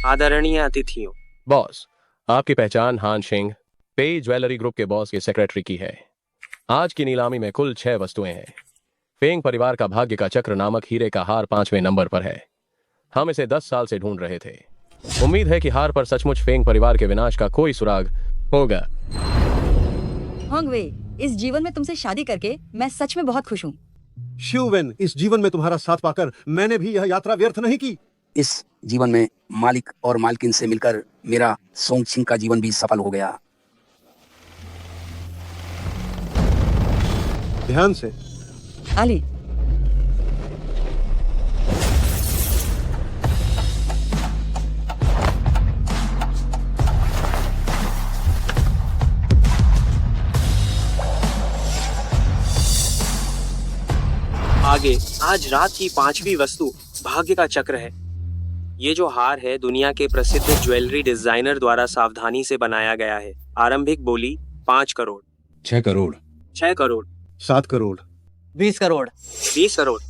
आदरणीय अतिथियों, बॉस, आपकी पहचान हान शिंग पेई ज्वेलरी ग्रुप के बॉस के सेक्रेटरी की है। आज की नीलामी में कुल 6 वस्तुएं हैं। फेंग परिवार का भाग्य का चक्र नामक हीरे का हार 5वें नंबर पर है। हम इसे 10 साल से ढूंढ रहे थे। उम्मीद है कि हार पर सचमुच फेंग परिवार के विनाश का कोई सुराग होगा। होंगवे, इस जीवन में तुमसे शादी करके मैं सच में बहुत खुश हूँ। शिववेन, इस जीवन में तुम्हारा साथ पाकर मैंने भी यह यात्रा व्यर्थ नहीं की। इस जीवन में मालिक और मालकिन से मिलकर मेरा सोंगछिंग का जीवन भी सफल हो गया। ध्यान से। आली, आगे आज रात की 5वीं वस्तु भाग्य का चक्र है। ये जो हार है दुनिया के प्रसिद्ध ज्वेलरी डिजाइनर द्वारा सावधानी से बनाया गया है। आरंभिक बोली 5 करोड़, 6 करोड़, 6 करोड़, 7 करोड़, 20 करोड़, 20 करोड़।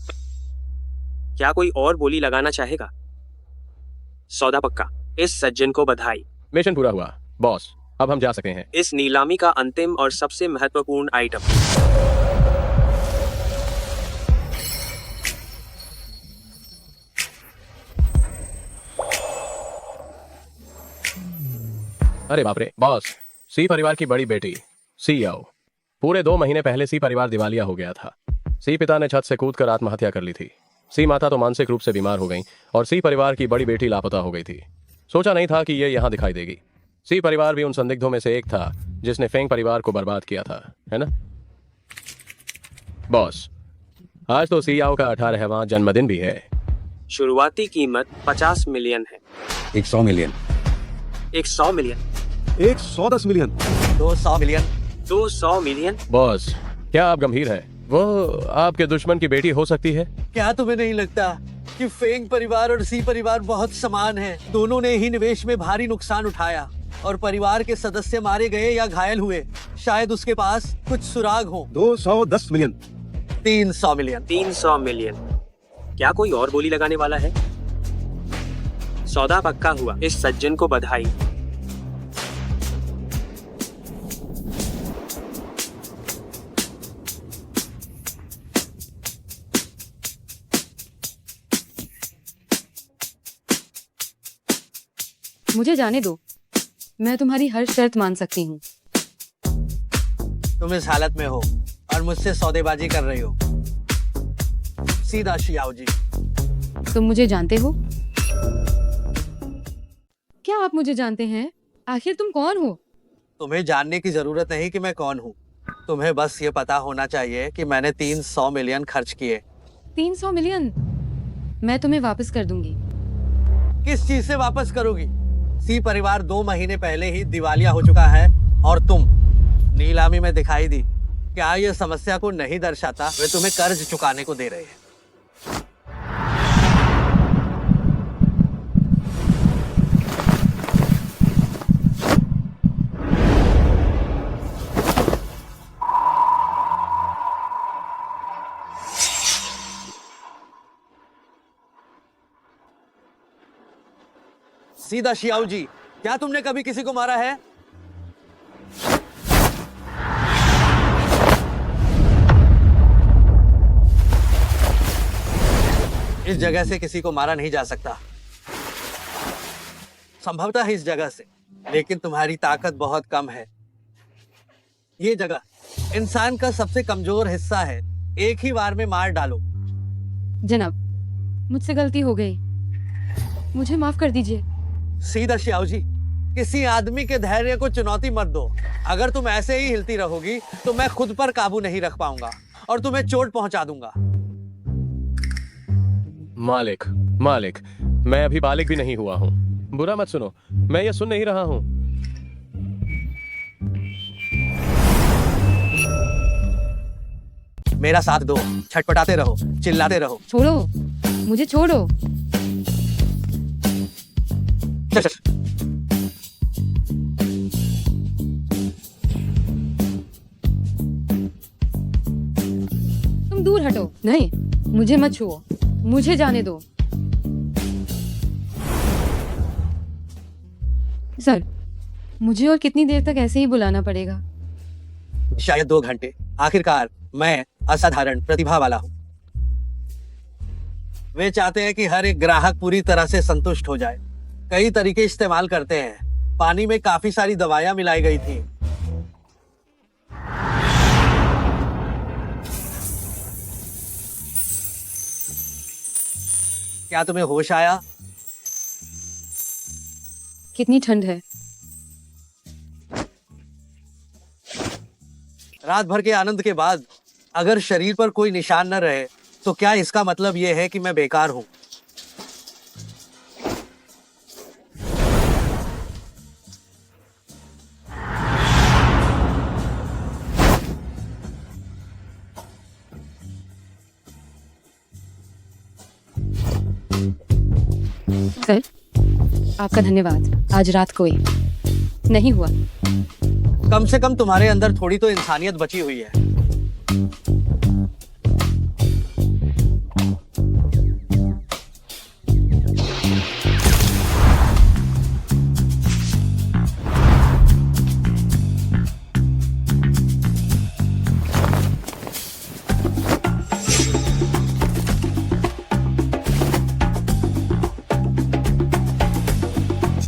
क्या कोई और बोली लगाना चाहेगा? सौदा पक्का। इस सज्जन को बधाई। मिशन पूरा हुआ बॉस, अब हम जा सकते हैं। इस नीलामी का अंतिम और सबसे महत्वपूर्ण आइटम। अरे बाप रे बॉस, सी परिवार की बड़ी बेटी सी आओ। पूरे 2 महीने पहले सी परिवार दिवालिया हो गया था। सी पिता ने छत से कूदकर आत्महत्या कर ली थी। सी माता तो मानसिक रूप से बीमार हो गई और सी परिवार की बड़ी बेटी लापता हो गई थी। सोचा नहीं था कि ये यहाँ दिखाई देगी। सी परिवार भी उन संदिग्धों में से एक था जिसने फेंग परिवार को बर्बाद किया था, है ना बॉस? आज तो सी आओ का 18वां जन्मदिन भी है। शुरुआती कीमत 50 मिलियन है। 100 million, 100 million, 110 million, 200 million, 200 million. Boss, क्या आप गंभीर हैं? वो आपके दुश्मन की बेटी हो सकती है। क्या तुम्हें नहीं लगता कि फेंग परिवार और सी परिवार बहुत समान हैं? दोनों ने ही निवेश में भारी नुकसान उठाया और परिवार के सदस्य मारे गए या घायल हुए। शायद उसके पास कुछ सुराग हो। 210 मिलियन, 300 मिलियन, 300 मिलियन। क्या कोई और बोली लगाने वाला है? सौदा पक्का हुआ। इस सज्जन को बधाई। मुझे जाने दो, मैं तुम्हारी हर शर्त मान सकती हूँ। तुम इस हालत में हो और मुझसे सौदेबाजी कर रही हो। सीधा शियाओ जी। तुम मुझे जानते हो? क्या आप मुझे जानते हैं? आखिर तुम कौन हो? तुम्हें जानने की जरूरत नहीं कि मैं कौन हूँ। तुम्हें बस ये पता होना चाहिए कि मैंने 300 मिलियन खर्च किए। 300 मिलियन मैं तुम्हें वापस कर दूंगी। किस चीज से वापस करोगी? सी परिवार 2 महीने पहले ही दिवालिया हो चुका है और तुम नीलामी में दिखाई दी। क्या ये समस्या को नहीं दर्शाता? वे तुम्हें कर्ज चुकाने को दे रहे हैं। सीधा शियाओ जी, क्या तुमने कभी किसी को मारा है? इस जगह से किसी को मारा नहीं जा सकता, संभवतः इस जगह से, लेकिन तुम्हारी ताकत बहुत कम है। ये जगह इंसान का सबसे कमजोर हिस्सा है। एक ही बार में मार डालो। जनाब, मुझसे गलती हो गई, मुझे माफ कर दीजिए। सीधा शियाओ जी, किसी आदमी के धैर्य को चुनौती मत दो। अगर तुम ऐसे ही हिलती रहोगी तो मैं खुद पर काबू नहीं रख पाऊंगा और तुम्हें चोट पहुंचा दूंगा। मालिक, मालिक, मैं अभी बालिग भी नहीं हुआ हूँ। बुरा मत सुनो, मैं ये सुन नहीं रहा हूँ। मेरा साथ दो, छटपटाते रहो, चिल्लाते रहो। छोड़ो मुझे, छोड़ो। चल, चल। तुम दूर हटो। नहीं, मुझे मत छुओ, मुझे जाने दो। सर, मुझे और कितनी देर तक ऐसे ही बुलाना पड़ेगा? शायद 2 घंटे। आखिरकार मैं असाधारण प्रतिभा वाला हूँ। वे चाहते हैं कि हर एक ग्राहक पूरी तरह से संतुष्ट हो जाए। कई तरीके इस्तेमाल करते हैं। पानी में काफी सारी दवाइयां मिलाई गई थी। क्या तुम्हें होश आया? कितनी ठंड है। रात भर के आनंद के बाद अगर शरीर पर कोई निशान न रहे तो क्या इसका मतलब यह है कि मैं बेकार हूं? सर, आपका धन्यवाद। आज रात कोई नहीं हुआ। कम से कम तुम्हारे अंदर थोड़ी तो इंसानियत बची हुई है।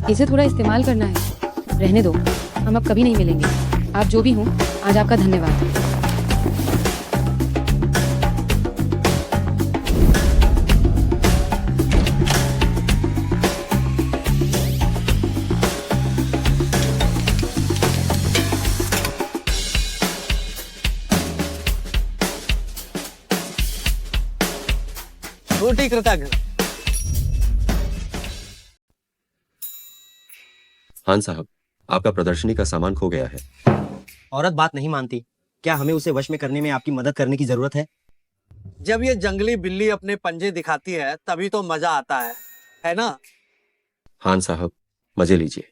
इसे थोड़ा इस्तेमाल करना है। रहने दो, हम अब कभी नहीं मिलेंगे। आप जो भी हो, आज आपका धन्यवाद। छोटी कृतज्ञ। खान साहब, आपका प्रदर्शनी का सामान खो गया है। औरत बात नहीं मानती। क्या हमें उसे वश में करने में आपकी मदद करने की जरूरत है? जब ये जंगली बिल्ली अपने पंजे दिखाती है तभी तो मजा आता है ना? खान साहब, मजे लीजिए।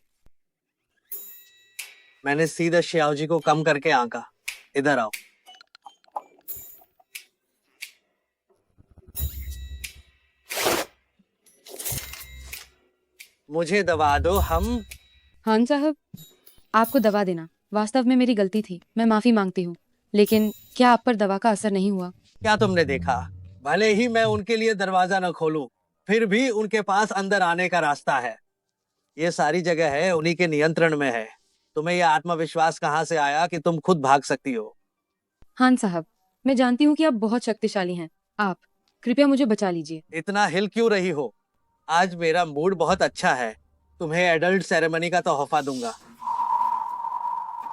मैंने सीधे श्याव जी को कम करके आंका। इधर आओ। मुझे दबा दो। हम खान साहब, आपको दवा देना वास्तव में मेरी गलती थी। मैं माफी मांगती हूँ। लेकिन क्या आप पर दवा का असर नहीं हुआ? क्या तुमने देखा? भले ही मैं उनके लिए दरवाजा न खोलूं, फिर भी उनके पास अंदर आने का रास्ता है। ये सारी जगह है उन्हीं के नियंत्रण में है। तुम्हें यह आत्मविश्वास कहाँ से आया कि तुम खुद भाग सकती हो? खान साहब, मैं जानती हूँ कि आप बहुत शक्तिशाली हैं। आप कृपया मुझे बचा लीजिए। इतना हिल क्यों रही हो? आज मेरा मूड बहुत अच्छा है। तुम्हें एडल्ट सेरेमनी का तोहफा दूंगा।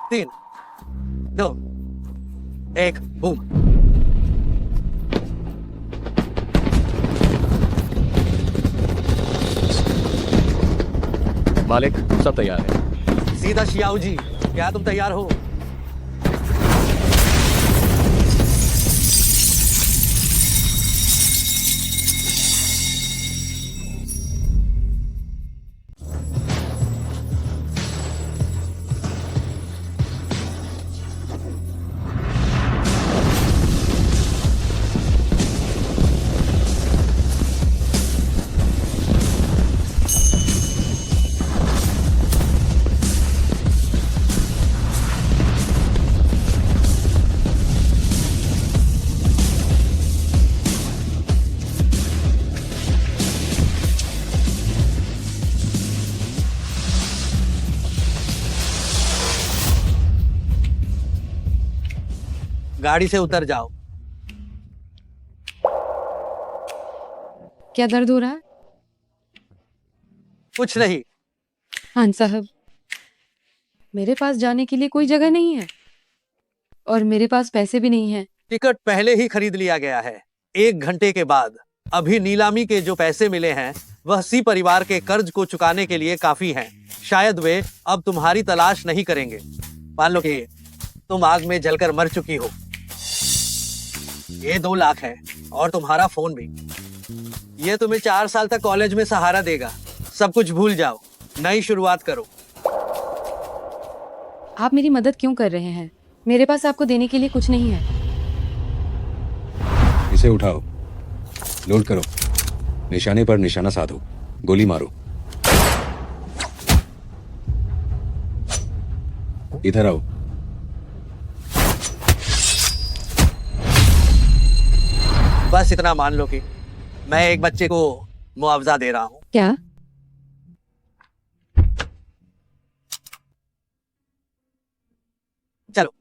3, 2, 1, बूम। मालिक, सब तैयार है। सीधा शियाओ जी, क्या तुम तैयार हो? गाड़ी से उतर जाओ। क्या दर्द हो रहा है? कुछ नहीं। खान साहब, मेरे पास जाने के लिए कोई जगह नहीं है और मेरे पास पैसे भी नहीं हैं। टिकट पहले ही खरीद लिया गया है। 1 घंटे के बाद अभी नीलामी के जो पैसे मिले हैं वह सी परिवार के कर्ज को चुकाने के लिए काफी हैं। शायद वे अब तुम्हारी तलाश नहीं करेंगे। मान लो कि तुम आग में जलकर मर चुकी हो। ये 2 लाख है और तुम्हारा फोन भी। ये तुम्हें 4 साल तक कॉलेज में सहारा देगा। सब कुछ भूल जाओ, नई शुरुआत करो। आप मेरी मदद क्यों कर रहे हैं? मेरे पास आपको देने के लिए कुछ नहीं है। इसे उठाओ, लोड करो, निशाने पर निशाना साधो, गोली मारो। इधर आओ। बस इतना मान लो कि मैं एक बच्चे को मुआवजा दे रहा हूँ। क्या? चलो।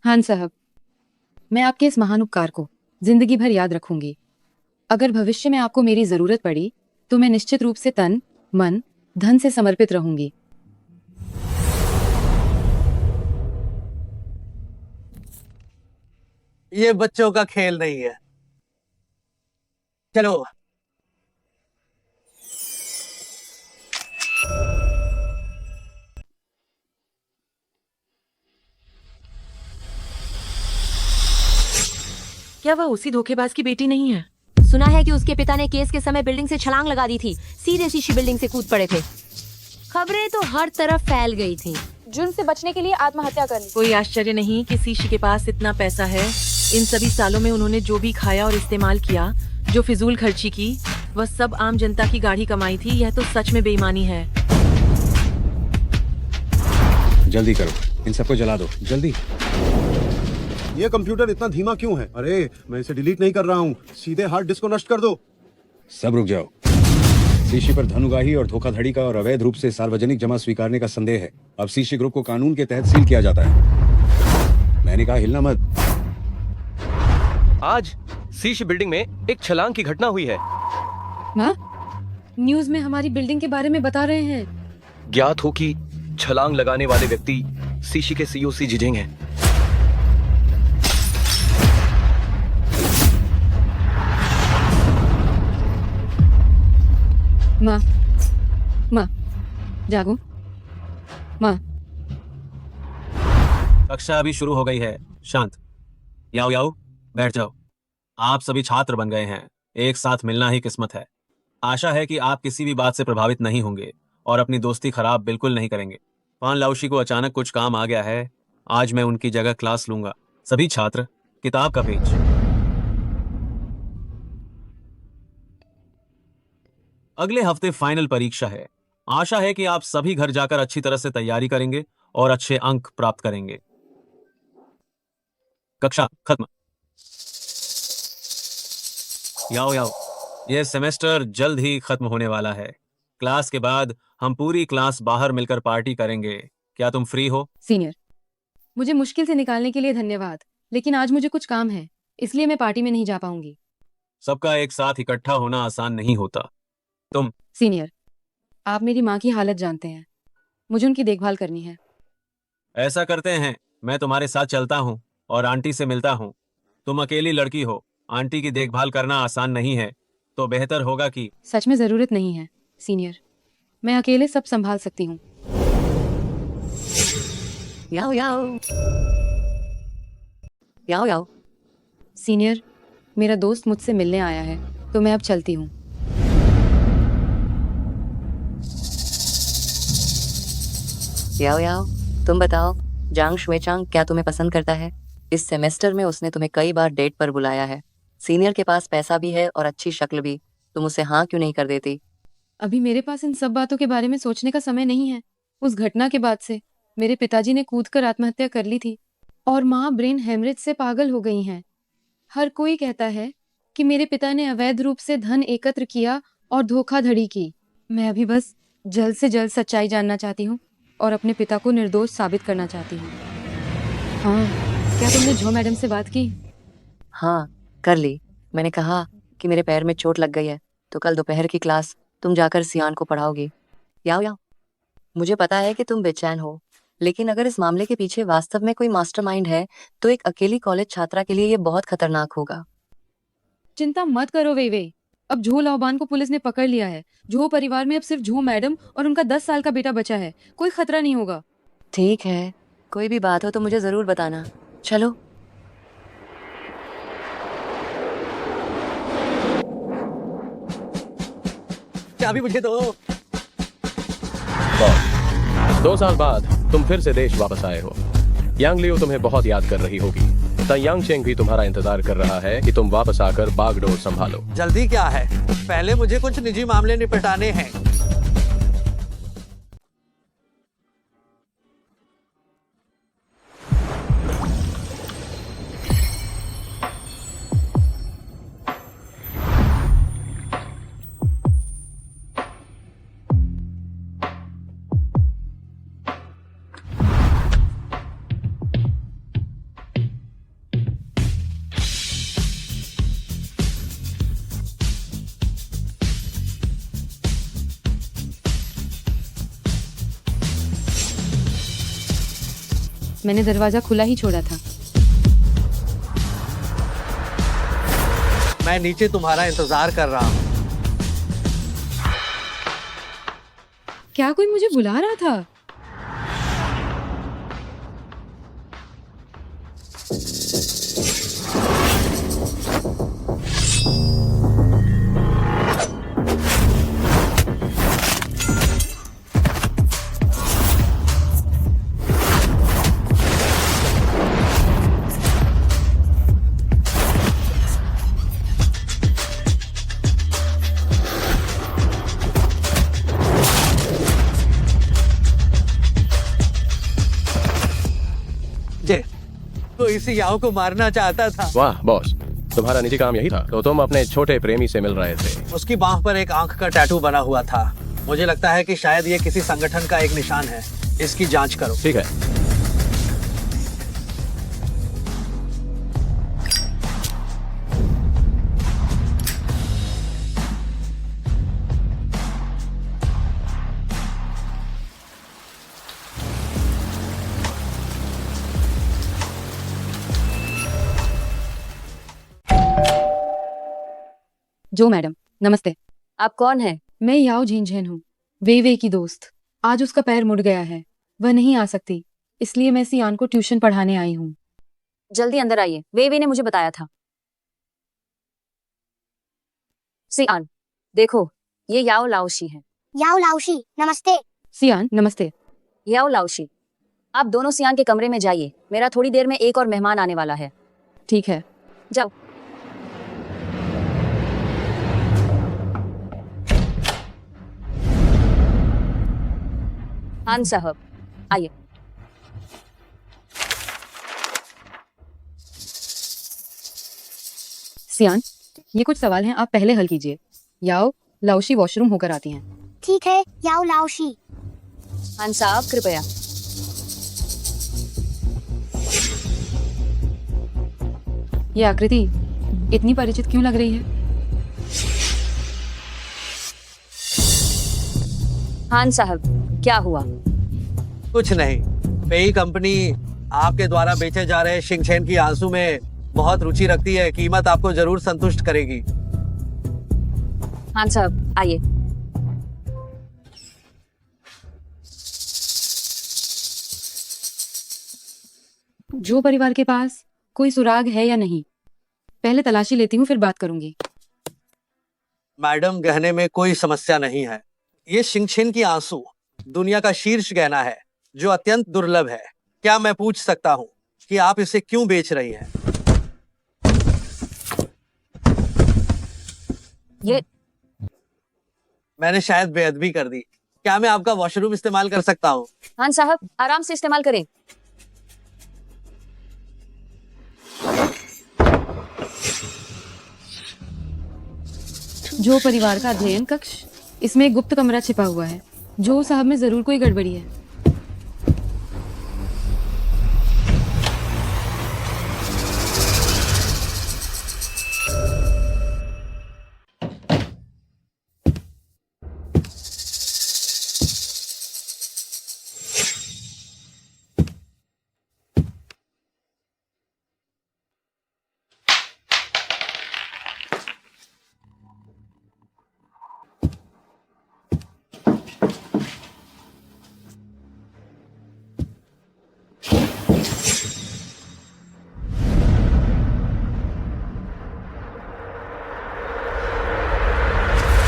हाँ साहब, मैं आपके इस महान उपकार को जिंदगी भर याद रखूंगी। अगर भविष्य में आपको मेरी जरूरत पड़ी तो मैं निश्चित रूप से तन, मन, धन से समर्पित रहूंगी। ये बच्चों का खेल नहीं है। चलो। क्या वह उसी धोखेबाज की बेटी नहीं है? सुना है कि उसके पिता ने केस के समय बिल्डिंग से छलांग लगा दी थी। सीधे सी बिल्डिंग से कूद पड़े थे। खबरें तो हर तरफ फैल गई थी। जुर्म से बचने के लिए आत्महत्या कर ली। कोई आश्चर्य नहीं कि सीशी के पास इतना पैसा है। इन सभी सालों में उन्होंने जो भी खाया और इस्तेमाल किया, जो फिजूल खर्ची की, वह सब आम जनता की गाढ़ी कमाई थी। यह तो सच में बेईमानी है। जल्दी करो, इन सबको जला दो, जल्दी। ये कंप्यूटर इतना धीमा क्यों है? अरे मैं इसे डिलीट नहीं कर रहा हूँ, सीधे हार्ड डिस्क को नष्ट कर दो। सब रुक जाओ। सीशी पर धनुगाही और धोखाधड़ी का और अवैध रूप से सार्वजनिक जमा स्वीकारने का संदेह है। अब सीशी ग्रुप को कानून के तहत सील किया जाता है। मैंने कहा हिलना मत। आज सीश बिल्डिंग में एक छलांग की घटना हुई है। न्यूज में हमारी बिल्डिंग के बारे में बता रहे हैं। ज्ञात हो कि छलांग लगाने वाले व्यक्ति सीशी के सीईओ सी जिजेंग हैं। माँ, जागो। माँ, कक्षा अभी शुरू हो गई है। शांत। याओ याओ, बैठ जाओ। आप सभी छात्र बन गए हैं। एक साथ मिलना ही किस्मत है। आशा है कि आप किसी भी बात से प्रभावित नहीं होंगे और अपनी दोस्ती खराब बिल्कुल नहीं करेंगे। फान लाओशी को अचानक कुछ काम आ गया है। आज मैं उनकी जगह क्लास लूंगा। सभी छात्र किताब का पेज। अगले हफ्ते फाइनल परीक्षा है। आशा है कि आप सभी घर जाकर अच्छी तरह से तैयारी करेंगे और अच्छे अंक प्राप्त करेंगे। कक्षा खत्म। याओ याओ, यह सेमेस्टर जल्द ही खत्म होने वाला है। क्लास के बाद हम पूरी क्लास बाहर मिलकर पार्टी करेंगे। क्या तुम फ्री हो? सीनियर, मुझे मुश्किल से निकालने के लिए धन्यवाद, लेकिन आज मुझे कुछ काम है, इसलिए मैं पार्टी में नहीं जा पाऊंगी। सबका एक साथ इकट्ठा होना आसान नहीं होता। तुम? सीनियर, आप मेरी माँ की हालत जानते हैं। मुझे उनकी देखभाल करनी है। ऐसा करते हैं, मैं तुम्हारे साथ चलता हूँ और आंटी से मिलता हूँ। तुम अकेली लड़की हो, आंटी की देखभाल करना आसान नहीं है, तो बेहतर होगा कि। सच में जरूरत नहीं है सीनियर, मैं अकेले सब संभाल सकती हूँ। याओ याओ, याओ याओ। सीनियर, मेरा दोस्त मुझसे मिलने आया है, तो मैं अब चलती हूँ। याओ याओ, तुम बताओ, जांग शुएचांग क्या तुम्हें पसंद करता है? इस सेमेस्टर में उसने तुम्हें कई बार डेट पर बुलाया है। सीनियर के पास पैसा भी है और अच्छी शक्ल भी। तुम उसे हाँ क्यों नहीं कर देती? अभी मेरे पास इन सब बातों के बारे में सोचने का समय नहीं है। उस घटना के बाद से मेरे पिताजी ने कूदकर आत्महत्या कर ली थी और माँ ब्रेन हेमरेज से पागल हो गई हैं। हर कोई कहता है कि मेरे पिता ने अवैध रूप से धन एकत्र किया और धोखाधड़ी की। मैं अभी बस जल्द से जल्द सच्चाई जानना चाहती हूँ और अपने पिता को निर्दोष साबित करना चाहती हूँ। हाँ, क्या तुमने झो मैडम से बात की? हाँ, कर ली। मैंने कहा कि मेरे पैर में चोट लग गई है, तो कल दोपहर की क्लास तुम जाकर सियान को पढ़ाओगी। याओ याओ, मुझे पता है कि तुम बेचैन हो, लेकिन अगर इस मामले के पीछे वास्तव में कोई मास्टरमाइंड है, तो एक अकेली कॉलेज छात्रा के लिए ये बहुत खतरनाक होगा। चिंता मत करो वे। अब झो लाओबान को पुलिस ने पकड़ लिया है। झो परिवार में अब सिर्फ झो मैडम और उनका 10 साल का बेटा बचा है। कोई खतरा नहीं होगा। ठीक है, कोई भी बात हो तो मुझे जरूर बताना। चलो। चाबी मुझे दो। 2 साल बाद तुम फिर से देश वापस आए हो। यांग लियो तुम्हें बहुत याद कर रही होगी। यांग चेंग भी तुम्हारा इंतजार कर रहा है कि तुम वापस आकर बागडोर संभालो। जल्दी क्या है, पहले मुझे कुछ निजी मामले निपटाने हैं। मैंने दरवाजा खुला ही छोड़ा था। मैं नीचे तुम्हारा इंतजार कर रहा हूँ। क्या कोई मुझे बुला रहा था? तो इसी याओ को मारना चाहता था। वाह बॉस, तुम्हारा निजी काम यही था? तो तुम अपने छोटे प्रेमी से मिल रहे थे। उसकी बांह पर एक आंख का टैटू बना हुआ था। मुझे लगता है कि शायद ये किसी संगठन का एक निशान है। इसकी जांच करो। ठीक है। जो मैडम, नमस्ते। आप कौन है? मैं याओ झिनझेन हूँ, वे की दोस्त। आज उसका पैर मुड़ गया है, वह नहीं आ सकती, इसलिए मैं सियान को ट्यूशन पढ़ाने आई हूँ। जल्दी अंदर आइए, वे ने मुझे बताया था। सियान, देखो, ये याओ लाओशी है। याओ लाओशी, नमस्ते। सियान, नमस्ते। याओ लाओशी, आप दोनों सियान के कमरे में जाइए। मेरा थोड़ी देर में एक और मेहमान आने वाला है। ठीक है, जाओ। हान साहब, आइए। सियान, ये कुछ सवाल हैं, आप पहले हल कीजिए। याओ लाओशी वॉशरूम होकर आती हैं। ठीक है, याओ लाओशी। हान साहब, कृपया। ये आकृति इतनी परिचित क्यों लग रही है? हान साहब, क्या हुआ? कुछ नहीं। पेई कंपनी आपके द्वारा बेचे जा रहे शिंगचेन की आंसू में बहुत रुचि रखती है। कीमत आपको जरूर संतुष्ट करेगी। हान साहब, आइए। जो परिवार के पास कोई सुराग है या नहीं, पहले तलाशी लेती हूँ, फिर बात करूंगी। मैडम, गहने में कोई समस्या नहीं है। ये शिंगचेन की आंसू दुनिया का शीर्ष गहना है जो अत्यंत दुर्लभ है। क्या मैं पूछ सकता हूँ कि आप इसे क्यों बेच रही हैं? ये मैंने शायद बेअदबी कर दी। क्या मैं आपका वॉशरूम इस्तेमाल कर सकता हूँ? हान साहब, आराम से इस्तेमाल करें। जो परिवार का अध्ययन कक्ष, इसमें एक गुप्त कमरा छिपा हुआ है। जो साहब में जरूर कोई गड़बड़ी है।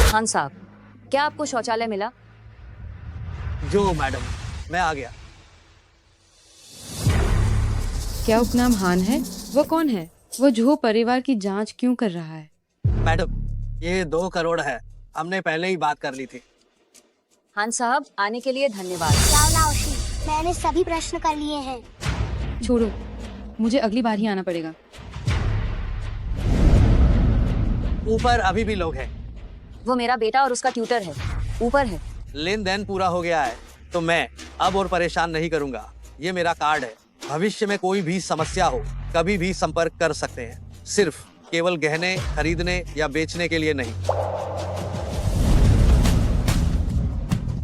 हान साहब, क्या आपको शौचालय मिला? जो मैडम, मैं आ गया। क्या उपनाम हान है? वो कौन है? वो जो परिवार की जांच क्यों कर रहा है? मैडम, ये 2 करोड़ है। हमने पहले ही बात कर ली थी। हान साहब, आने के लिए धन्यवाद। याओ लाओशी, मैंने सभी प्रश्न कर लिए हैं। छोड़ो, मुझे अगली बार ही आना पड़ेगा। ऊपर अभी भी लोग हैं। वो मेरा बेटा और उसका ट्यूटर है, ऊपर है। लेन देन पूरा हो गया है तो मैं अब और परेशान नहीं करूंगा। ये मेरा कार्ड है। भविष्य में कोई भी समस्या हो, कभी भी संपर्क कर सकते हैं। सिर्फ केवल गहने खरीदने या बेचने के लिए नहीं।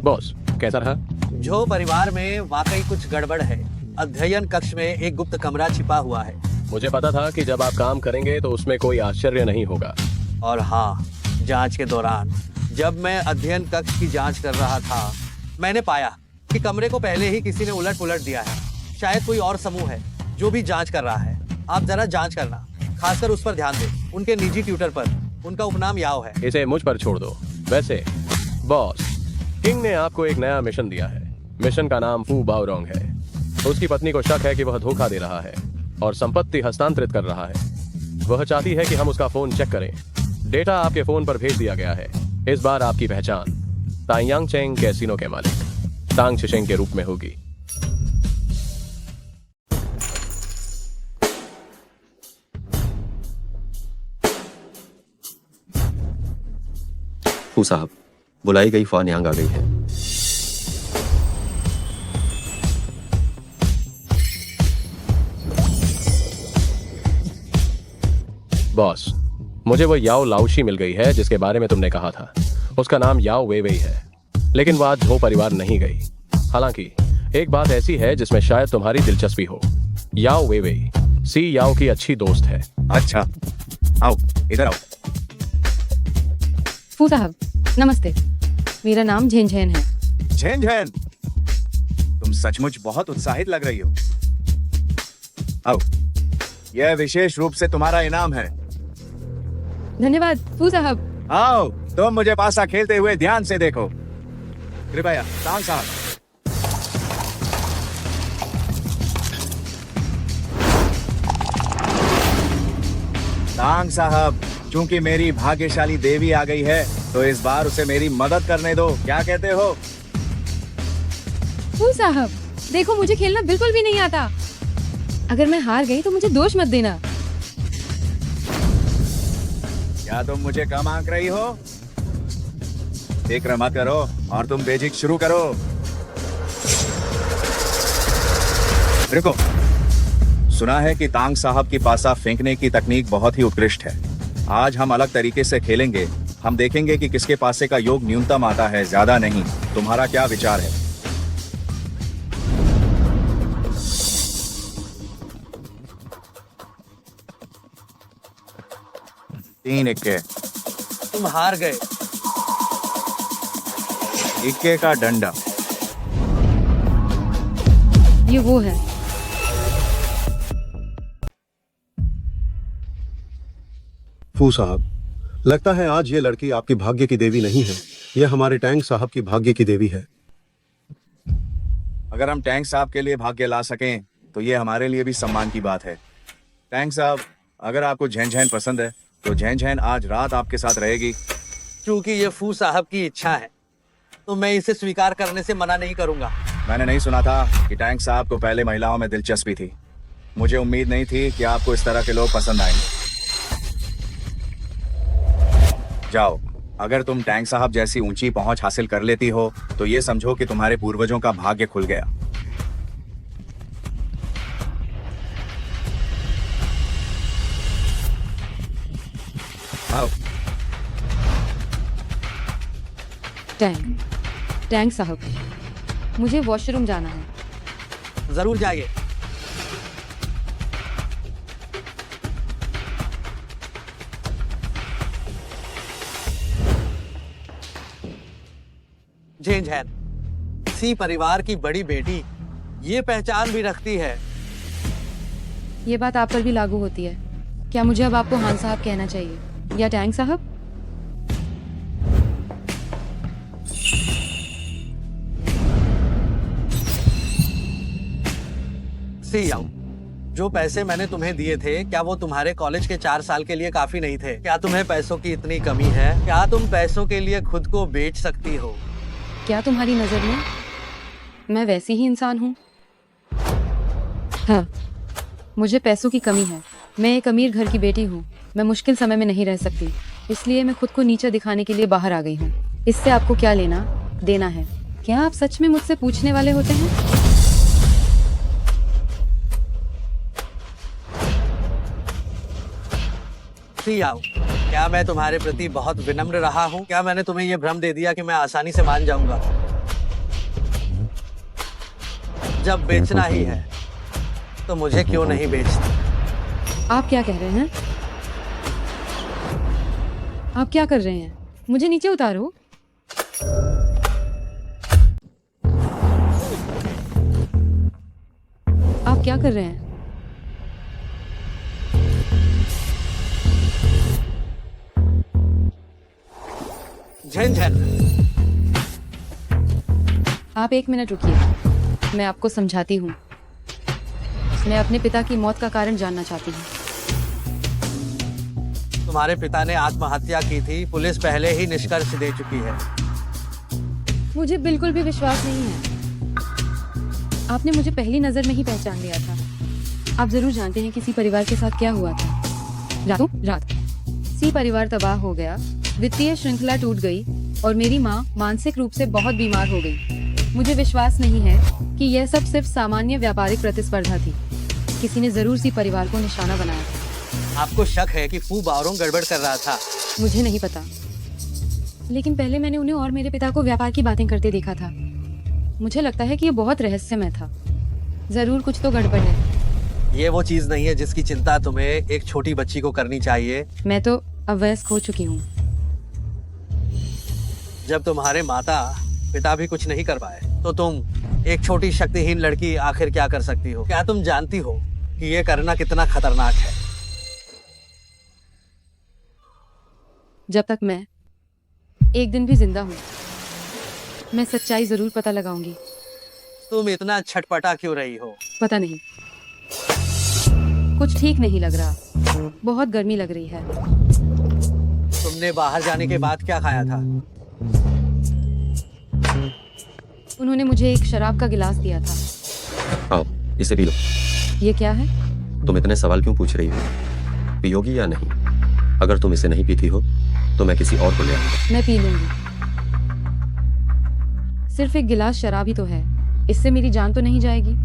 बॉस, कैसा रहा? जो परिवार में वाकई कुछ गड़बड़ है। अध्ययन कक्ष में एक गुप्त कमरा छिपा हुआ है। मुझे पता था कि जब आप काम करेंगे तो उसमें कोई आश्चर्य नहीं होगा। और हाँ, जांच के दौरान जब मैं अध्ययन कक्ष की जांच कर रहा था, मैंने पाया कि कमरे को पहले ही किसी ने उलट पुलट दिया है। शायद कोई और समूह है जो भी जांच कर रहा है। आप जरा जांच करना, खासकर उस पर ध्यान दें, उनके निजी ट्यूटर पर। उनका उपनाम याओ है। इसे मुझ पर छोड़ दो। वैसे बॉस, किंग ने आपको एक नया मिशन दिया है। मिशन का नाम फू बाओरोंग है। उसकी पत्नी को शक है कि वह धोखा दे रहा है और संपत्ति हस्तांतरित कर रहा है। वह चाहती है कि हम उसका फोन चेक करें। डेटा आपके फोन पर भेज दिया गया है। इस बार आपकी पहचान ताइयांग चेंग कैसीनो के मालिक तांग शिशेंग के रूप में होगी। फू साहब, बुलाई गई फ़ॉन यांग आ गई है। बॉस, मुझे वो याओ लाओशी मिल गई है जिसके बारे में तुमने कहा था। उसका नाम याओ वेवेई है, लेकिन वह आज झो परिवार नहीं गई। हालांकि एक बात ऐसी है जिसमें शायद तुम्हारी दिलचस्पी हो। याओ वेवेई सी याओ की अच्छी दोस्त है। अच्छा, आओ इधर आओ। फू साहब नमस्ते, मेरा नाम झेन झेन है। झेन झेन, तुम सचमुच बहुत उत्साहित लग रही हो। आओ, यह विशेष रूप से तुम्हारा इनाम है। धन्यवाद फू साहब। आओ, तुम मुझे पासा खेलते हुए ध्यान से देखो। कृपया तांग साहब। तांग साहब, चूंकि मेरी भाग्यशाली देवी आ गई है तो इस बार उसे मेरी मदद करने दो। क्या कहते हो? फू साहब देखो, मुझे खेलना बिल्कुल भी नहीं आता। अगर मैं हार गई तो मुझे दोष मत देना। क्या तुम मुझे कम आंक रही हो? फिक्र मत करो और तुम बेझिझक शुरू करो। रुको, सुना है कि तांग साहब की पासा फेंकने की तकनीक बहुत ही उत्कृष्ट है। आज हम अलग तरीके से खेलेंगे। हम देखेंगे कि किसके पासे का योग न्यूनतम आता है, ज्यादा नहीं। तुम्हारा क्या विचार है? तीन इक्के। तुम हार गए। इक्के का डंडा। ये वो है। फू साहब, लगता है आज ये लड़की आपकी भाग्य की देवी नहीं है। यह हमारे टैंक साहब की भाग्य की देवी है। अगर हम टैंक साहब के लिए भाग्य ला सकें तो ये हमारे लिए भी सम्मान की बात है। टैंक साहब, अगर आपको झैन झैन पसंद है तो झैन झैन आज रात आपके साथ रहेगी। क्योंकि ये फू साहब की इच्छा है तो मैं इसे स्वीकार करने से मना नहीं करूंगा। मैंने नहीं सुना था कि टैंक साहब को पहले महिलाओं में दिलचस्पी थी। मुझे उम्मीद नहीं थी कि आपको इस तरह के लोग पसंद आएंगे। जाओ, अगर तुम टैंक साहब जैसी ऊंची पहुंच हासिल कर लेती हो तो ये समझो कि तुम्हारे पूर्वजों का भाग्य खुल गया। आओ। टैंक साहब, मुझे वॉशरूम जाना है। जरूर जाइए। झेन झैन, सी परिवार की बड़ी बेटी ये पहचान भी रखती है। ये बात आप पर भी लागू होती है। क्या मुझे अब आपको हान साहब कहना चाहिए या टैंक साहब? सी याओ, जो पैसे मैंने तुम्हें दिए थे, क्या वो तुम्हारे कॉलेज के 4 साल के लिए काफी नहीं थे? क्या तुम्हें पैसों की इतनी कमी है? क्या तुम पैसों के लिए खुद को बेच सकती हो? क्या तुम्हारी नजर में मैं वैसी ही इंसान हूँ? हाँ, मुझे पैसों की कमी है। मैं एक अमीर घर की बेटी हूँ। मैं मुश्किल समय में नहीं रह सकती, इसलिए मैं खुद को नीचा दिखाने के लिए बाहर आ गई हूँ। इससे आपको क्या लेना देना है? क्या आप सच में मुझसे पूछने वाले होते हैं? सी याओ, क्या मैं तुम्हारे प्रति बहुत विनम्र रहा हूँ? क्या मैंने तुम्हें यह भ्रम दे दिया कि मैं आसानी से मान जाऊंगा? जब बेचना ही है तो मुझे क्यों नहीं बेचती? आप क्या कह रहे हैं? आप क्या कर रहे हैं? मुझे नीचे उतारो। आप क्या कर रहे हैं? झंझन, आप 1 मिनट रुकिए, मैं आपको समझाती हूँ। मैं अपने पिता की मौत का कारण जानना चाहती हूँ। तुम्हारे पिता ने आत्महत्या की थी, पुलिस पहले ही निष्कर्ष दे चुकी है। मुझे बिल्कुल भी विश्वास नहीं है। आपने मुझे पहली नजर में ही पहचान लिया था। आप जरूर जानते हैं कि सी परिवार के साथ क्या हुआ था। रातों रात सी परिवार तबाह हो गया, वित्तीय श्रृंखला टूट गई और मेरी माँ मानसिक रूप से बहुत बीमार हो गई। मुझे विश्वास नहीं है कि यह सब सिर्फ सामान्य व्यापारिक प्रतिस्पर्धा थी। किसी ने जरूर सी परिवार को निशाना बनाया था। आपको शक है कि फू बावरों गड़बड़ कर रहा था? मुझे नहीं पता, लेकिन पहले मैंने उन्हें और मेरे पिता को व्यापार की बातें करते देखा था। मुझे लगता है कि ये बहुत रहस्यमय था। जरूर कुछ तो गड़बड़ है। ये वो चीज नहीं है जिसकी चिंता तुम्हें एक छोटी बच्ची को करनी चाहिए। मैं तो अवयस्क हो चुकी हूँ। जब तुम्हारे माता पिता भी कुछ नहीं कर पाए तो तुम एक छोटी शक्तिहीन लड़की आखिर क्या कर सकती हो? क्या तुम जानती हो कि ये करना कितना खतरनाक है? जब तक मैं एक दिन भी जिंदा हूँ, मैं सच्चाई जरूर पता लगाऊंगी। तुम इतना छटपटा क्यों रही हो? पता नहीं, कुछ ठीक नहीं लग रहा। बहुत गर्मी लग रही है। तुमने बाहर जाने के बाद क्या खाया था? उन्होंने मुझे एक शराब का गिलास दिया था। आओ, इसे पी लो। ये क्या है? तुम इतने सवाल क्यों पूछ रही हो? पियोगी या नहीं? अगर तुम इसे नहीं पीती हो तो मैं किसी और को ले आऊंगा। मैं पी लूंगी। सिर्फ एक गिलास शराब ही तो है, इससे मेरी जान तो नहीं जाएगी।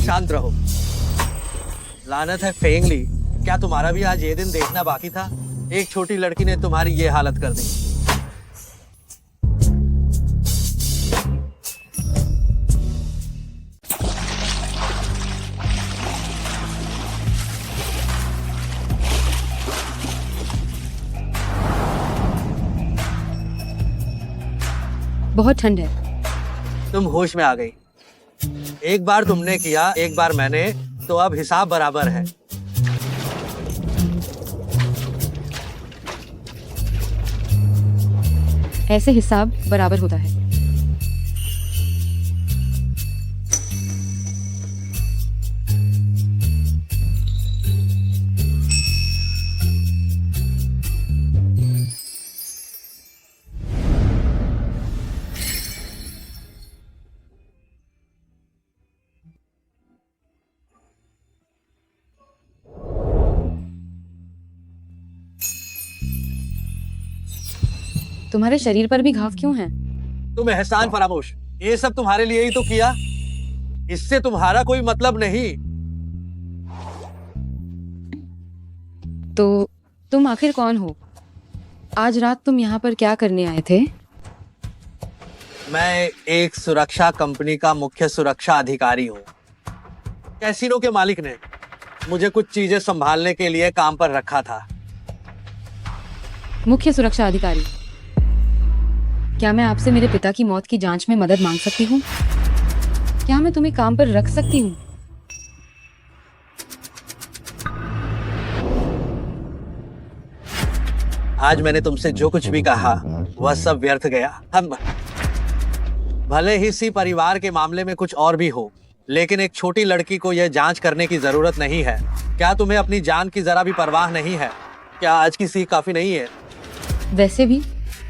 शांत रहो। लानत है फेंगली, क्या तुम्हारा भी आज ये दिन देखना बाकी था? एक छोटी लड़की ने तुम्हारी ये हालत कर दी। बहुत ठंड है। तुम होश में आ गई। एक बार तुमने किया, एक बार मैंने, तो अब हिसाब बराबर है। ऐसे हिसाब बराबर होता है। तुम्हारे शरीर पर भी घाव क्यों हैं? तुम एहसान फरामोश, ये सब तुम्हारे लिए ही तो किया। इससे तुम्हारा कोई मतलब नहीं। तो तुम आखिर कौन हो? आज रात तुम यहाँ पर क्या करने आए थे? मैं एक सुरक्षा कंपनी का मुख्य सुरक्षा अधिकारी हूँ। कैसीनो के मालिक ने मुझे कुछ चीजें संभालने के लिए काम पर रखा था। मुख्य सुरक्षा अधिकारी, क्या मैं आपसे मेरे पिता की मौत की जांच में मदद मांग सकती हूँ? क्या मैं तुम्हें काम पर रख सकती हूँ? आज मैंने तुमसे जो कुछ भी कहा वह सब व्यर्थ गया। हम भले ही सी परिवार के मामले में कुछ और भी हो, लेकिन एक छोटी लड़की को यह जांच करने की जरूरत नहीं है। क्या तुम्हें अपनी जान की जरा भी परवाह नहीं है? क्या आज की सी काफी नहीं है? वैसे भी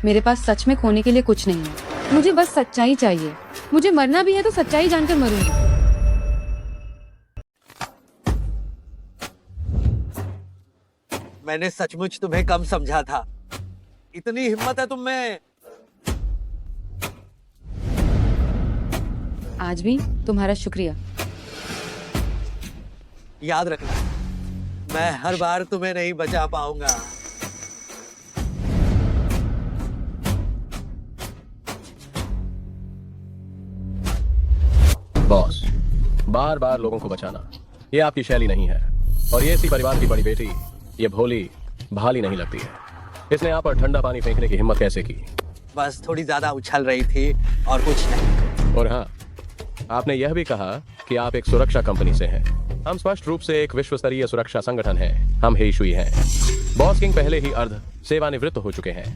मेरे पास सच में खोने के लिए कुछ नहीं है। मुझे बस सच्चाई चाहिए। मुझे मरना भी है तो सच्चाई जानकर मरूंगी। मैंने सचमुच तुम्हें कम समझा था। इतनी हिम्मत है तुम में? आज भी तुम्हारा शुक्रिया। याद रखना, मैं हर बार तुम्हें नहीं बचा पाऊंगा। बार बार लोगों को बचाना ये आपकी शैली नहीं है। और ये इसी परिवार की बड़ी बेटी ये भोली भाली नहीं लगती है। इसने आप पर ठंडा पानी फेंकने की हिम्मत कैसे की? बस थोड़ी ज्यादा उछल रही थी और कुछ नहीं। और हाँ, आपने यह भी कहा कि आप एक सुरक्षा कंपनी से हैं। हम स्पष्ट रूप से एक विश्व स्तरीय सुरक्षा संगठन हैं। हम हेशुई हैं। बॉस किंग पहले ही अर्ध सेवानिवृत्त हो चुके हैं।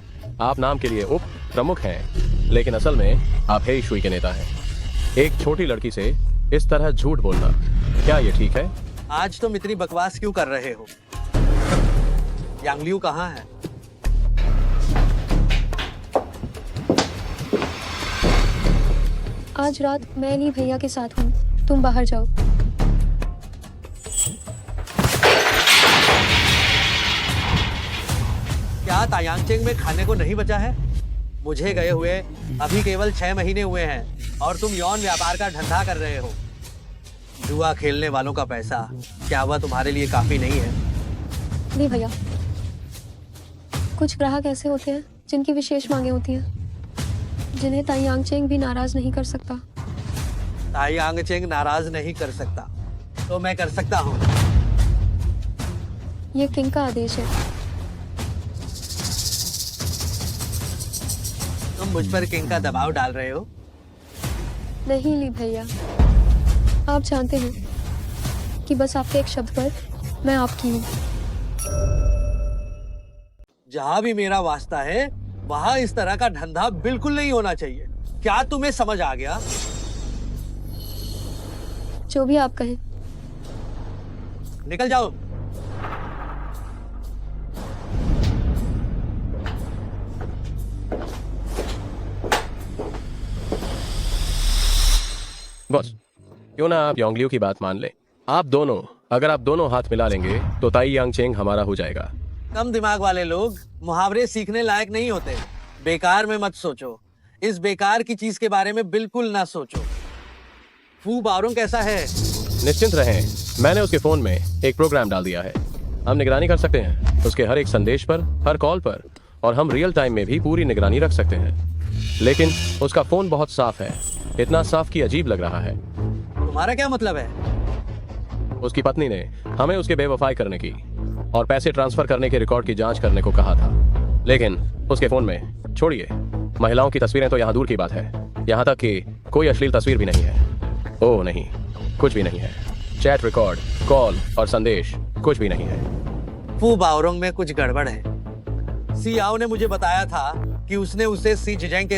आप नाम के लिए उप प्रमुख हैं, लेकिन असल में आप हेशुई के नेता हैं। एक छोटी लड़की से इस तरह झूठ बोलना, क्या ये ठीक है? आज तुम इतनी बकवास क्यों कर रहे हो? यांगलियू कहाँ है? आज रात मैं ली भैया के साथ हूँ, तुम बाहर जाओ। क्या तायांगचेंग में खाने को नहीं बचा है? मुझे गए हुए अभी केवल 6 महीने हुए हैं और तुम यौन व्यापार का धंधा कर रहे हो। जुआ खेलने वालों का पैसा क्या वह तुम्हारे लिए काफी नहीं है? ली भैया, कुछ ग्राहक ऐसे होते हैं जिनकी विशेष मांगे होती हैं, जिन्हें तायांगचेंग भी नाराज नहीं कर सकता। तायांगचेंग नाराज नहीं कर सकता तो मैं कर सकता हूँ। ये किंग का आदेश है। तुम मुझ पर किंग का दबाव डाल रहे हो? नहीं ली भैया, आप जानते हैं कि बस आपके एक शब्द पर मैं आपकी हूँ। जहाँ भी मेरा वास्ता है वहाँ इस तरह का धंधा बिल्कुल नहीं होना चाहिए। क्या तुम्हें समझ आ गया? जो भी आप कहें। निकल जाओ। बॉस, क्यों ना आप योंगलियू की बात मान ले। आप दोनों, अगर आप दोनों हाथ मिला लेंगे तो तायांगचेंग हमारा हो जाएगा। कम दिमाग वाले लोग मुहावरे सीखने लायक नहीं होते। बेकार में मत सोचो। इस बेकार की चीज के बारे में बिल्कुल ना सोचो। फू बारोंग कैसा है? निश्चिंत रहें, मैंने उसके फोन में एक प्रोग्राम डाल दिया है। हम निगरानी कर सकते हैं उसके हर एक संदेश पर, हर कॉल पर, और हम रियल टाइम में भी पूरी निगरानी रख सकते हैं। लेकिन उसका फोन बहुत साफ है, इतना साफ कि अजीब लग रहा है। तुम्हारा क्या मतलब है? उसकी पत्नी ने हमें उसके बेवफाई करने की और पैसे ट्रांसफर करने के रिकॉर्ड की जांच करने को कहा था, लेकिन उसके फोन में, छोड़िए, महिलाओं की तस्वीरें तो यहाँ दूर की बात है, यहाँ तक कि कोई अश्लील तस्वीर भी नहीं है। ओह नहीं, कुछ भी नहीं है। चैट रिकॉर्ड, कॉल और संदेश कुछ भी नहीं है। फू बाओरोंग में कुछ गड़बड़ है। सियाओ ने मुझे बताया था कि उसने उसे सी जिजेंग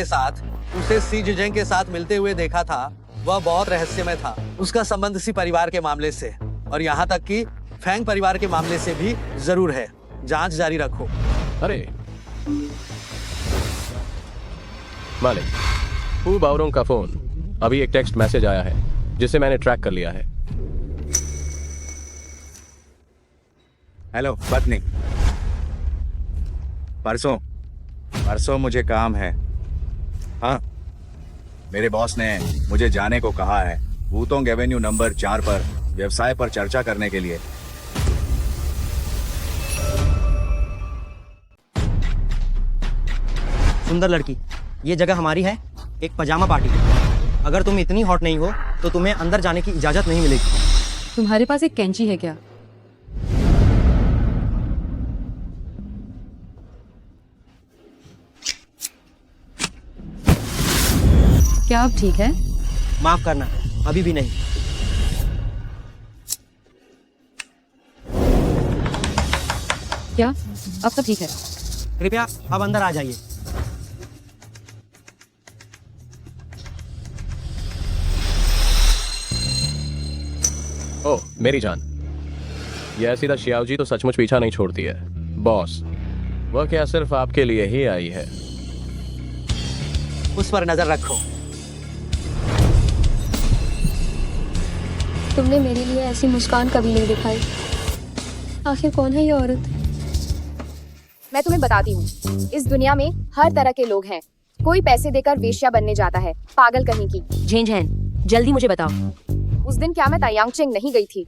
के साथ मिलते हुए देखा था। वह बहुत रहस्यमय था। उसका संबंध सी परिवार के मामले से और यहाँ तक कि फैंग परिवार के मामले से भी जरूर है। जांच जारी रखो। अरे मालिक, फू बाओरोंग का फोन अभी एक टेक्स्ट मैसेज आया है जिसे मैंने ट्रैक कर लिया है। हेलो पत्नी, परसों मुझे काम है। हाँ, मेरे बॉस ने मुझे जाने को कहा है वूतोंग एवेन्यू नंबर 4 पर व्यवसाय पर चर्चा करने के लिए। सुंदर लड़की, ये जगह हमारी है, एक पजामा पार्टी। अगर तुम इतनी हॉट नहीं हो तो तुम्हें अंदर जाने की इजाजत नहीं मिलेगी। तुम्हारे पास एक कैंची है क्या? क्या अब ठीक है? माफ करना, अभी भी नहीं। क्या अब सब ठीक है? कृपया अब अंदर आ जाइए। ओह मेरी जान, ये ऐसी शियाओ जी तो सचमुच पीछा नहीं छोड़ती है। बॉस, वह क्या सिर्फ आपके लिए ही आई है? उस पर नजर रखो। तुमने मेरे लिए ऐसी मुस्कान कभी नहीं दिखाई। आखिर कौन है ये औरत? मैं तुम्हें बताती हूँ, इस दुनिया में हर तरह के लोग हैं। कोई पैसे देकर वेश्या बनने जाता है, पागल कहीं की। झेंझेन, जल्दी मुझे बताओ। उस दिन क्या मैं तायांगचेंग नहीं गई थी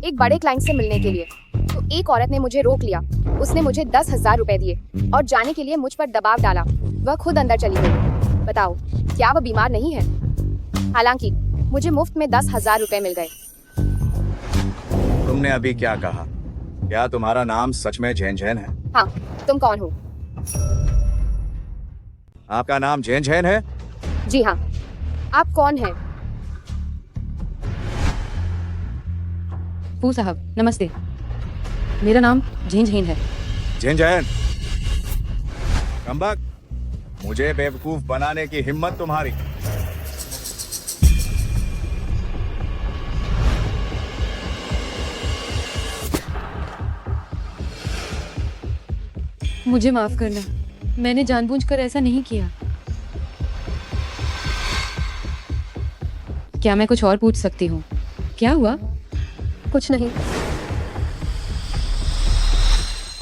एक बड़े क्लाइंट से मिलने के लिए? तो एक औरत ने मुझे रोक लिया। उसने मुझे 10,000 रुपए दिए और जाने के लिए मुझ पर दबाव डाला। वह खुद अंदर चली गई। बताओ, क्या वह बीमार नहीं है? हालांकि मुझे मुफ्त में 10,000 रुपए मिल गए। तुमने अभी क्या कहा? क्या तुम्हारा नाम सच में जैन जैन है? हाँ, तुम कौन हो? आपका नाम जैन जैन है? जी हाँ, आप कौन हैं? फू साहब नमस्ते, मेरा नाम झीन झीन है। जैन जैन, कमबख्त, मुझे बेवकूफ बनाने की हिम्मत तुम्हारी। मुझे माफ करना, मैंने जानबूझकर ऐसा नहीं किया। क्या मैं कुछ और पूछ सकती हूँ? क्या हुआ? कुछ नहीं।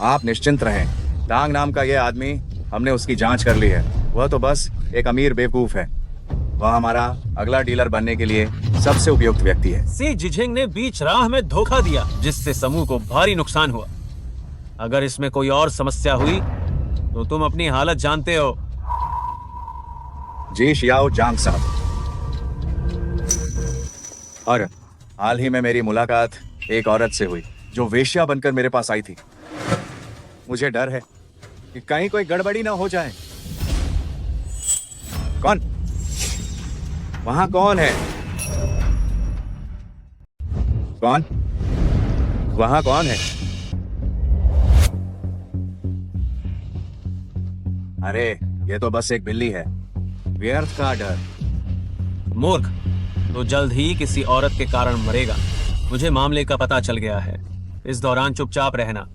आप निश्चिंत रहें, टांग नाम का ये आदमी, हमने उसकी जांच कर ली है। वह तो बस एक अमीर बेवकूफ है। वह हमारा अगला डीलर बनने के लिए सबसे उपयुक्त व्यक्ति है। सी जिझेंग ने बीच राह में धोखा दिया, जिससे समूह को भारी नुकसान हुआ। अगर इसमें कोई और समस्या हुई तो तुम अपनी हालत जानते हो। जी शियाओ जांग साहब, और हाल ही में मेरी मुलाकात एक औरत से हुई जो वेश्या बनकर मेरे पास आई थी। मुझे डर है कि कहीं कोई गड़बड़ी ना हो जाए। कौन? वहां कौन है? कौन? वहां कौन है? अरे ये तो बस एक बिल्ली है, व्यर्थ का डर। मूर्ख, तो जल्द ही किसी औरत के कारण मरेगा। मुझे मामले का पता चल गया है। इस दौरान चुपचाप रहना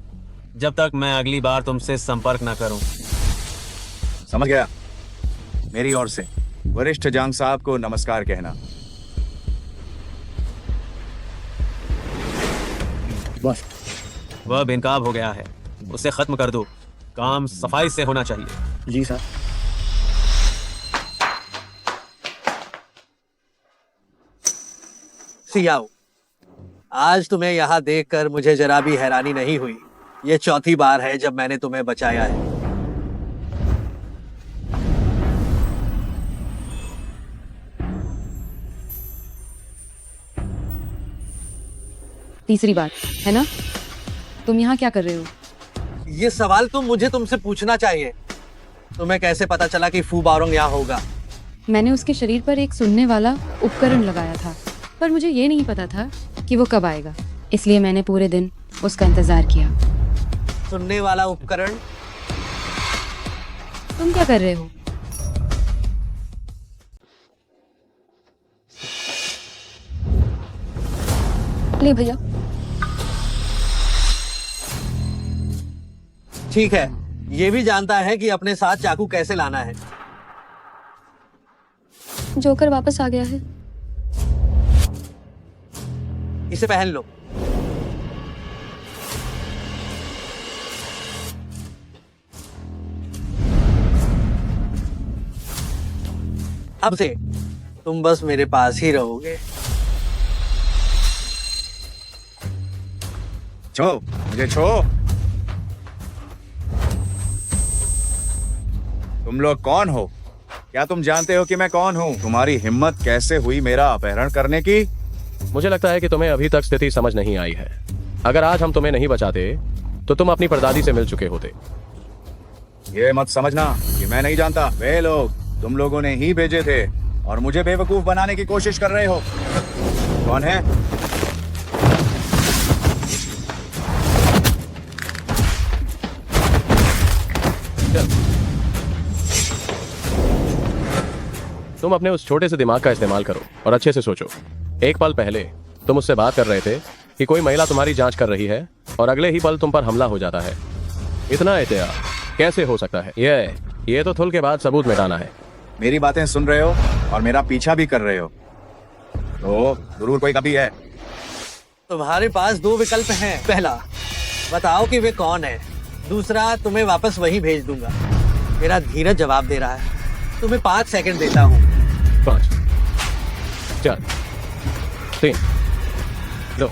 जब तक मैं अगली बार तुमसे संपर्क न करूं। समझ गया। मेरी ओर से वरिष्ठ जांग साहब को नमस्कार कहना। बस वह बेनकाब हो गया है, उसे खत्म कर दो। काम सफाई से होना चाहिए। जी सर। सियाओ, आज तुम्हें यहाँ देखकर मुझे जरा भी हैरानी नहीं हुई। ये चौथी बार है जब मैंने तुम्हें बचाया है। तीसरी बात है ना? तुम यहाँ क्या कर रहे हो? ये सवाल तो मुझे तुमसे पूछना चाहिए। तुम्हें कैसे पता चला कि फू बारोंग यहाँ होगा? मैंने उसके शरीर पर एक सुनने वाला उपकरण लगाया था, पर मुझे ये नहीं पता था कि वो कब आएगा, इसलिए मैंने पूरे दिन उसका इंतजार किया। सुनने वाला उपकरण? तुम क्या कर रहे हो? ले भैया। ठीक है, ये भी जानता है कि अपने साथ चाकू कैसे लाना है। जोकर वापस आ गया है। इसे पहन लो। अब से तुम बस मेरे पास ही रहोगे। छो, मुझे छो। तुम लोग कौन हो? क्या तुम जानते हो कि मैं कौन हूँ? तुम्हारी हिम्मत कैसे हुई मेरा अपहरण करने की? मुझे लगता है कि तुम्हें अभी तक स्थिति समझ नहीं आई है। अगर आज हम तुम्हें नहीं बचाते तो तुम अपनी परदादी से मिल चुके होते। ये मत समझना कि मैं नहीं जानता। वे लोग तुम लोगों ने ही भेजे थे और मुझे बेवकूफ बनाने की कोशिश कर रहे हो। कौन है? तुम अपने उस छोटे से दिमाग का इस्तेमाल करो और अच्छे से सोचो। एक पल पहले तुम उससे बात कर रहे थे कि कोई महिला तुम्हारी जांच कर रही है और अगले ही पल तुम पर हमला हो जाता है। इतना एहतियात कैसे हो सकता है? ये तो थुल के बाद सबूत मिटाना है। मेरी बातें सुन रहे हो और मेरा पीछा भी कर रहे हो तो जरूर कोई कभी है। तुम्हारे पास दो विकल्प हैं। पहला, बताओ कि वे कौन है। दूसरा, तुम्हें वापस वहीं भेज दूंगा। मेरा धीरज जवाब दे रहा है। तुम्हें 5 सेकंड देता हूँ। 5, 4, 3, 2।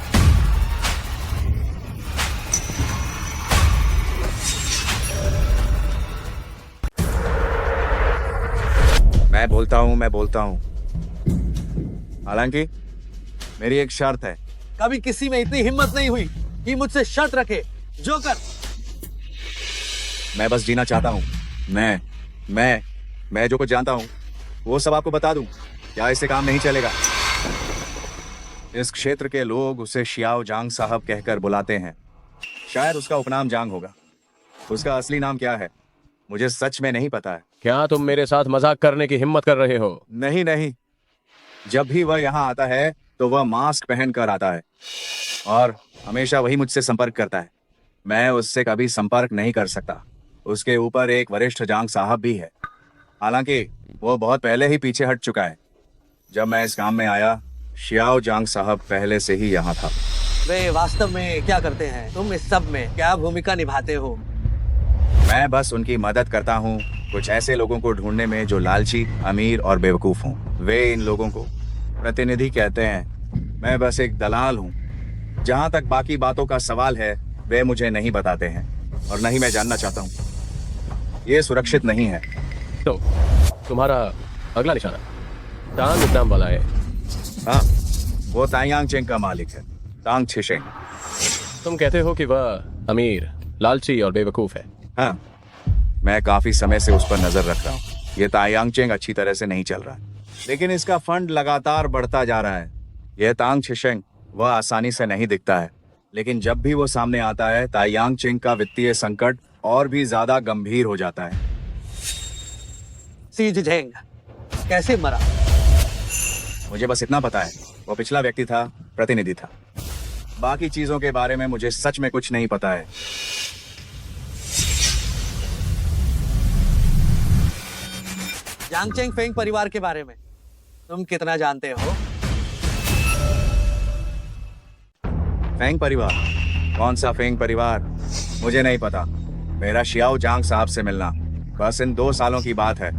मैं बोलता हूँ हालांकि मेरी एक शर्त है। कभी किसी में इतनी हिम्मत नहीं हुई कि मुझसे शर्त रखे। जोकर, मैं बस जीना चाहता हूँ। मैं जो कुछ जानता हूँ वो सब आपको बता दूं। क्या इससे काम नहीं चलेगा? इस क्षेत्र के लोग उसे शियाओ जांग साहब कहकर बुलाते हैं। शायद उसका उपनाम जांग होगा। उसका असली नाम क्या है मुझे सच में नहीं पता है। क्या तुम मेरे साथ मजाक करने की हिम्मत कर रहे हो? नहीं, जब भी वह यहाँ आता है तो वह मास्क पहन कर आता है और हमेशा वही मुझसे संपर्क करता है। मैं उससे कभी संपर्क नहीं कर सकता। उसके ऊपर एक वरिष्ठ जांग साहब भी है। हालांकि वो बहुत पहले ही पीछे हट चुका है। जब मैं इस काम में आया, शियाओ जांग साहब पहले से ही यहाँ था। वे वास्तव में क्या करते हैं? तुम इस सब में क्या भूमिका निभाते हो? मैं बस उनकी मदद करता हूँ कुछ ऐसे लोगों को ढूंढने में जो लालची, अमीर और बेवकूफ हों। वे इन लोगों को प्रतिनिधि कहते हैं। मैं बस एक दलाल हूँ। जहाँ तक बाकी बातों का सवाल है वे मुझे नहीं बताते हैं और नहीं मैं जानना चाहता हूँ। ये सुरक्षित नहीं है। तो तुम्हारा अगला निशाना टांग नाम वाला है? हाँ, वो तायांग चेंग का मालिक है, तांग छिशेंग। तुम कहते हो कि वह अमीर, लालची और बेवकूफ है। हाँ, मैं काफी समय से उस पर नजर रख रहा हूँ। ये तायांग चेंग अच्छी तरह से नहीं चल रहा, लेकिन इसका फंड लगातार बढ़ता जा रहा है। यह तांग छिशेंग वह आसानी से नहीं दिखता है, लेकिन जब भी वो सामने आता है तायांग चेंग का वित्तीय संकट और भी ज्यादा गंभीर हो जाता है। सी जिझेंग कैसे मरा? मुझे बस इतना पता है, वो पिछला व्यक्ति था, प्रतिनिधि था। बाकी चीजों के बारे में मुझे सच में कुछ नहीं पता है। यांगचेंग फेंग परिवार के बारे में तुम कितना जानते हो? फेंग परिवार? कौन सा फेंग परिवार? मुझे नहीं पता। मेरा शियाओ जांग साहब से मिलना बस इन 2 सालों की बात है।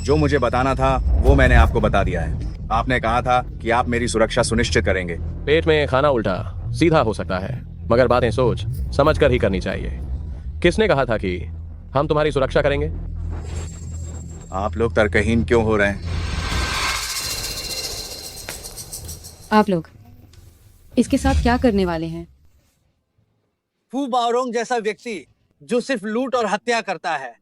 जो मुझे बताना था वो मैंने आपको बता दिया है। आपने कहा था कि आप मेरी सुरक्षा सुनिश्चित करेंगे। पेट में खाना उल्टा सीधा हो सकता है, मगर बातें सोच समझ कर ही करनी चाहिए। किसने कहा था कि हम तुम्हारी सुरक्षा करेंगे? आप लोग तर्कहीन क्यों हो रहे हैं? आप लोग इसके साथ क्या करने वाले हैं? फू बाओरोंग जैसा व्यक्ति जो सिर्फ लूट और हत्या करता है,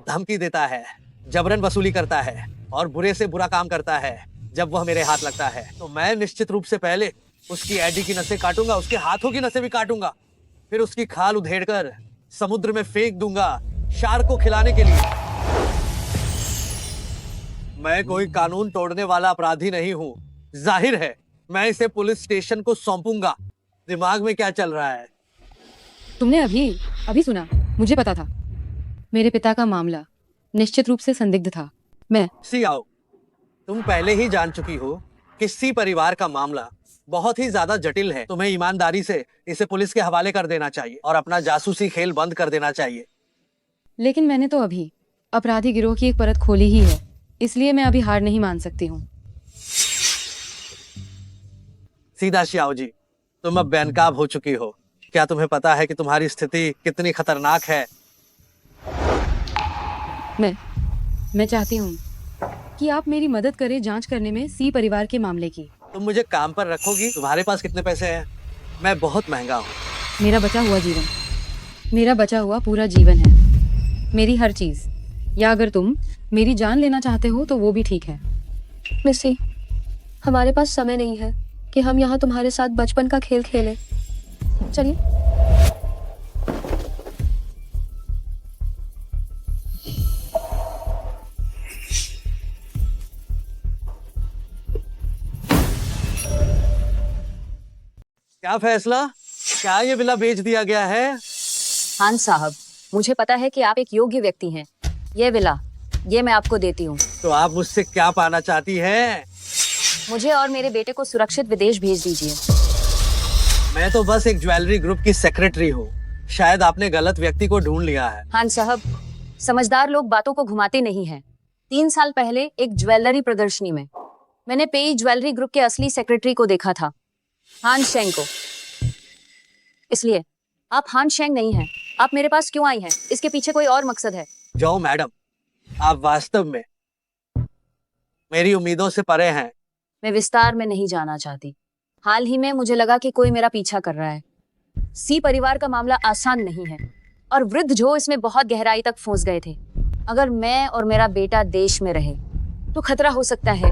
धमकी देता है, जबरन वसूली करता है और बुरे से बुरा काम करता है। जब वह मेरे हाथ लगता है तो मैं निश्चित रूप से पहले उसकी एडी की नसें काटूंगा, उसके हाथों की नसें भी काटूंगा, फिर उसकी खाल उधेड़कर समुद्र में फेंक दूंगा शार्क को खिलाने के लिए। मैं कोई कानून तोड़ने वाला अपराधी नहीं हूँ। जाहिर है मैं इसे पुलिस स्टेशन को सौंपूंगा। दिमाग में क्या चल रहा है? तुमने अभी सुना? मुझे पता था मेरे पिता का मामला निश्चित रूप से संदिग्ध था। मैं सियाओ, तुम पहले ही जान चुकी हो कि सी परिवार का मामला बहुत ही ज्यादा जटिल है। तुम्हें ईमानदारी से इसे पुलिस के हवाले कर देना चाहिए और अपना जासूसी खेल बंद कर देना चाहिए। लेकिन मैंने तो अभी अपराधी गिरोह की एक परत खोली ही है, इसलिए मैं अभी हार नहीं मान सकती हूँ। सीधा शियाओ जी, तुम अब बेनकाब हो चुकी हो। क्या तुम्हें पता है कि तुम्हारी स्थिति कितनी खतरनाक है? मैं चाहती हूँ कि आप मेरी मदद करें जांच करने में सी परिवार के मामले की। तुम मुझे काम पर रखोगी? तुम्हारे पास कितने पैसे हैं? मैं बहुत महंगा हूँ। मेरा बचा हुआ पूरा जीवन है, मेरी हर चीज। या अगर तुम मेरी जान लेना चाहते हो तो वो भी ठीक है। मिस्सी, हमारे पास समय नहीं है कि हम यहाँ तुम्हारे साथ बचपन का खेल खेलें। चलिए। क्या फैसला? क्या ये विला बेच दिया गया है? खान साहब, मुझे पता है कि आप एक योग्य व्यक्ति हैं। ये विला, ये मैं आपको देती हूँ। तो आप मुझसे क्या पाना चाहती हैं? मुझे और मेरे बेटे को सुरक्षित विदेश भेज दीजिए। मैं तो बस एक ज्वेलरी ग्रुप की सेक्रेटरी हूँ। शायद आपने गलत व्यक्ति को ढूंढ लिया है। खान साहब, समझदार लोग बातों को घुमाते नहीं हैं। 3 साल पहले एक ज्वेलरी प्रदर्शनी में मैंने पेई ज्वेलरी ग्रुप के असली सेक्रेटरी को देखा था, हान शेंग को। इसलिए आप हान शेंग नहीं हैं। आप मेरे पास क्यों आई हैं? इसके पीछे कोई और मकसद है। जाओ मैडम, आप वास्तव में मेरी उम्मीदों से परे हैं। मैं विस्तार में नहीं जाना चाहती। हाल ही में मुझे लगा कि कोई मेरा पीछा कर रहा है। सी परिवार का मामला आसान नहीं है और वृद्ध जो इसमें बहुत गहराई तक फंस गए थे। अगर मैं और मेरा बेटा देश में रहे तो खतरा हो सकता है।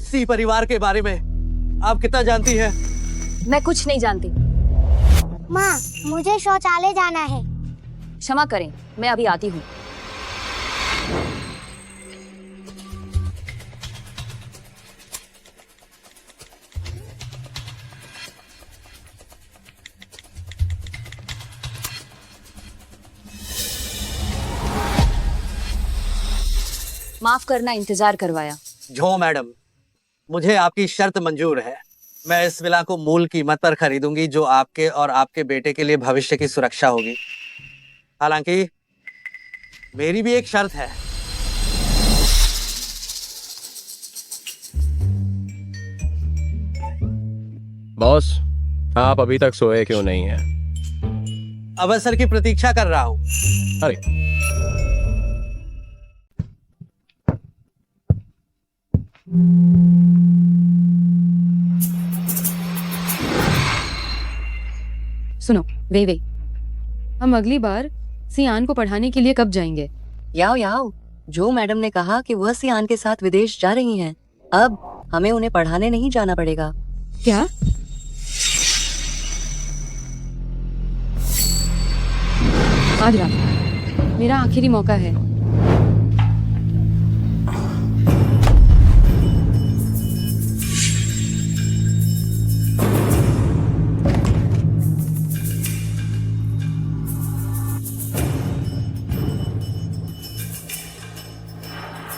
सी परिवार के बारे में आप कितना जानती हैं? मैं कुछ नहीं जानती। माँ, मुझे शौचालय जाना है। क्षमा करें, मैं अभी आती हूँ। माफ करना, इंतजार करवाया। झो मैडम, मुझे आपकी शर्त मंजूर है। मैं इस विला को मूल कीमत पर खरीदूंगी, जो आपके और आपके बेटे के लिए भविष्य की सुरक्षा होगी। हालांकि मेरी भी एक शर्त है। बॉस, आप अभी तक सोए क्यों नहीं हैं? अवसर की प्रतीक्षा कर रहा हूं। अरे, सुनो, वे हम अगली बार सियान को पढ़ाने के लिए कब जाएंगे? याओ याओ, जो मैडम ने कहा कि वह सियान के साथ विदेश जा रही हैं। अब हमें उन्हें पढ़ाने नहीं जाना पड़ेगा। क्या? आज रात मेरा आखिरी मौका है।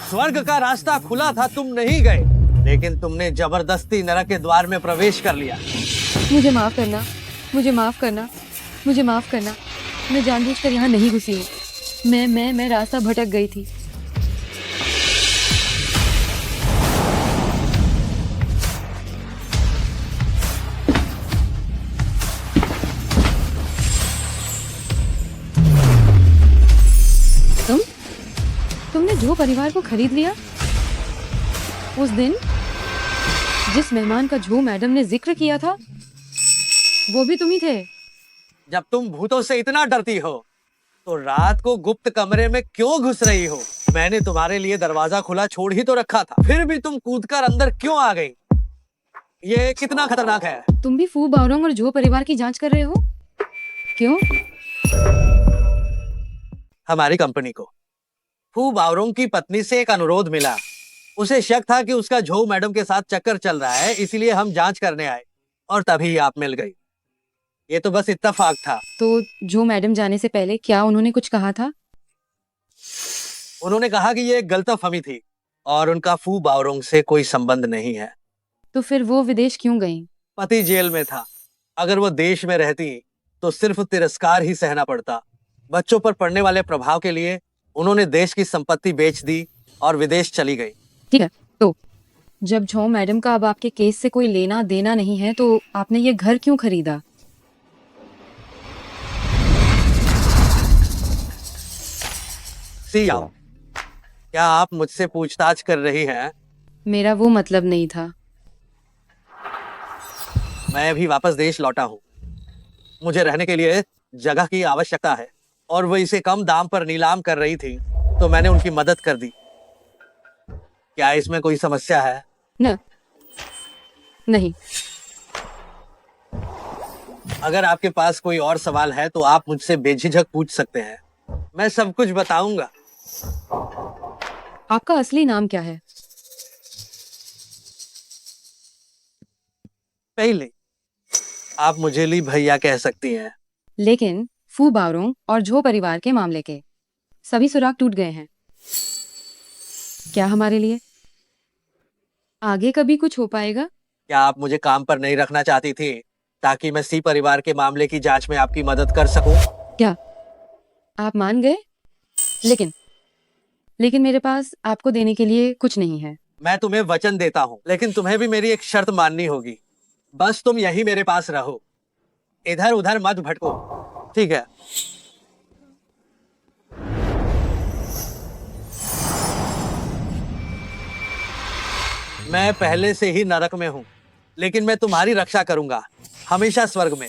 स्वर्ग का रास्ता खुला था, तुम नहीं गए, लेकिन तुमने जबरदस्ती नरक के द्वार में प्रवेश कर लिया। मुझे माफ करना, मुझे माफ करना, मुझे माफ करना। मैं जानबूझकर यहाँ नहीं घुसी हूँ। मैं रास्ता भटक गई थी। तुमने जो परिवार को खरीद लिया, उस दिन जिस मेहमान का जो मैडम ने जिक्र किया था, वो भी तुम ही थे। जब तुम भूतों से इतना डरती हो तो रात को गुप्त कमरे में क्यों घुस रही हो? मैंने तुम्हारे लिए दरवाजा खुला छोड़ ही तो रखा था, फिर भी तुम कूदकर अंदर क्यों आ गई? ये कितना खतरनाक है। तुम भी फू बावरोंग और जो परिवार की जांच कर रहे हो? क्यों? हमारी कंपनी को फू बावरोंग की पत्नी से एक अनुरोध मिला। उसे शक था कि उसका झो मैडम के साथ चक्कर चल रहा है, इसीलिए हम जांच करने आए और तभी आप मिल गई। ये तो बस इत्तेफाक था। तो जो मैडम जाने से पहले क्या उन्होंने कुछ कहा था? उन्होंने कहा कि ये एक गलतफहमी थी और उनका फू बावरोंग से कोई संबंध नहीं है। तो फिर वो विदेश क्यों गईं? पति जेल में था। अगर वो देश में रहती तो सिर्फ तिरस्कार ही सहना पड़ता। बच्चों पर पड़ने वाले प्रभाव के लिए उन्होंने देश की संपत्ति बेच दी और विदेश चली गई। ठीक है, तो जब झो मैडम का अब आपके केस से कोई लेना देना नहीं है, तो आपने ये घर क्यों खरीदा? सी आओ, क्या आप मुझसे पूछताछ कर रही हैं? मेरा वो मतलब नहीं था। मैं अभी वापस देश लौटा हूँ। मुझे रहने के लिए जगह की आवश्यकता है और वो इसे कम दाम पर नीलाम कर रही थी, तो मैंने उनकी मदद कर दी। क्या इसमें कोई समस्या है? न, नहीं। अगर आपके पास कोई और सवाल है तो आप मुझसे बेझिझक पूछ सकते हैं। मैं सब कुछ बताऊंगा। आपका असली नाम क्या है? पहले आप मुझे ली भैया कह सकती हैं। लेकिन फू बावरोंग और झो परिवार के मामले के सभी सुराग टूट गए हैं। क्या हमारे लिए आगे कभी कुछ हो पाएगा? क्या आप मुझे काम पर नहीं रखना चाहती थी ताकि मैं सी परिवार के मामले की जांच में आपकी मदद कर सकूं? क्या आप मान गए? लेकिन मेरे पास आपको देने के लिए कुछ नहीं है। मैं तुम्हें वचन देता हूँ, लेकिन तुम्हें भी मेरी एक शर्त माननी होगी। बस तुम यही मेरे पास रहो, इधर उधर मत भटको, ठीक है? मैं पहले से ही नरक में हूँ, लेकिन मैं तुम्हारी रक्षा करूंगा, हमेशा स्वर्ग में।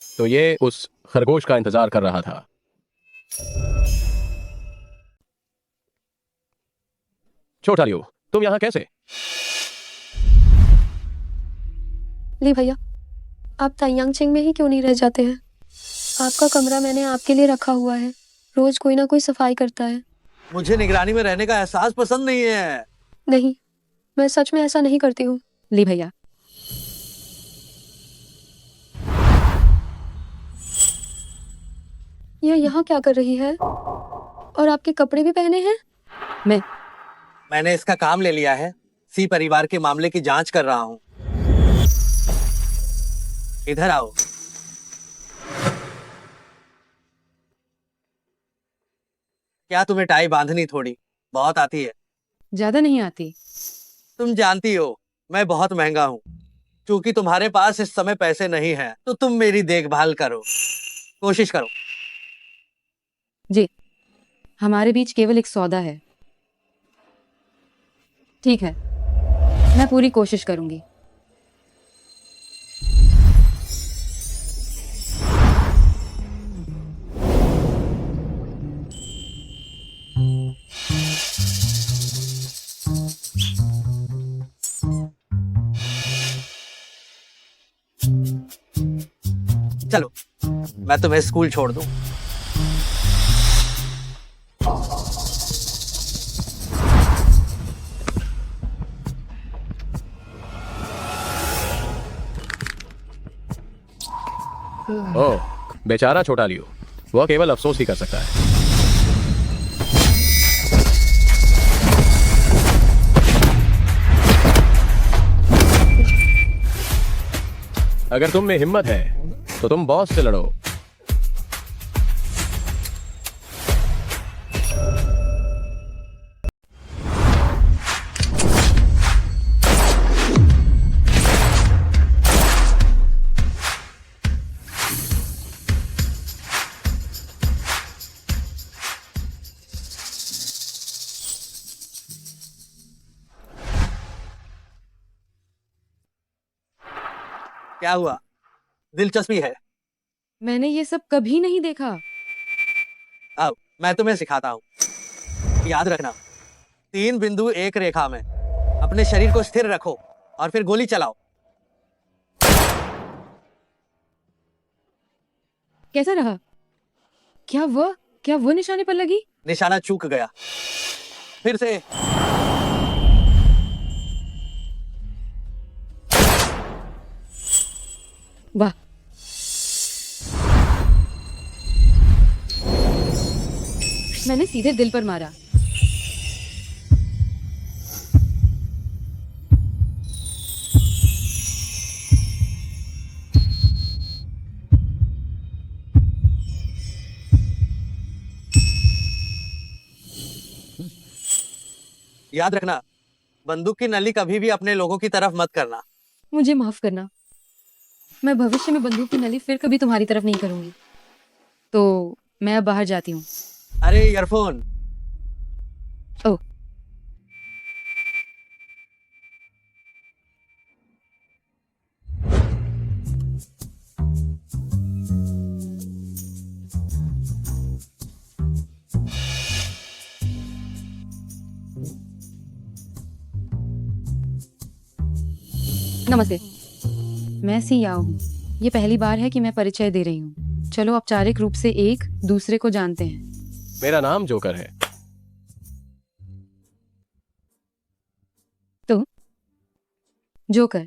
तो ये उस खरगोश का इंतजार कर रहा था। छोटा लियो, तुम यहां कैसे? ली भैया, आप ताइयांग चेंग में ही क्यों नहीं रह जाते हैं? आपका कमरा मैंने आपके लिए रखा हुआ है, रोज कोई ना कोई सफाई करता है। मुझे निगरानी में रहने का एहसास पसंद नहीं है। नहीं, मैं सच में ऐसा नहीं करती हूँ। ली भैया, यह यहाँ क्या कर रही है? और आपके कपड़े भी पहने हैं? मैंने इसका काम ले लिया है। सी परिवार के मामले की जांच कर रहा हूँ। इधर आओ। क्या तुम्हें टाई बांधनी थोड़ी बहुत आती है? ज्यादा नहीं आती। तुम जानती हो मैं बहुत महंगा हूँ। क्योंकि तुम्हारे पास इस समय पैसे नहीं हैं, तो तुम मेरी देखभाल करो, कोशिश करो। जी, हमारे बीच केवल एक सौदा है। ठीक है, मैं पूरी कोशिश करूंगी। चलो, मैं तुम्हें स्कूल छोड़ दूं। ओह, बेचारा छोटा लियो, वह केवल अफसोस ही कर सकता है। अगर तुम में हिम्मत है तो तुम बॉस से लड़ो। क्या हुआ? दिलचस्पी है? मैंने ये सब कभी नहीं देखा। अब मैं तुम्हें सिखाता हूँ। याद रखना, 3 बिंदु एक रेखा में। अपने शरीर को स्थिर रखो और फिर गोली चलाओ। कैसा रहा? क्या वो निशाने पर लगी? निशाना चूक गया। फिर से। वाह, मैंने सीधे दिल पर मारा। याद रखना, बंदूक की नली कभी भी अपने लोगों की तरफ मत करना। मुझे माफ करना, मैं भविष्य में बंदूक की नली फिर कभी तुम्हारी तरफ नहीं करूंगी। तो मैं अब बाहर जाती हूँ। अरे ईयरफोन। ओह, नमस्ते, मैं सी याओ हूँ। ये पहली बार है कि मैं परिचय दे रही हूँ। चलो औपचारिक रूप से एक दूसरे को जानते हैं। मेरा नाम जोकर है। तो जोकर,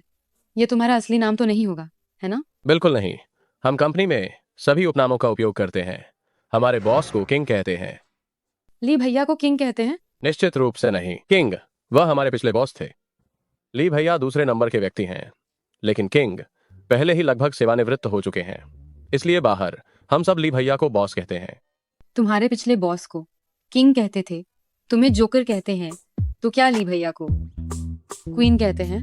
ये तुम्हारा असली नाम तो नहीं होगा, है ना? बिल्कुल नहीं, हम कंपनी में सभी उपनामों का उपयोग करते हैं। हमारे बॉस को किंग कहते हैं। ली भैया को किंग कहते हैं? निश्चित रूप से नहीं। किंग वह हमारे पिछले बॉस थे। ली भैया दूसरे नंबर के व्यक्ति हैं, लेकिन किंग पहले ही लगभग सेवानिवृत्त हो चुके हैं। इसलिए बाहर हम सब ली भैया को बॉस कहते हैं। तुम्हारे पिछले बॉस को किंग कहते थे, तुम्हें जोकर कहते हैं, तो क्या ली भैया को क्वीन कहते हैं?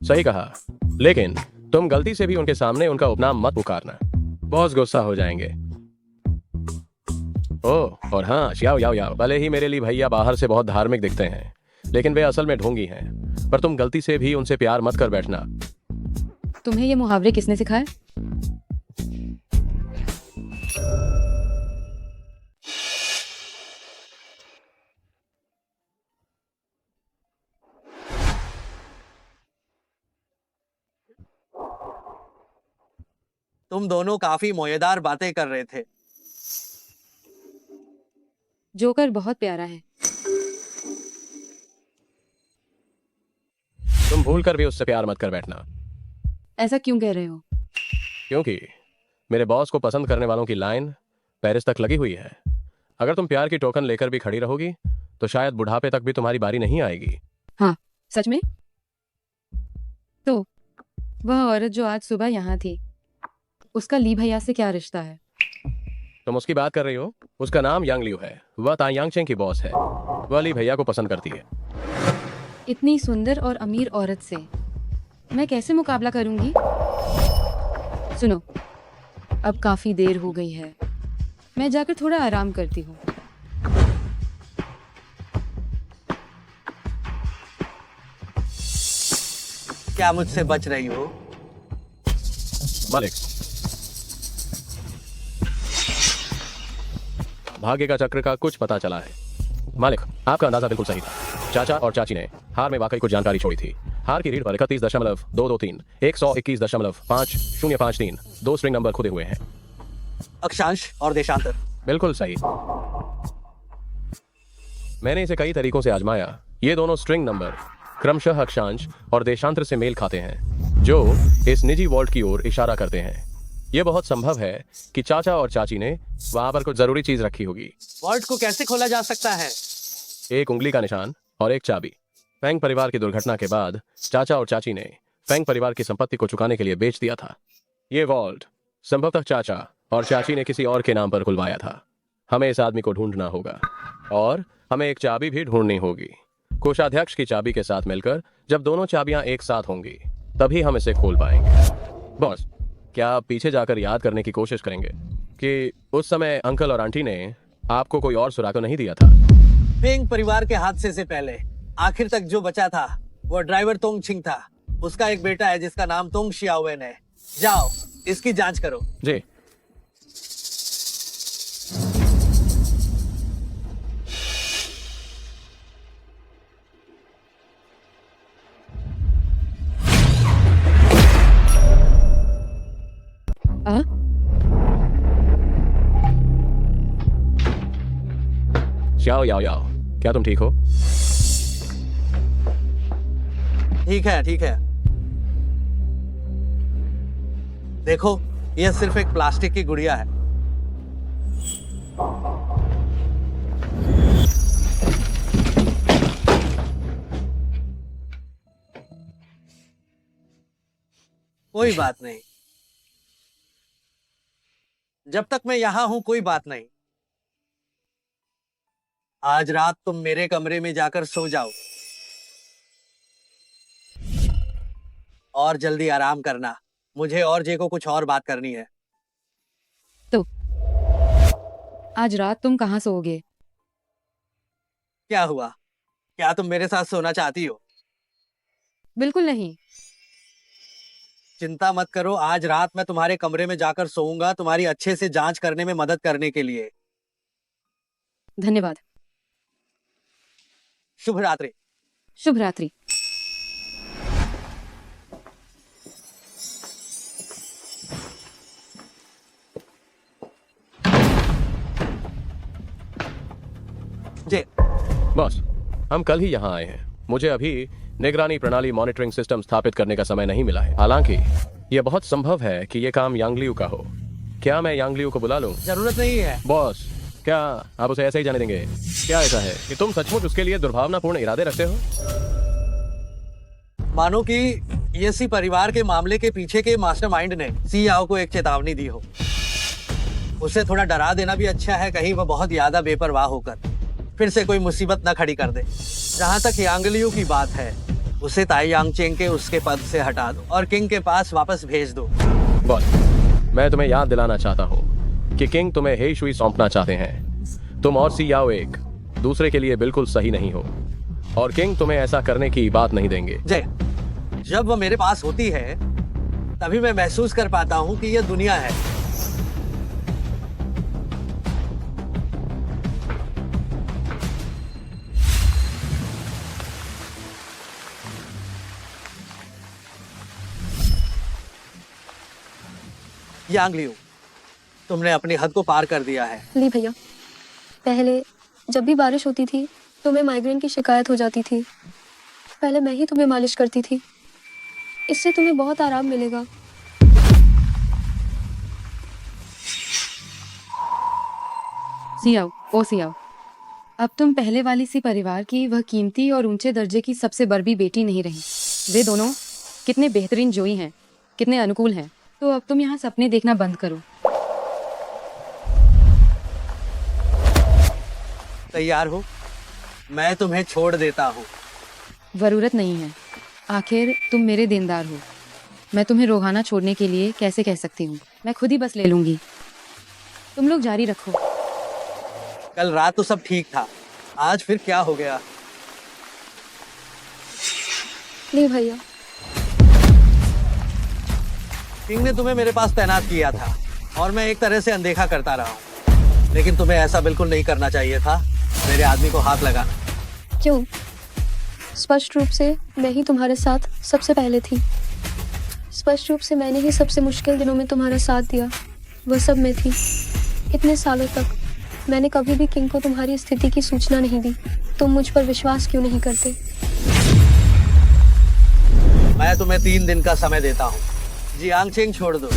सही कहा, लेकिन तुम गलती से भी उनके सामने उनका उपनाम मत पुकारना, बॉस गुस्सा हो जाएंगे। ओह, और हाँ, याओ याओ याओ, भले ही मेरे लिए भैया बाहर से बहुत धार्मिक दिखते हैं, लेकिन वे असल में ढोंगी हैं। पर तुम गलती से भी उनसे प्यार मत कर बैठना। तुम्हें ये मुहावरे किसने सिखाए? तुम दोनों काफी मजेदार बातें कर रहे थे। जोकर बहुत प्यारा है। तुम भूल कर भी उससे प्यार मत कर बैठना। ऐसा क्यों कह रहे हो? क्योंकि मेरे बॉस को पसंद करने वालों की लाइन पेरिस तक लगी हुई है। अगर तुम प्यार की टोकन लेकर भी खड़ी रहोगी तो शायद बुढ़ापे तक भी तुम्हारी बारी नहीं आएगी। हाँ, सच में? तो वह औरत जो आज सुबह यहाँ थी, उसका ली भैया से क्या रिश्ता है? तुम उसकी बात कर रही हो? उसका नाम यांग लियू है। वह तायांग चेंग की बॉस है। वह ली भैया को पसंद करती है। इतनी सुंदर और अमीर औरत से मैं कैसे मुकाबला करूंगी? सुनो, अब काफी देर हो गई है, मैं जाकर थोड़ा आराम करती हूँ। क्या मुझसे बच रही हो? मालिक, भाग्य का चक्र का कुछ पता चला है। मालिक, आपका अंदाजा बिल्कुल सही था। चाचा और चाची ने हार में वाकई कुछ जानकारी छोड़ी थी। हार की रीढ़ पर 31.223, 121.5053, 2 स्ट्रिंग नंबर खुदे हुए हैं। अक्षांश और देशांतर। बिल्कुल सही। मैंने इसे कई तरीकों से आजमाया। ये दोनों स्ट्रिंग नंबर क्रमशः अक्षांश और देशांतर से मेल खाते हैं, जो इस निजी वॉल्ट की ओर इशारा करते हैं। यह बहुत संभव है कि चाचा और चाची ने वहां पर कुछ जरूरी चीज रखी होगी। वॉल्ट को कैसे खोला जा सकता है? एक उंगली का निशान और एक चाबी। फेंग परिवार की दुर्घटना के बाद चाचा और चाची ने फेंग परिवार की संपत्ति को चुकाने के लिए बेच दिया था। ये वॉल्ट संभवतः चाचा और चाची ने किसी और के नाम पर खुलवाया था। हमें इस आदमी को ढूंढना होगा और हमें एक चाबी भी ढूंढनी होगी। कोषाध्यक्ष की चाबी के साथ मिलकर जब दोनों चाबियां एक साथ होंगी तभी हम इसे खोल पाएंगे। बॉस, क्या आप पीछे जाकर याद करने की कोशिश करेंगे कि उस समय अंकल और आंटी ने आपको कोई और सुराग तो नहीं दिया था? फेंग परिवार के हादसे से पहले आखिर तक जो बचा था वो ड्राइवर तोंग छिंग था। उसका एक बेटा है जिसका नाम तोंग शियावेन है। जाओ, इसकी जांच करो। जी। याओ याओ याओ, क्या तुम ठीक हो? ठीक है, ठीक है। देखो, यह सिर्फ एक प्लास्टिक की गुड़िया है। कोई बात नहीं। जब तक मैं यहां हूं कोई बात नहीं। आज रात तुम मेरे कमरे में जाकर सो जाओ और जल्दी आराम करना। मुझे और जे को कुछ और बात करनी है। तो आज रात तुम कहाँ सोओगे? क्या हुआ? क्या तुम मेरे साथ सोना चाहती हो? बिल्कुल नहीं। चिंता मत करो, आज रात मैं तुम्हारे कमरे में जाकर सोऊंगा तुम्हारी अच्छे से जांच करने में मदद करने के लिए। धन्यवाद। शुभ रात्रि। शुभ रात्रि। जी बॉस, हम कल ही यहाँ आए हैं। मुझे अभी निगरानी प्रणाली मॉनिटरिंग सिस्टम स्थापित करने का समय नहीं मिला है। हालांकि यह बहुत संभव है कि यह काम यांग लियू का हो। क्या मैं यांग लियू को बुला लूं? जरूरत नहीं है। बॉस, क्या आप उसे ऐसे ही जाने देंगे? क्या ऐसा है कि तुम सचमुच उसके लिए दुर्भावनापूर्ण इरादे रखते हो? मानो कि ये सी परिवार के मामले के पीछे के मास्टरमाइंड ने सी याओ को एक चेतावनी दी हो। उसे थोड़ा डरा देना भी अच्छा है, कहीं वह बहुत ज्यादा बेपरवाह होकर फिर से कोई मुसीबत न खड़ी कर दे। जहाँ तक यांग लियू की बात है, उसे तायांग चेंग के उसके पद से हटा दो और किंग के पास वापस भेज दो। बॉस, मैं तुम्हें याद दिलाना चाहता हूँ कि किंग तुम्हें हेई शुई सौंपना चाहते हैं। तुम और सी याओ एक दूसरे के लिए बिल्कुल सही नहीं हो और किंग तुम्हें ऐसा करने की बात नहीं देंगे। जय, जब वो मेरे पास होती है तभी मैं महसूस कर पाता हूँ कि ये दुनिया है। यांग लियो, तुमने अपनी हद को पार कर दिया है। ली भैया, पहले जब भी बारिश होती थी तुम्हें माइग्रेन की शिकायत हो जाती थी। पहले मैं ही तुम्हें मालिश करती थी, इससे तुम्हें बहुत आराम मिलेगा। सियाओ, ओ सियाओ, अब तुम पहले वाली सी परिवार की वह कीमती और ऊंचे दर्जे की सबसे बड़ी बेटी नहीं रही। वे दोनों कितने बेहतरीन जोई हैं, कितने अनुकूल हैं। तो अब तुम यहाँ सपने देखना बंद करो। तैयार हो? मैं तुम्हें छोड़ देता हूँ। जरूरत नहीं है, आखिर तुम मेरे देनदार हो। मैं तुम्हें रोहाना छोड़ने के लिए कैसे कह सकती हूँ? मैं खुद ही बस ले लूंगी। तुम लोग जारी रखो। कल रात तो सब ठीक था, आज फिर क्या हो गया? ली भैया, किंग ने तुम्हें मेरे पास तैनात किया था और मैं एक तरह से अनदेखा करता रहा हूँ, लेकिन तुम्हें ऐसा बिल्कुल नहीं करना चाहिए था, मेरे आदमी को हाथ लगाना। क्यों? स्पष्ट रूप से मैं ही तुम्हारे साथ सबसे पहले थी। स्पष्ट रूप से मैंने ही सबसे मुश्किल दिनों में तुम्हारा साथ दिया। वह सब मैं थी। इतने सालों तक मैंने कभी भी किंग को तुम्हारी स्थिति की सूचना नहीं दी। तुम मुझ पर विश्वास क्यों नहीं करते? मैं तुम्हें 3 दिन का समय देता हूँ। जियांग चेंग छोड़ दो।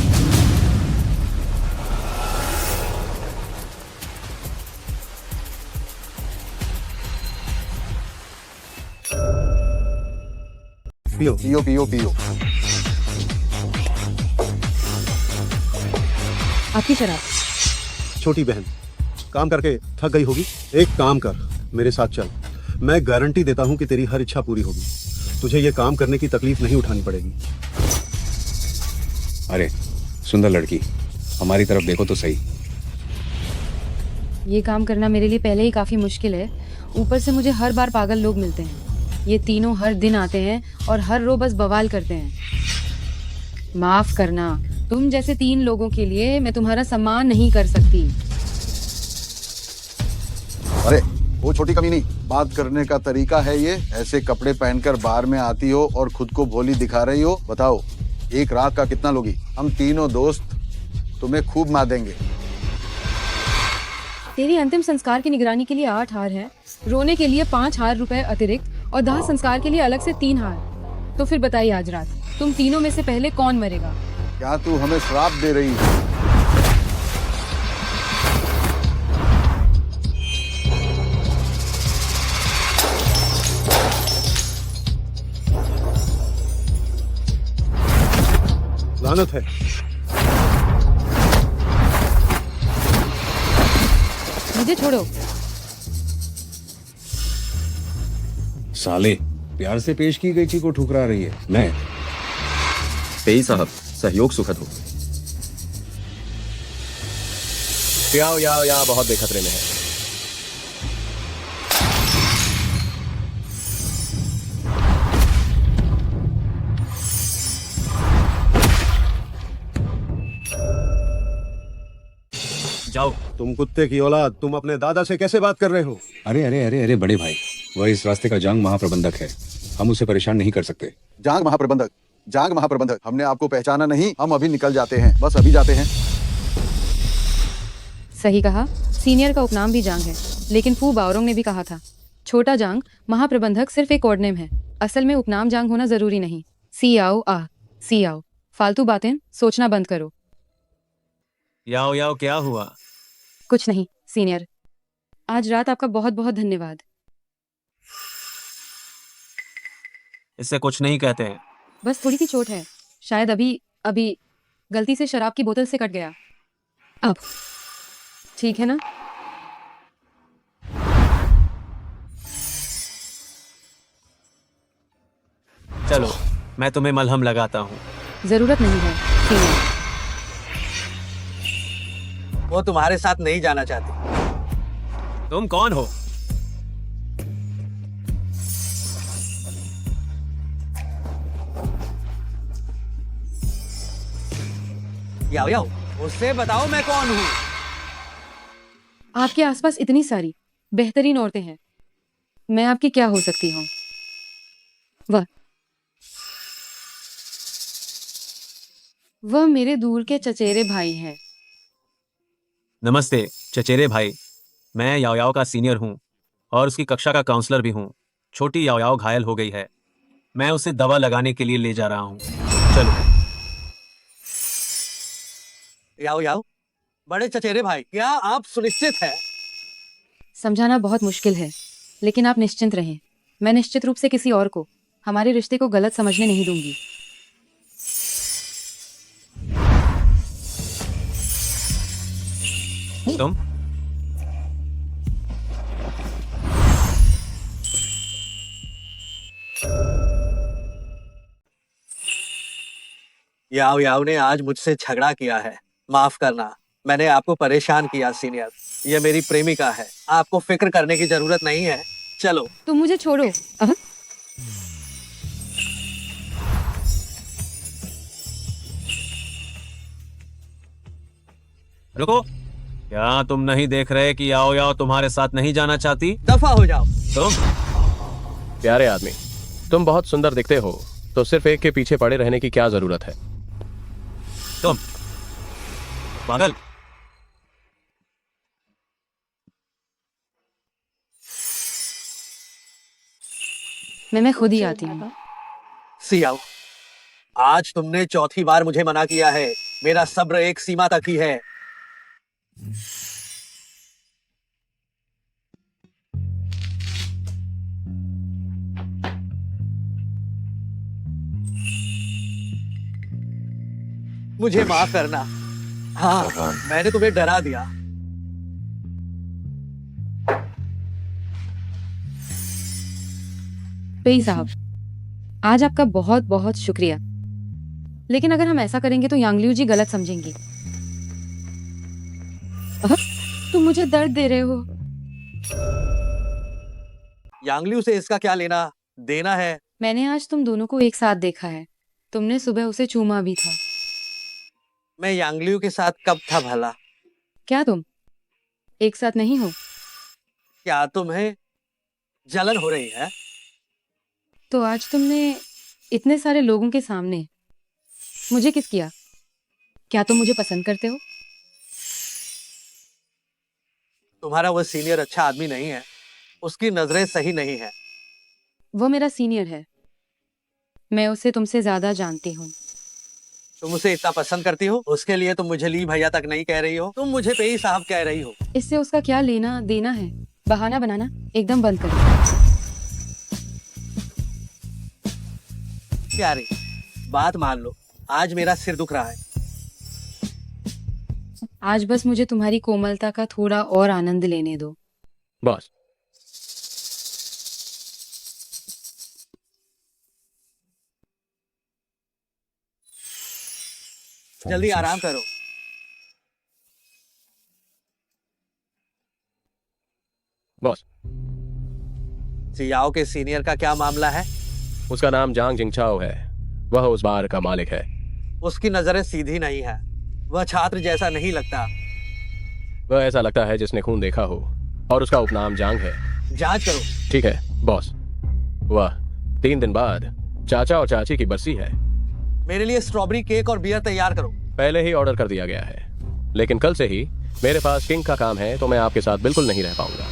पियो पियो पियो पियो। आपकी शराब। छोटी बहन, काम करके थक गई होगी। एक काम कर, मेरे साथ चल। मैं गारंटी देता हूँ कि तेरी हर इच्छा पूरी होगी। तुझे ये काम करने की तकलीफ नहीं उठानी पड़ेगी। अरे सुंदर लड़की, हमारी तरफ देखो तो सही। ये काम करना मेरे लिए पहले ही काफी मुश्किल है, ऊपर से मुझे हर बार पागल लोग मिलते हैं। ये तीनों हर दिन आते हैं और हर रोज बस बवाल करते हैं। माफ करना, तुम जैसे 3 लोगों के लिए मैं तुम्हारा सम्मान नहीं कर सकती। अरे वो छोटी कमीनी, बात करने का तरीका है ये? ऐसे कपड़े पहनकर बार में आती हो और खुद को भोली दिखा रही हो। बताओ, एक रात का कितना लोगी? हम तीनों दोस्त तुम्हें खूब मार देंगे। तेरी अंतिम संस्कार की निगरानी के लिए 8 हार है, रोने के लिए 5 हार रुपए अतिरिक्त और दाह संस्कार के लिए अलग से 3 हार। तो फिर बताइए आज रात तुम तीनों में से पहले कौन मरेगा? क्या तू हमें श्राप दे रही है? लानत है। मुझे छोड़ो। साले, प्यार से पेश की गई चीज को ठुकरा रही है। मैं पेई साहब, सहयोग सुखद हो। याओ याओ या बहुत बेखतरे में है। जाओ। तुम कुत्ते की औलाद, तुम अपने दादा से कैसे बात कर रहे हो? अरे अरे अरे अरे बड़े भाई, वह इस रास्ते का जांग महाप्रबंधक है, हम उसे परेशान नहीं कर सकते। जांग महाप्रबंधक, जांग महाप्रबंधक, हमने आपको पहचाना नहीं। हम अभी निकल जाते हैं, बस अभी जाते हैं। सही कहा, सीनियर का उपनाम भी जांग है, लेकिन फू बाओरोंग ने भी कहा था छोटा जांग महाप्रबंधक सिर्फ एक कोड नेम है, असल में उपनाम जांग होना जरूरी नहीं। सी आओ, फालतू बातें सोचना बंद करो। याओ याओ, क्या हुआ? कुछ नहीं सीनियर, आज रात आपका बहुत बहुत धन्यवाद। इससे कुछ नहीं कहते हैं। बस थोड़ी सी चोट है, शायद अभी गलती से शराब की बोतल से कट गया। अब ठीक है ना? चलो, मैं तुम्हें मलहम लगाता हूँ। जरूरत नहीं है सीनियर। वो तुम्हारे साथ नहीं जाना चाहती। तुम कौन हो? याओ याओ, उससे बताओ मैं कौन हूँ। आपके आसपास इतनी सारी बेहतरीन औरतें हैं, मैं आपकी क्या हो सकती हूँ? वह मेरे दूर के चचेरे भाई हैं। नमस्ते चचेरे भाई, मैं याओ याओ का सीनियर हूँ और उसकी कक्षा का काउंसलर भी हूँ। छोटी याओ याओ घायल हो गई है, मैं उसे दवा लगाने के लिए ले जा रहा हूँ। चलो। याओ याओ, बड़े चचेरे भाई, क्या आप सुनिश्चित हैं? समझाना बहुत मुश्किल है, लेकिन आप निश्चिंत रहें। मैं निश्चित रूप से किसी और को हमारे रिश्ते को गलत समझने नहीं दूंगी। तुम याओ याओ ने आज मुझसे झगड़ा किया है, माफ करना, मैंने आपको परेशान किया सीनियर। ये मेरी प्रेमिका है, आपको फिक्र करने की जरूरत नहीं है। चलो। तुम मुझे छोड़ो। रुको, क्या तुम नहीं देख रहे कि याओ याओ तुम्हारे साथ नहीं जाना चाहती? दफा हो जाओ। तुम प्यारे आदमी, तुम बहुत सुंदर दिखते हो, तो सिर्फ एक के पीछे पड़े रहने की क्या जरूरत है? तुम पागल। मैं खुद ही आती हूँ। सियाओ, आज तुमने चौथी बार मुझे मना किया है। मेरा सब्र एक सीमा तक ही है। मुझे माफ करना। हाँ, मैंने तुम्हें डरा दिया। पेई साहब, आज आपका बहुत बहुत शुक्रिया, लेकिन अगर हम ऐसा करेंगे तो यांगलिऊ जी गलत समझेंगी। तुम मुझे दर्द दे रहे हो। यांगलिऊ से इसका क्या लेना देना है? मैंने आज तुम दोनों को एक साथ देखा है। तुमने सुबह उसे चूमा भी था। मैं यांगलिऊ के साथ कब था भला? क्या तुम एक साथ नहीं हो? क्या तुम्हें जलन हो रही है? तो आज तुमने इतने सारे लोगों के सामने मुझे किस किया? क्या तुम मुझे पसंद करते हो? तुम्हारा वो सीनियर अच्छा आदमी नहीं है, उसकी नजरें सही नहीं है। वो मेरा सीनियर है, मैं उसे तुमसे ज्यादा जानती हूँ। तुम उसे इतना पसंद करती हो, उसके लिए तुम मुझे ली भैया तक नहीं कह रही हो, तुम मुझे पेई साहब कह रही हो। इससे उसका क्या लेना देना है? बहाना बनाना एकदम बंद करो। प्यारे, बात मान लो, आज मेरा सिर दुख रहा है। आज बस मुझे तुम्हारी कोमलता का थोड़ा और आनंद लेने दो। बस। जल्दी आराम करो। बॉस, सियाओ के सीनियर का क्या मामला है? उसका नाम जांग जिंगचाओ है, वह उस बार का मालिक है। उसकी नजरें सीधी नहीं है, वह छात्र जैसा नहीं लगता। वह ऐसा लगता है जिसने खून देखा हो, और उसका उपनाम जांग है। जांच करो। ठीक है बॉस। वह 3 दिन बाद चाचा और चाची की बरसी है। मेरे लिए स्ट्रॉबेरी केक और बियर तैयार करो। पहले ही ऑर्डर कर दिया गया है, लेकिन कल से ही मेरे पास किंग का काम है, तो मैं आपके साथ बिल्कुल नहीं रह पाऊंगा।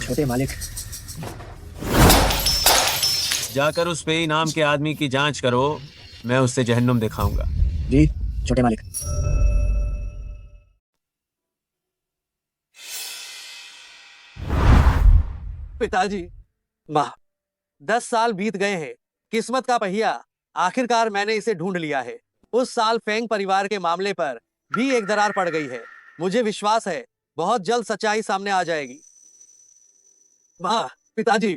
छोटे मालिक, जाकर उस पेई नाम के आदमी की जांच करो, मैं उससे जहन्नुम दिखाऊंगा। जी छोटे मालिक। पिताजी, माँ, 10 साल बीत गए हैं। किस्मत का पहिया, आखिरकार मैंने इसे ढूंढ लिया है। उस साल फेंग परिवार के मामले पर भी एक दरार पड़ गई है। मुझे विश्वास है बहुत जल्द सच्चाई सामने आ जाएगी। माँ, पिताजी,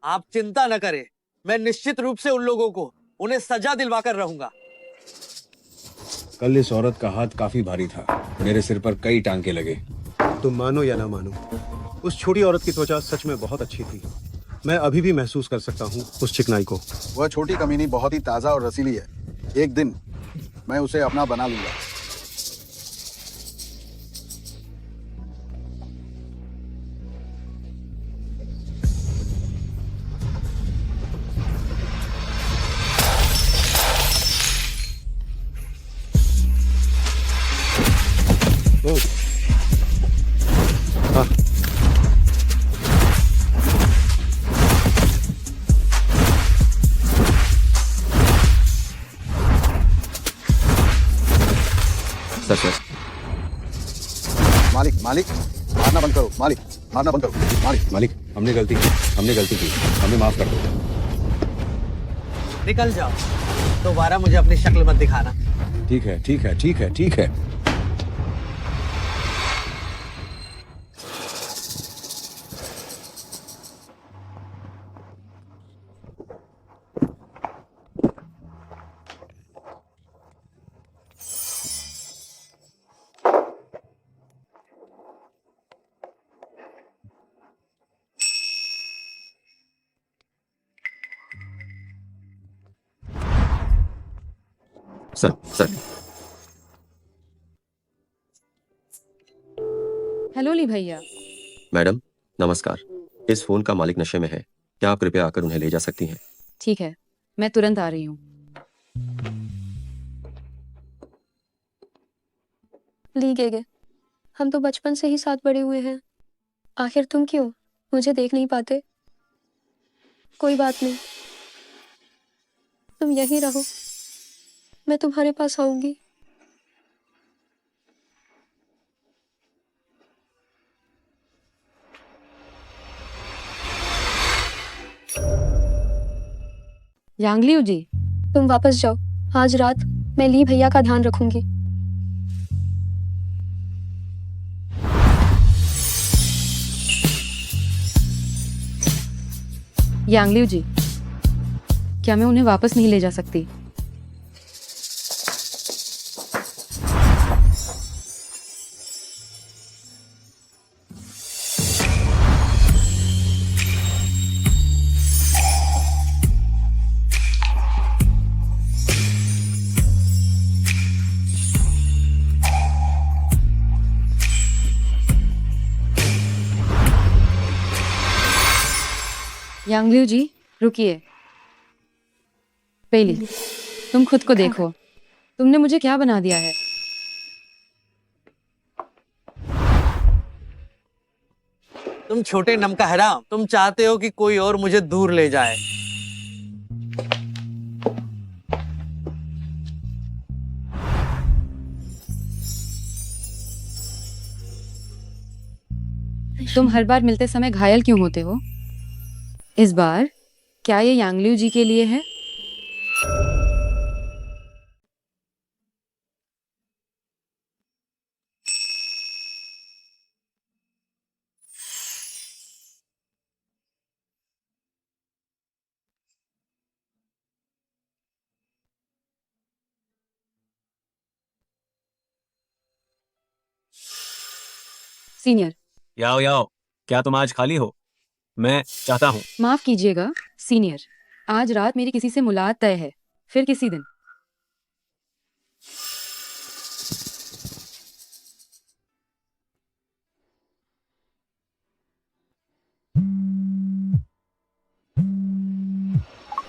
आप चिंता न करें, मैं निश्चित रूप से उन लोगों को उन्हें सजा दिलवाकर रहूंगा। कल इस औरत का हाथ काफी भारी था, मेरे सिर पर कई टांके लगे। तुम मानो या ना मानो, उस छोटी औरत की त्वचा सच में बहुत अच्छी थी। मैं अभी भी महसूस कर सकता हूँ उस चिकनाई को। वह छोटी कमीनी बहुत ही ताजा और रसीली है। एक दिन मैं उसे अपना बना लूंगा। सर सर मालिक मालिक मारना बंद करो। मालिक मारना बंद करो। मालिक मालिक, हमने गलती की, हमें माफ कर दो। निकल जाओ, दोबारा मुझे अपनी शक्ल मत दिखाना। ठीक है, ठीक है, ठीक है, ठीक है। सर सर हेलो ली भैया। मैडम नमस्कार। इस फोन का मालिक नशे में है, क्या आप कृपया आकर उन्हें ले जा सकती हैं? ठीक है, मैं तुरंत आ रही हूँ। ली गेगे, हम तो बचपन से ही साथ बड़े हुए हैं। आखिर तुम क्यों मुझे देख नहीं पाते? कोई बात नहीं, तुम यहीं रहो, मैं तुम्हारे पास आऊंगी। यांगलियो जी, तुम वापस जाओ। आज रात मैं ली भैया का ध्यान रखूंगी। यांगलियो जी, क्या मैं उन्हें वापस नहीं ले जा सकती? यांगलियो जी रुकिए। पेली, तुम खुद को देखो, तुमने मुझे क्या बना दिया है। तुम छोटे नम का हराम, तुम चाहते हो कि कोई और मुझे दूर ले जाए। तुम हर बार मिलते समय घायल क्यों होते हो? इस बार क्या ये यांगलियो जी के लिए है? सीनियर, याओ याओ, क्या तुम आज खाली हो? मैं चाहता हूँ। माफ कीजिएगा सीनियर, आज रात मेरी किसी से मुलाकात तय है, फिर किसी दिन।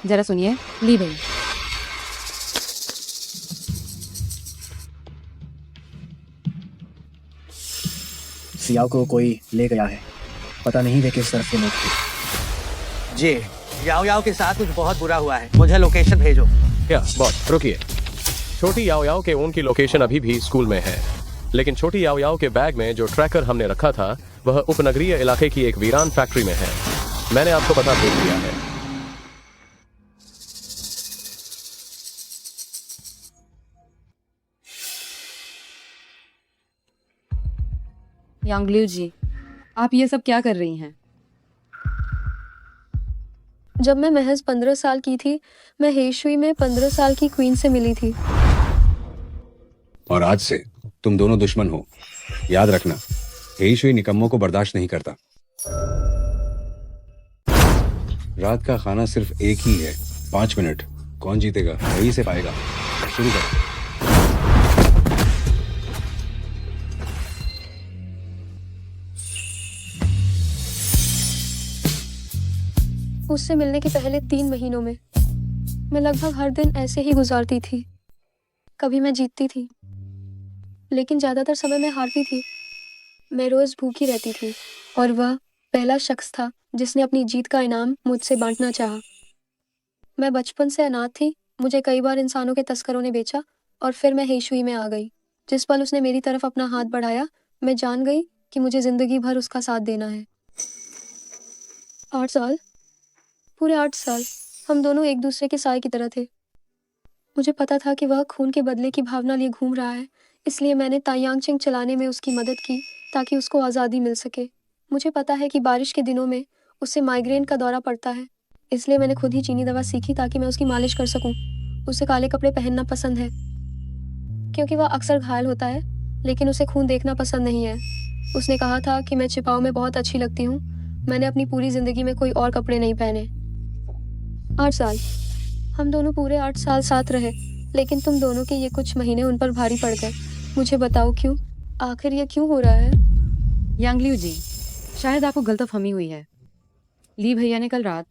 जरा सुनिए, ली भैया। सियाओ को कोई ले गया है, पता नहीं वे किस तरफ के लोग थे। जी, याओ याओ के साथ कुछ बहुत बुरा हुआ है, मुझे लोकेशन भेजो। क्या बॉस, रुकिए। छोटी याओ याओ के ओन की लोकेशन अभी भी स्कूल में है, लेकिन छोटी याओ याओ के बैग में जो ट्रैकर हमने रखा था वह उपनगरीय इलाके की एक वीरान फैक्ट्री में है। मैंने आपको पता भेज दिया है। यांगलियो जी, आप ये सब क्या कर रही हैं? जब मैं महज 15 साल की थी, मैं हेशुई में 15 साल की क्वीन से मिली थी। और आज से तुम दोनों दुश्मन हो। याद रखना, हेईशुई निकम्मों को बर्दाश्त नहीं करता। रात का खाना सिर्फ एक ही है, 5 मिनट। कौन जीतेगा वही से पाएगा। शुरू करो। उससे मिलने के पहले 3 महीनों में मैं लगभग हर दिन ऐसे ही गुजारती थी। कभी मैं जीतती थी, लेकिन ज्यादातर समय मैं हारती थी। मैं रोज भूखी रहती थी और वह पहला शख्स था जिसने अपनी जीत का इनाम मुझसे बांटना चाहा। मैं बचपन से अनाथ थी। मुझे कई बार इंसानों के तस्करों ने बेचा और फिर मैं हेईशुई में आ गई। जिस पल उसने मेरी तरफ अपना हाथ बढ़ाया, मैं जान गई कि मुझे जिंदगी भर उसका साथ देना है। 8 साल, पूरे 8 साल हम दोनों एक दूसरे के साए की तरह थे। मुझे पता था कि वह खून के बदले की भावना लिए घूम रहा है, इसलिए मैंने तायांगचिंग चलाने में उसकी मदद की ताकि उसको आज़ादी मिल सके। मुझे पता है कि बारिश के दिनों में उससे माइग्रेन का दौरा पड़ता है, इसलिए मैंने खुद ही चीनी दवा सीखी ताकि मैं उसकी मालिश कर सकूं। उसे काले कपड़े पहनना पसंद है क्योंकि वह अक्सर घायल होता है, लेकिन उसे खून देखना पसंद नहीं है। उसने कहा था कि मैं छिपाओ में बहुत अच्छी लगती हूँ। मैंने अपनी पूरी जिंदगी में कोई और कपड़े नहीं पहने। 8 साल, हम दोनों पूरे 8 साल साथ रहे, लेकिन तुम दोनों के ये कुछ महीने उन पर भारी पड़ गए। मुझे बताओ क्यों? आखिर ये क्यों हो रहा है? यांगलियू जी, शायद आपको गलतफहमी हुई है। ली भैया ने कल रात,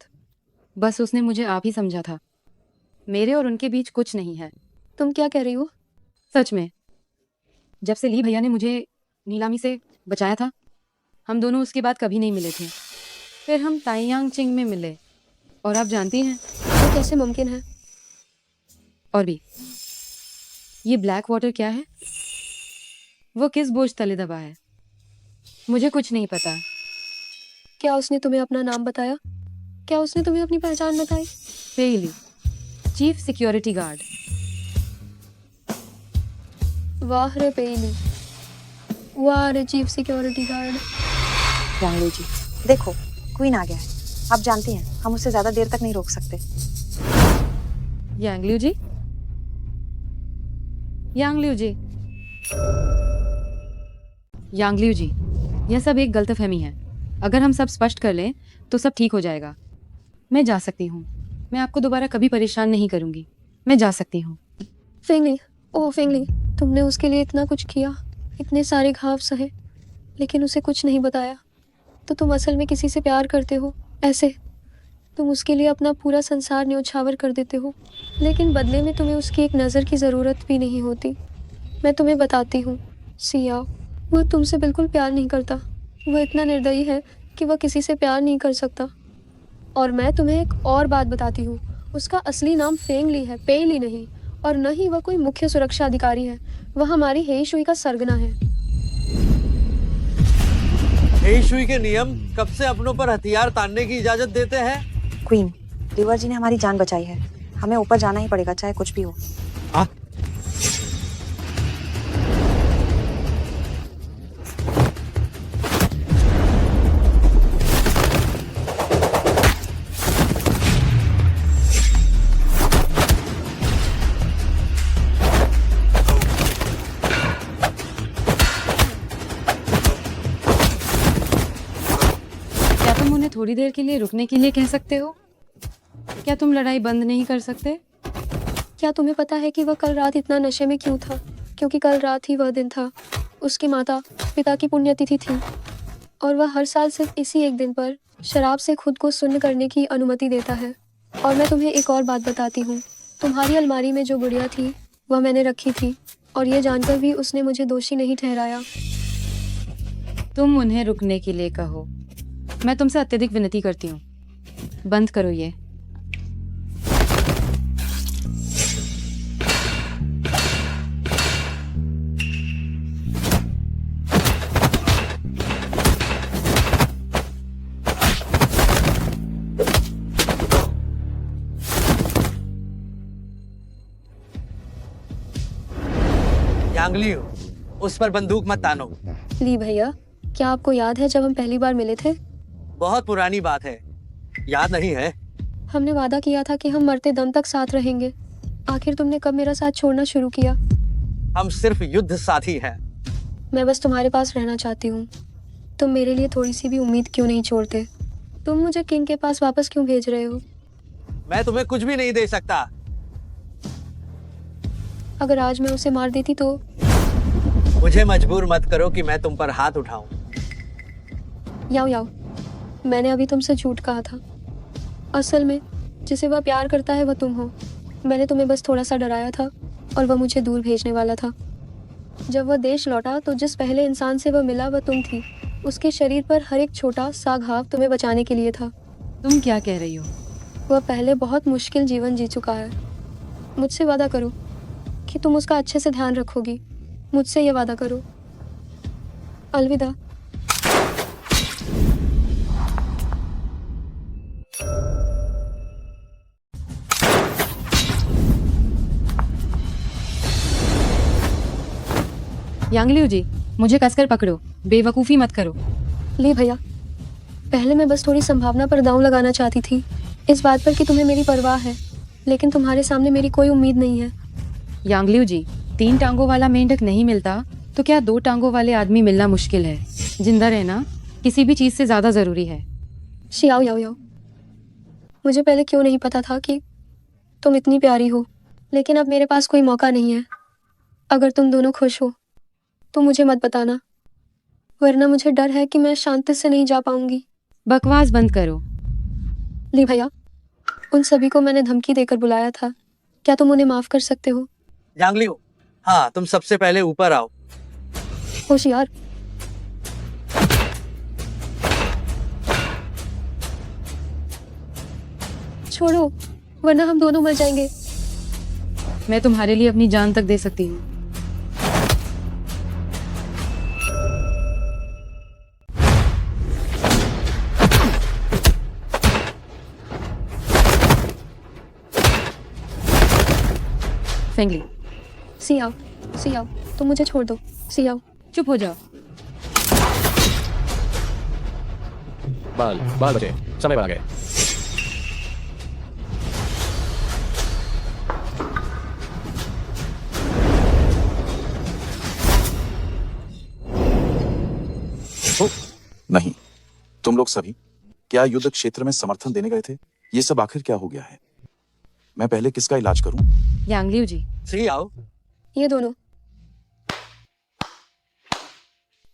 बस उसने मुझे आप ही समझा था। मेरे और उनके बीच कुछ नहीं है। तुम क्या कह रही हो? सच में, जब से ली भैया ने मुझे नीलामी से बचाया था, हम दोनों उसके बाद कभी नहीं मिले थे। फिर हम तायांगचिंग में मिले, और आप जानती हैं ये कैसे मुमकिन है? और भी, ये ब्लैक वाटर क्या है? वो किस बोझ तले दबा है? मुझे कुछ नहीं पता। क्या उसने तुम्हें अपना नाम बताया? क्या उसने तुम्हें अपनी पहचान बताई? पेली, चीफ सिक्योरिटी गार्ड। वाह रे पेली, वाह रे चीफ सिक्योरिटी गार्ड। यांगलियू जी, देखो क्वीन आ गया है। आप जानती हैं हम उसे ज्यादा देर तक नहीं रोक सकते। यांगलियू जी, यांगलियू जी, यांगलियू जी, यह सब एक गलतफहमी है। अगर हम सब स्पष्ट कर लें तो सब ठीक हो जाएगा। मैं जा सकती हूँ। मैं आपको दोबारा कभी परेशान नहीं करूँगी। मैं जा सकती हूँ। फेंगली, ओह फेंगली, तुमने उसके लिए इतना कुछ किया, इतने सारे घाव सहे, लेकिन उसे कुछ नहीं बताया। तो तुम असल में किसी से प्यार करते हो ऐसे? तुम उसके लिए अपना पूरा संसार न्योछावर कर देते हो, लेकिन बदले में तुम्हें उसकी एक नज़र की ज़रूरत भी नहीं होती। मैं तुम्हें बताती हूँ सियाओ, वह तुमसे बिल्कुल प्यार नहीं करता। वह इतना निर्दयी है कि वह किसी से प्यार नहीं कर सकता। और मैं तुम्हें एक और बात बताती हूँ, उसका असली नाम फेंगली है, पेली नहीं। और न ही वह कोई मुख्य सुरक्षा अधिकारी है, वह हमारी हेईशुई का सरगना है। हेईशुई के नियम कब से अपनों पर हथियार तानने की इजाजत देते हैं? क्वीन, रिवर जी ने हमारी जान बचाई है। हमें ऊपर जाना ही पड़ेगा, चाहे कुछ भी हो। क्या तुम उन्हें थोड़ी देर के लिए रुकने के लिए कह सकते हो? क्या तुम लड़ाई बंद नहीं कर सकते? क्या तुम्हें पता है कि वह कल रात इतना नशे में क्यों था? क्योंकि कल रात ही वह दिन था। उसकी माता पिता की पुण्यतिथि थी और वह हर साल सिर्फ इसी एक दिन पर शराब से खुद को सुन्न करने की अनुमति देता है। और मैं तुम्हें एक और बात बताती हूँ, तुम्हारी अलमारी में जो गुड़िया थी वह मैंने रखी थी, और ये जानकर भी उसने मुझे दोषी नहीं ठहराया। तुम उन्हें रुकने के लिए कहो। मैं तुमसे अत्यधिक विनती करती हूँ, बंद करो ये। यांगलियू, उस पर बंदूक मत तानो। ली भैया, क्या आपको याद है जब हम पहली बार मिले थे? बहुत पुरानी बात है, याद नहीं है? हमने वादा किया था कि हम मरते दम तक साथ रहेंगे। आखिर तुमने कब मेरा साथ छोड़ना शुरू किया? हम सिर्फ युद्ध साथी हैं। मैं बस तुम्हारे पास रहना चाहती हूँ। तुम मेरे लिए थोड़ी सी भी उम्मीद क्यों नहीं छोड़ते? तुम मुझे किंग के पास वापस क्यों भेज रहे हो? मैं तुम्हें कुछ भी नहीं दे सकता। अगर आज मैं उसे मार देती तो? मुझे मजबूर मत करो कि मैं तुम पर हाथ उठाऊं। याओ याओ, मैंने अभी तुमसे झूठ कहा था। असल में जिसे वह प्यार करता है वह तुम हो। मैंने तुम्हें बस थोड़ा सा डराया था और वह मुझे दूर भेजने वाला था। जब वह देश लौटा तो जिस पहले इंसान से वह मिला वह तुम थी। उसके शरीर पर हर एक छोटा सा घाव तुम्हें बचाने के लिए था। तुम क्या कह रही हो? वह पहले बहुत मुश्किल जीवन जी चुका है। मुझसे वादा करो कि तुम उसका अच्छे से ध्यान रखोगी। मुझसे ये वादा करो। अलविदा। यांगलियो जी, मुझे कसकर पकड़ो, बेवकूफ़ी मत करो। ले भैया, पहले मैं बस थोड़ी संभावना पर दांव लगाना चाहती थी, इस बात पर कि तुम्हें मेरी परवाह है, लेकिन तुम्हारे सामने मेरी कोई उम्मीद नहीं है। यांगलियो जी, 3 टांगों वाला मेंढक नहीं मिलता तो क्या 2 टांगों वाले आदमी मिलना मुश्किल है? जिंदा रहना किसी भी चीज़ से ज़्यादा ज़रूरी है। शियाओ याओ याओ, मुझे पहले क्यों नहीं पता था कि तुम इतनी प्यारी हो, लेकिन अब मेरे पास कोई मौका नहीं है। अगर तुम दोनों खुश हो तो मुझे मत बताना, वरना मुझे डर है कि मैं शांति से नहीं जा पाऊंगी। बकवास बंद करो। ली भैया, उन सभी को मैंने धमकी देकर बुलाया था, क्या तुम उन्हें माफ कर सकते हो? यांगलियो, हाँ, तुम सबसे पहले ऊपर आओ। होशियार। छोड़ो, वरना हम दोनों मर जाएंगे। मैं तुम्हारे लिए अपनी जान तक दे सकती हूँ। फेंगली, सियाओ, तुम मुझे छोड़ दो। सियाओ, चुप हो जाओ। बाल बचे, समय पर आ गए। नहीं, तुम लोग सभी क्या युद्ध क्षेत्र में समर्थन देने गए थे? ये सब आखिर क्या हो गया है? मैं पहले किसका इलाज करूं? यांगलियो जी। सियाओ, ये दोनों।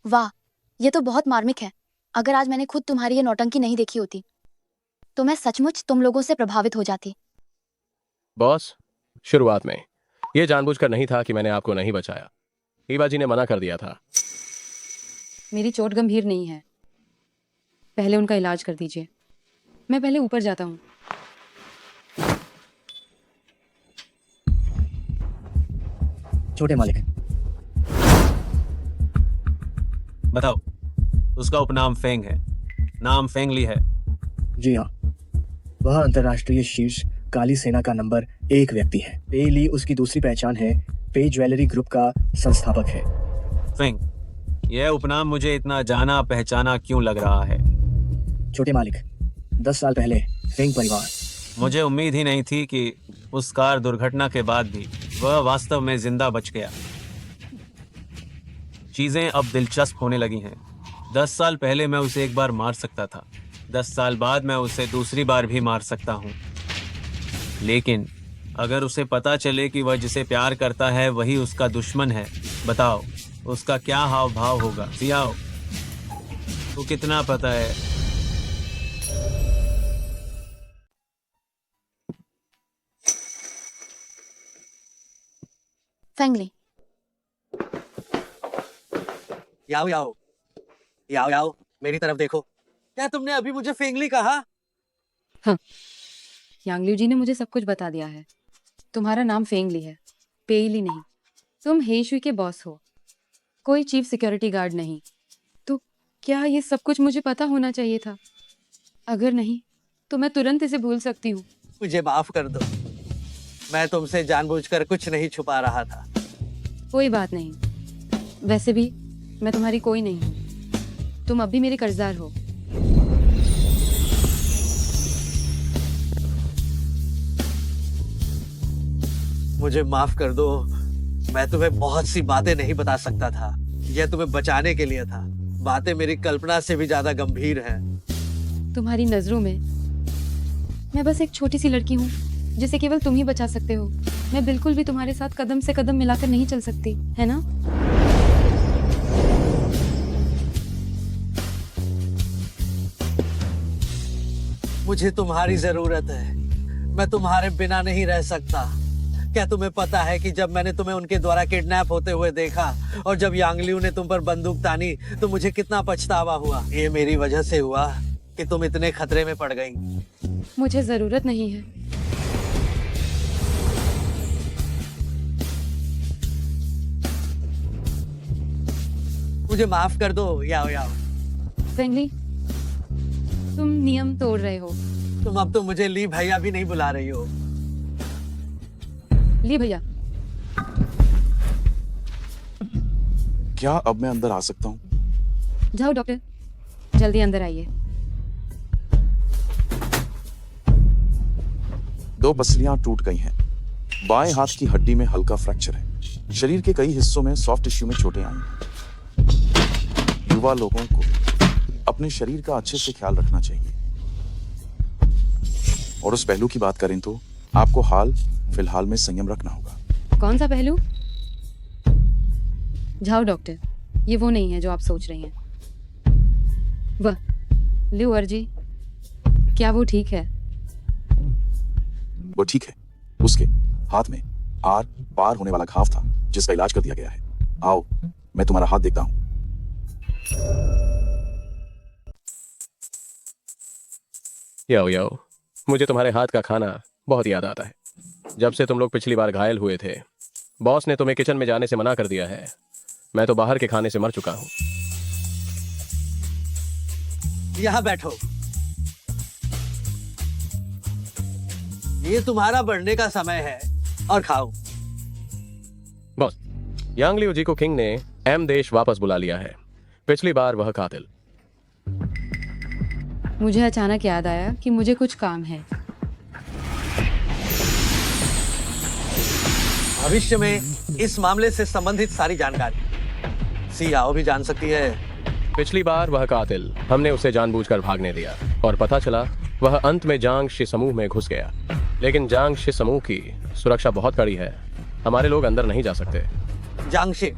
वाह, ये तो बहुत मार्मिक है। अगर आज मैंने खुद तुम्हारी ये नौटंकी नहीं देखी होती तो मैं सचमुच तुम लोगों से प्रभावित हो जाती। बॉस, शुरुआत में ये जानबूझकर नहीं था कि मैंने आपको नहीं बचाया। ईवा जी ने मना कर दिया था। मेरी चोट गंभीर नहीं है, पहले उनका इलाज कर दीजिए। मैं पहले ऊपर जाता हूँ। छोटे मालिक, बताओ, उसका उपनाम फेंग है, नाम फेंगली है। जी हाँ, वह अंतर्राष्ट्रीय शीर्ष काली सेना का नंबर 1 व्यक्ति है। पे ली उसकी दूसरी पहचान है। पे ज्वेलरी ग्रुप का संस्थापक है। फेंग, यह उपनाम मुझे इतना जाना पहचाना क्यों लग रहा है? छोटे मालिक, 10 साल पहले फेंग परिवार। मुझे उम्मीद ही नहीं थी कि उस कार दुर्घटना के बाद भी वह वास्तव में जिंदा बच गया। चीजें अब दिलचस्प होने लगी हैं। 10 साल पहले मैं उसे एक बार मार सकता था, 10 साल बाद मैं उसे दूसरी बार भी मार सकता हूँ। लेकिन अगर उसे पता चले कि वह जिसे प्यार करता है वही उसका दुश्मन है, बताओ उसका क्या हाव भाव होगा? सियाओ, तो कितना पता है? फेंगली, याओ याओ, याओ याओ, मेरी तरफ देखो। क्या तुमने अभी मुझे फेंगली कहा? हाँ, यांगलियो जी ने मुझे सब कुछ बता दिया है। तुम्हारा नाम फेंगली है, पेईली नहीं। तुम हेशुई के बॉस हो, कोई चीफ सिक्योरिटी गार्ड नहीं। तो क्या ये सब कुछ मुझे पता होना चाहिए था? अगर नहीं तो मैं तुरंत इसे भूल सकती हूँ। मुझे माफ कर दो, मैं तुमसे जानबूझकर कुछ नहीं छुपा रहा था। कोई बात नहीं, वैसे भी मैं तुम्हारी कोई नहीं हूँ। तुम अब भी मेरे कर्जदार हो। मुझे माफ कर दो, मैं तुम्हें बहुत सी बातें नहीं बता सकता था। यह तुम्हें बचाने के लिए था। बातें मेरी कल्पना से भी ज्यादा गंभीर हैं। तुम्हारी नजरों में मैं बस एक छोटी सी लड़की हूँ जिसे केवल तुम ही बचा सकते हो। मैं बिल्कुल भी तुम्हारे साथ कदम से कदम मिलाकर नहीं चल सकती, है ना? मुझे तुम्हारी जरूरत है। मैं तुम्हारे बिना नहीं रह सकता। क्या तुम्हें पता है कि जब मैंने तुम्हें उनके द्वारा किडनैप होते हुए देखा और जब यांगलियू ने तुम पर बंदूक तानी तो मुझे कितना पछतावा हुआ। ये मेरी वजह से हुआ कि तुम इतने खतरे में पड़ गई। मुझे जरूरत नहीं है। मुझे माफ कर दो याओ याओ। फेंगली, तुम नियम तोड़ रहे हो। तुम अब तो मुझे ली भैया भी नहीं बुला रही हो। ली भैया, क्या अब मैं अंदर आ सकता हूँ? जाओ डॉक्टर, जल्दी अंदर आइए। 2 पसलियां टूट गई हैं। बाएं हाथ की हड्डी में हल्का फ्रैक्चर है। शरीर के कई हिस्सों में सॉफ्ट टिश्यू में चोटें आई हैं। युवा लोगों को अपने शरीर का अच्छे से ख्याल रखना चाहिए। और उस पहलू की बात करें तो आपको हाल फिलहाल में संयम रखना होगा। कौन सा पहलू? जाओ डॉक्टर, ये वो नहीं है जो आप सोच रही हैं। वह ल्यू अर्जी, क्या वो ठीक है? वो ठीक है। उसके हाथ में आर पार होने वाला घाव था जिसका इलाज कर दिया गया है। आओ, मैं तुम्हारा हाथ देखता हूं। याओ याओ, मुझे तुम्हारे हाथ का खाना बहुत याद आता है। जब से तुम लोग पिछली बार घायल हुए थे, बॉस ने तुम्हें किचन में जाने से मना कर दिया है। मैं तो बाहर के खाने से मर चुका हूं। यहाँ बैठो। ये तुम्हारा बढ़ने का समय है और खाओ। बॉस, यांगलियू जी को किंग ने एम देश वापस बुला लिया है। पिछली बार वह कातिल। मुझे अचानक याद आया कि मुझे कुछ काम है। भविष्य में इस मामले से संबंधित सारी जानकारी सीआओ भी जान सकती है। पिछली बार वह कातिल, हमने उसे जानबूझकर भागने दिया और पता चला वह अंत में जांग शी समूह में घुस गया। लेकिन जांग शी समूह की सुरक्षा बहुत कड़ी है। हमारे लोग अंदर नहीं जा सकते। जांग शी?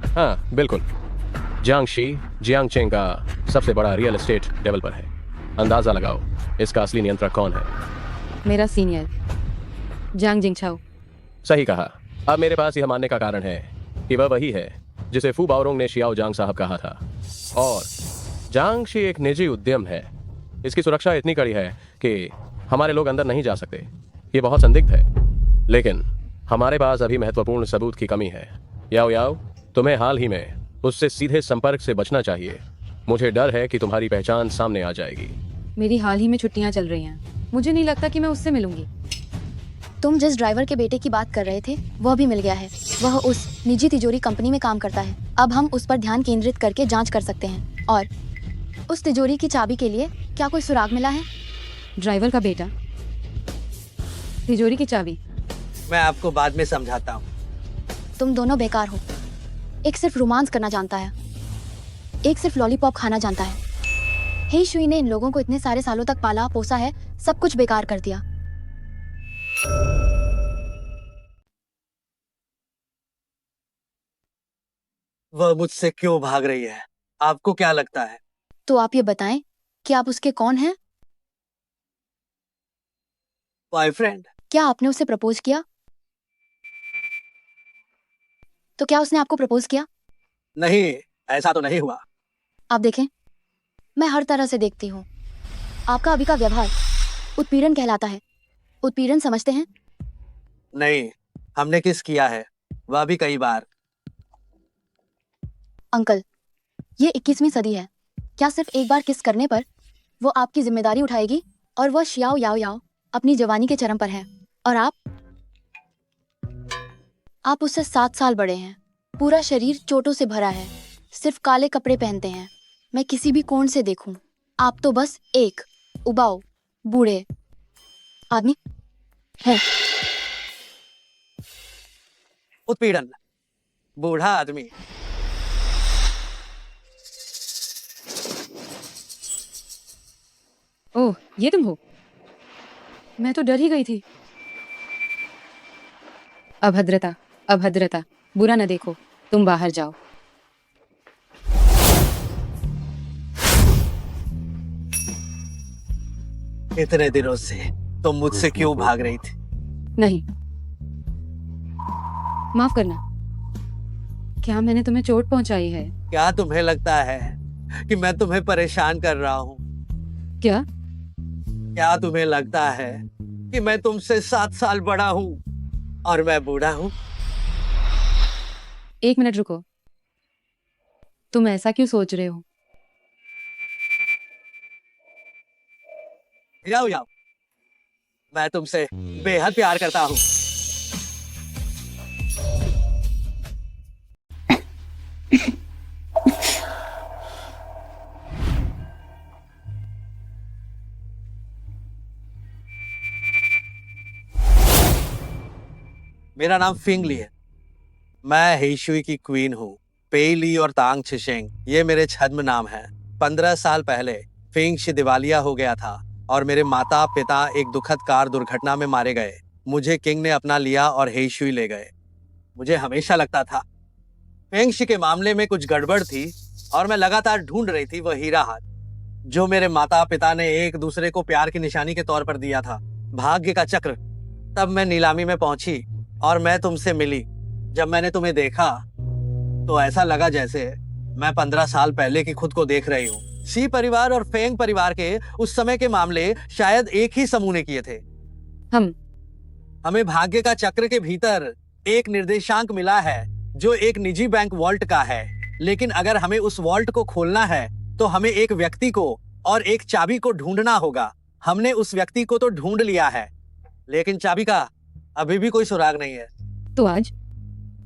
हाँ बिल्कुल। जांग शी जियांगचेंग का सबसे बड़ा रियल एस्टेट डेवलपर है। अंदाजा लगाओ इसका असली नियंत्रक कौन है? मेरा सीनियर जांग जिंगछाओ। सही कहा। अब मेरे पास यह मानने का कारण है कि वह वही है जिसे फू बाओरोंग ने शियाओ जांग साहब कहा था। और जांग शी एक निजी उद्यम है। इसकी सुरक्षा इतनी कड़ी है कि हमारे लोग अंदर नहीं जा सकते। ये बहुत संदिग्ध है, लेकिन हमारे पास अभी महत्वपूर्ण सबूत की कमी है। याओ याओ, तुम्हें हाल ही में उससे सीधे संपर्क से बचना चाहिए। मुझे डर है कि तुम्हारी पहचान सामने आ जाएगी। मेरी हाल ही में छुट्टियां चल रही हैं। मुझे नहीं लगता कि मैं उससे मिलूंगी। तुम जिस ड्राइवर के बेटे की बात कर रहे थे वह भी मिल गया है। वह उस निजी तिजोरी कंपनी में काम करता है। अब हम उस पर ध्यान केंद्रित करके जांच कर सकते हैं। और उस तिजोरी की चाबी के लिए क्या कोई सुराग मिला है? ड्राइवर का बेटा, तिजोरी की चाबी? मैं आपको बाद में समझाता हूँ। तुम दोनों बेकार हो। एक सिर्फ रोमांस करना जानता है, एक सिर्फ लॉलीपॉप खाना जानता है। हे शुई ने इन लोगों को इतने सारे सालों तक पाला पोसा है, सब कुछ बेकार कर दिया। वह मुझसे क्यों भाग रही है? आपको क्या लगता है? तो आप ये बताएं कि आप उसके कौन हैं? बॉयफ्रेंड। क्या आपने उसे प्रपोज किया? तो क्या उसने आपको प्रपोज किया? नहीं, ऐसा तो नहीं हुआ। आप देखें, मैं हर तरह से देखती हूँ। आपका अभी का व्यवहार उत्पीड़न कहलाता है। उत्पीड़न समझते हैं? नहीं, हमने किस किया है, वह भी कई बार। अंकल, ये 21वीं सदी है। क्या सिर्फ एक बार किस करने पर वो आपकी जिम्मेदारी उठाएगी? और वह शियाओ याओ याओ अपनी जवानी के चरम पर है और आप उससे 7 साल बड़े हैं। पूरा शरीर चोटों से भरा है, सिर्फ काले कपड़े पहनते हैं। मैं किसी भी कोण से देखूं, आप तो बस एक उबाऊ बूढ़े आदमी है। उत्पीड़न बूढ़ा आदमी। ओह, ये तुम हो? मैं तो डर ही गई थी। अभद्रता, अभद्रता, बुरा न देखो, तुम बाहर जाओ। इतने दिनों से तुम मुझसे क्यों भाग रही थी? नहीं, माफ करना। क्या मैंने तुम्हें चोट पहुंचाई है? क्या तुम्हें लगता है कि मैं तुम्हें परेशान कर रहा हूँ? क्या? क्या तुम्हें लगता है कि मैं तुमसे 7 साल बड़ा हूँ और मैं बूढ़ा हूँ? 1 मिनट रुको। तुम ऐसा क्यों सोच रहे हो? जाओ जाओ, मैं तुमसे बेहद प्यार करता हूँ। मेरा नाम फिंग ली है। मैं हेशुई की क्वीन हूँ। पेई ली और तांग छिशेंग ये मेरे छद्म नाम हैं। 15 साल पहले फिंग शी दिवालिया हो गया था और मेरे माता पिता एक दुखद कार दुर्घटना में मारे गए। मुझे किंग ने अपना लिया और हेशुई ले गए। मुझे हमेशा लगता था फिंग शी के मामले में कुछ गड़बड़ थी और मैं लगातार ढूंढ रही थी वह हीरा हाथ जो मेरे माता पिता ने एक दूसरे को प्यार की निशानी के तौर पर दिया था। भाग्य का चक्र। तब मैं नीलामी में पहुंची और मैं तुमसे मिली। जब मैंने तुम्हें देखा तो ऐसा लगा जैसे मैं 15 साल पहले की खुद को देख रही हूँ। सी परिवार और फेंग परिवार के उस समय के मामले शायद एक ही समूह ने किए थे। हमें भाग्य का चक्र के भीतर एक निर्देशांक मिला है जो एक निजी बैंक वॉल्ट का है। लेकिन अगर हमें उस वॉल्ट को खोलना है तो हमें एक व्यक्ति को और एक चाबी को ढूंढना होगा। हमने उस व्यक्ति को तो ढूंढ लिया है लेकिन चाबी का अभी भी कोई सुराग नहीं है। तो आज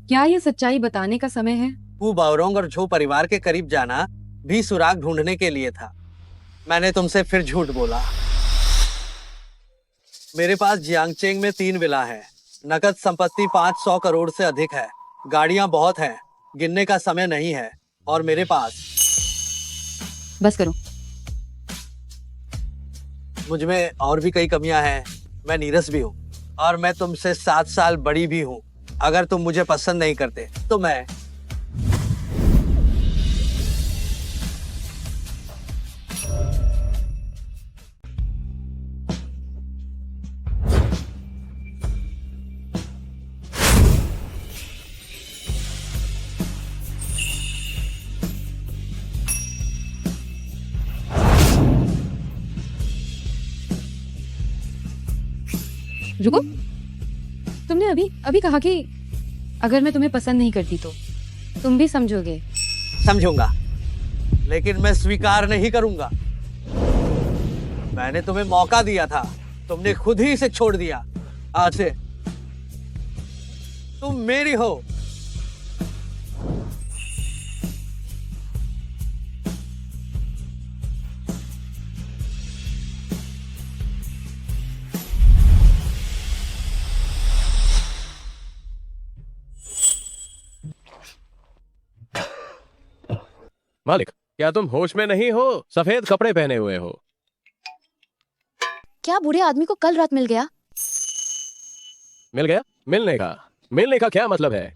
क्या ये सच्चाई बताने का समय है? वो बाओरोंग और झो परिवार के करीब जाना भी सुराग ढूंढने के लिए था। मैंने तुमसे फिर झूठ बोला। मेरे पास जियांगचेंग में 3 विला है। नकद संपत्ति 500 करोड़ से अधिक है। गाड़ियां बहुत हैं, गिनने का समय नहीं है। और मेरे पास बस करो। मुझ में और भी कई कमियां हैं। मैं नीरस भी हूँ और मैं तुमसे 7 साल बड़ी भी हूँ। अगर तुम मुझे पसंद नहीं करते तो मैं रुको, तुमने अभी अभी कहा कि अगर मैं तुम्हें पसंद नहीं करती तो तुम भी समझोगे। समझूंगा लेकिन मैं स्वीकार नहीं करूंगा। मैंने तुम्हें मौका दिया था, तुमने खुद ही इसे छोड़ दिया। आज से तुम मेरी हो। मालिक, क्या तुम होश में नहीं हो? सफेद कपड़े पहने हुए हो। क्या बूढ़े आदमी को कल रात मिल गया? मिल गया? मिलने का क्या मतलब है?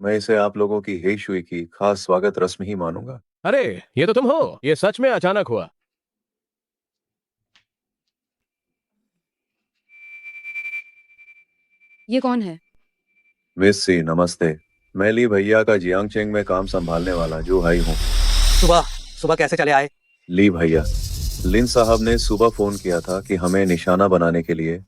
मैं इसे आप लोगों की हेशुई की खास स्वागत रस्म ही मानूंगा। अरे, ये तो तुम हो। ये सच में अचानक हुआ। ये कौन है? मिस सी, नमस्ते। मैं ली भैया का जियांगचेंग में काम संभालने वाला जो हाई हूँ। सुबह कैसे चले आए? ली भैया, लिन साहब ने सुबह फोन किया था कि हमें निशाना बनाने के लिए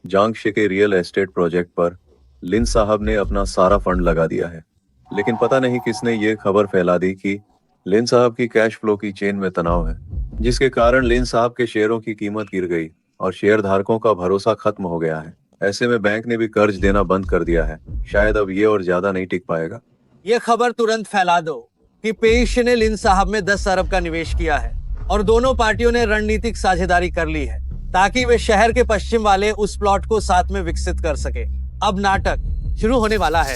जांगशे के रियल एस्टेट प्रोजेक्ट पर लिन साहब ने अपना सारा फंड लगा दिया है। लेकिन पता नहीं किसने ये खबर फैला दी कि लिन साहब की कैश फ्लो की चेन में तनाव है, जिसके कारण लिन साहब के शेयरों की कीमत गिर गई और शेयर धारकों का भरोसा खत्म हो गया है। ऐसे में बैंक ने भी कर्ज देना बंद कर दिया है। शायद अब ये और ज्यादा नहीं टिक पाएगा। ये खबर तुरंत फैला दो कि पेश ने लिन साहब में 10 अरब का निवेश किया है और दोनों पार्टियों ने रणनीतिक साझेदारी कर ली है ताकि वे शहर के पश्चिम वाले उस प्लॉट को साथ में विकसित कर सके। अब नाटक शुरू होने वाला है।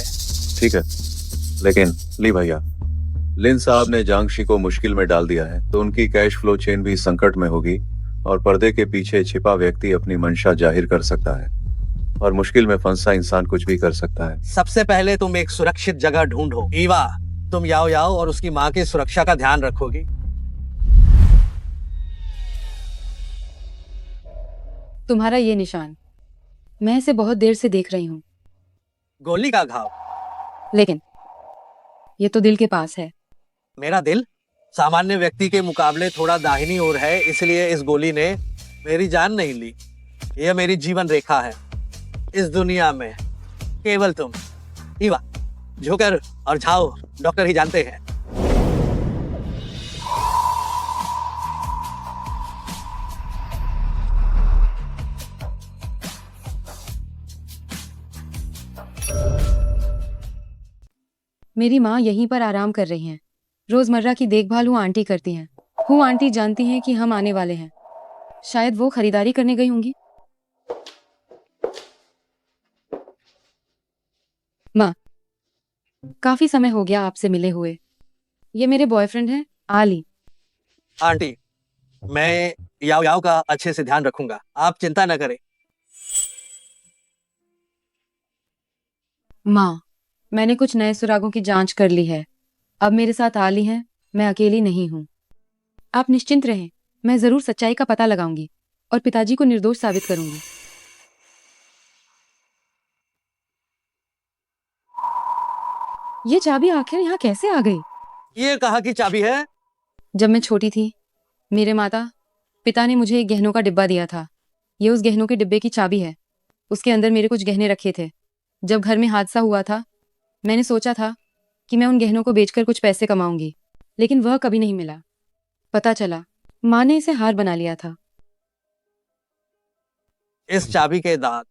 ठीक है, लेकिन ली भैया, लिन साहब ने जांगशी को मुश्किल में डाल दिया है तो उनकी कैश फ्लो चेन भी संकट में होगी और पर्दे के पीछे छिपा व्यक्ति अपनी मंशा जाहिर कर सकता है और मुश्किल में फंसा इंसान कुछ भी कर सकता है। सबसे पहले तुम एक सुरक्षित जगह ढूंढो। ईवा, तुम याओ याओ और उसकी माँ की सुरक्षा का ध्यान रखोगी। तुम्हारा ये निशान मैं इसे बहुत देर से देख रही हूँ, गोली का घाव। लेकिन ये तो दिल के पास है। मेरा दिल सामान्य व्यक्ति के मुकाबले थोड़ा दाहिनी ओर है, इसलिए इस गोली ने मेरी जान नहीं ली। यह मेरी जीवन रेखा है। इस दुनिया में केवल तुम, ईवा, जोकर और झाओ डॉक्टर ही जानते हैं। मेरी माँ यहीं पर आराम कर रही हैं। रोजमर्रा की देखभाल हूँ आंटी करती हैं। हूँ आंटी जानती हैं कि हम आने वाले हैं। शायद वो खरीदारी करने गई होंगी। माँ, काफी समय हो गया आपसे मिले हुए। ये मेरे बॉयफ्रेंड हैं, आली। आंटी, मैं याओ याओ का अच्छे से ध्यान रखूंगा, आप चिंता न करें। माँ, मैंने कुछ नए सुरागों की जांच कर ली है। अब मेरे साथ आली हैं, मैं अकेली नहीं हूँ। आप निश्चिंत रहें, मैं जरूर सच्चाई का पता लगाऊंगी और पिताजी को निर्दोष साबित करूंगी। ये चाबी आखिर यहाँ कैसे आ गई? ये कहाँ की चाबी है? जब मैं छोटी थी, मेरे माता पिता ने मुझे एक गहनों का डिब्बा दिया था। ये उस गहनों के डिब्बे की चाबी है। उसके अंदर मेरे कुछ गहने रखे थे। जब घर में हादसा हुआ था, मैंने सोचा था कि मैं उन गहनों को बेचकर कुछ पैसे कमाऊंगी, लेकिन वह कभी नहीं मिला। पता चला माँ ने इसे हार बना लिया था। इस चाबी के दांत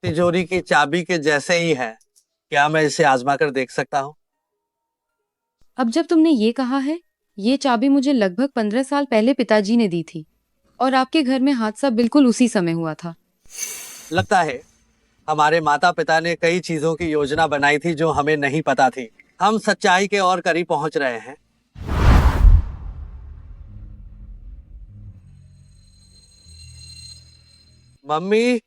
तिजोरी की चाबी के जैसे ही है। क्या मैं इसे आजमा कर देख सकता हूँ? अब जब तुमने ये कहा है, ये चाबी मुझे लगभग 15 साल पहले पिताजी ने दी थी और आपके घर में हादसा बिल्कुल उसी समय हुआ था। लगता है हमारे माता पिता ने कई चीजों की योजना बनाई थी जो हमें नहीं पता थी। हम सच्चाई के और करीब पहुंच रहे हैं। मम्मी,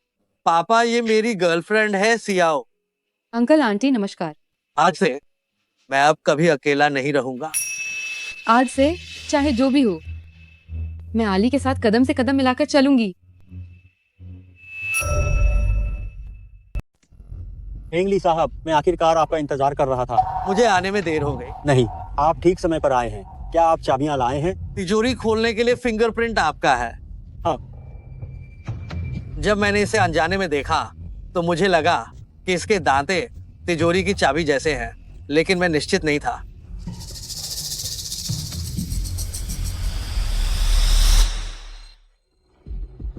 पापा, ये मेरी गर्लफ्रेंड है सियाओ। अंकल आंटी नमस्कार। आज से मैं अब कभी अकेला नहीं रहूंगा। आज से चाहे जो भी हो, मैं आली के साथ कदम से कदम मिलाकर चलूंगी। हेंगली साहब, मैं आखिरकार आपका इंतजार कर रहा था। मुझे आने में देर हो गई। नहीं, आप ठीक समय पर आए हैं। क्या आप चाबियां लाए हैं? तिजोरी खोलने के लिए फिंगरप्रिंट आपका है। हाँ। जब मैंने इसे अनजाने में देखा तो मुझे लगा कि इसके दांते तिजोरी की चाबी जैसे हैं, लेकिन मैं निश्चित नहीं था।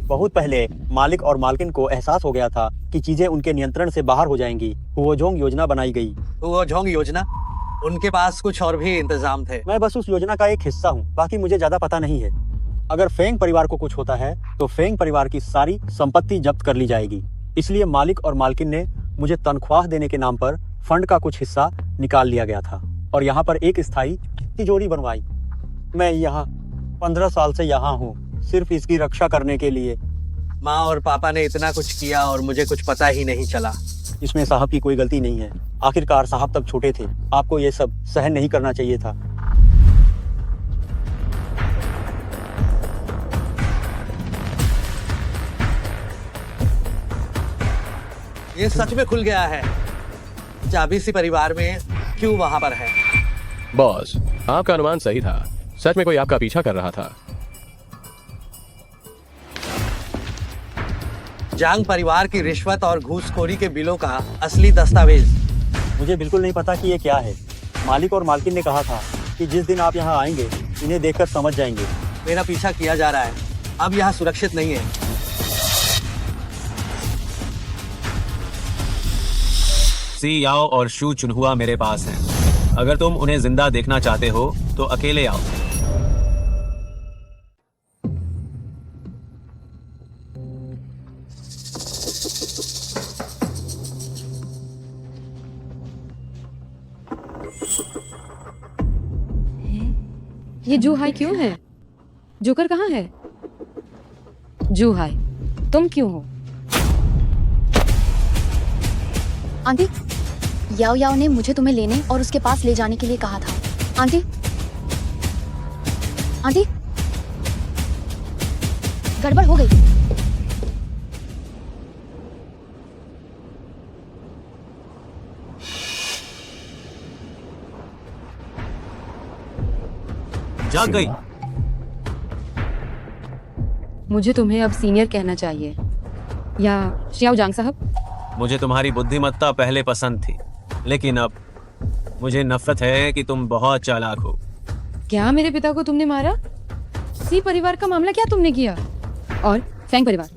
बहुत पहले मालिक और मालकिन को एहसास हो गया था कि चीजें उनके नियंत्रण से बाहर हो जाएंगी। हुओजोंग योजना बनाई गई। हुओजोंग योजना? उनके पास कुछ और भी इंतजाम थे। मैं बस उस योजना का एक हिस्सा हूँ, बाकी मुझे ज्यादा पता नहीं है। अगर फेंग परिवार को कुछ होता है तो फेंग परिवार की सारी संपत्ति जब्त कर ली जाएगी। इसलिए मालिक और मालकिन ने मुझे तनख्वाह देने के नाम पर फंड का कुछ हिस्सा निकाल लिया गया था और यहाँ पर एक स्थायी तिजोरी बनवाई। मैं यहाँ 15 साल से यहाँ हूँ, सिर्फ इसकी रक्षा करने के लिए। माँ और पापा ने इतना कुछ किया और मुझे कुछ पता ही नहीं चला। इसमें साहब की कोई गलती नहीं है। आखिरकार साहब तब छोटे थे, आपको ये सब सहन नहीं करना चाहिए था। ये सच में खुल गया है। चाबी सी परिवार में क्यों वहां पर है? बॉस, आपका अनुमान सही था। सच में कोई आपका पीछा कर रहा था। जांग परिवार की रिश्वत और घूसखोरी के बिलों का असली दस्तावेज। मुझे बिल्कुल नहीं पता कि ये क्या है। मालिक और मालकिन ने कहा था कि जिस दिन आप यहाँ आएंगे इन्हें देखकर समझ जाएंगे। मेरा पीछा किया जा रहा है। अब यहाँ सुरक्षित नहीं है। सी याओ और शू चुनहुआ मेरे पास हैं। अगर तुम उन्हें जिंदा देखना चाहते हो तो अकेले आओ। ये जू हाई क्यों है? जोकर कहाँ है? जू हाई, तुम क्यों हो? आंटी, याओ याओ ने मुझे तुम्हें लेने और उसके पास ले जाने के लिए कहा था। आंटी, आंटी, गड़बड़ हो गई। जाग गई। मुझे तुम्हें अब सीनियर कहना चाहिए, या शियाओ जांग साहब? मुझे तुम्हारी बुद्धिमत्ता पहले पसंद थी, लेकिन अब मुझे नफरत है कि तुम बहुत चालाक हो। क्या मेरे पिता को तुमने मारा? सी परिवार का मामला क्या तुमने किया? और फेंग परिवार,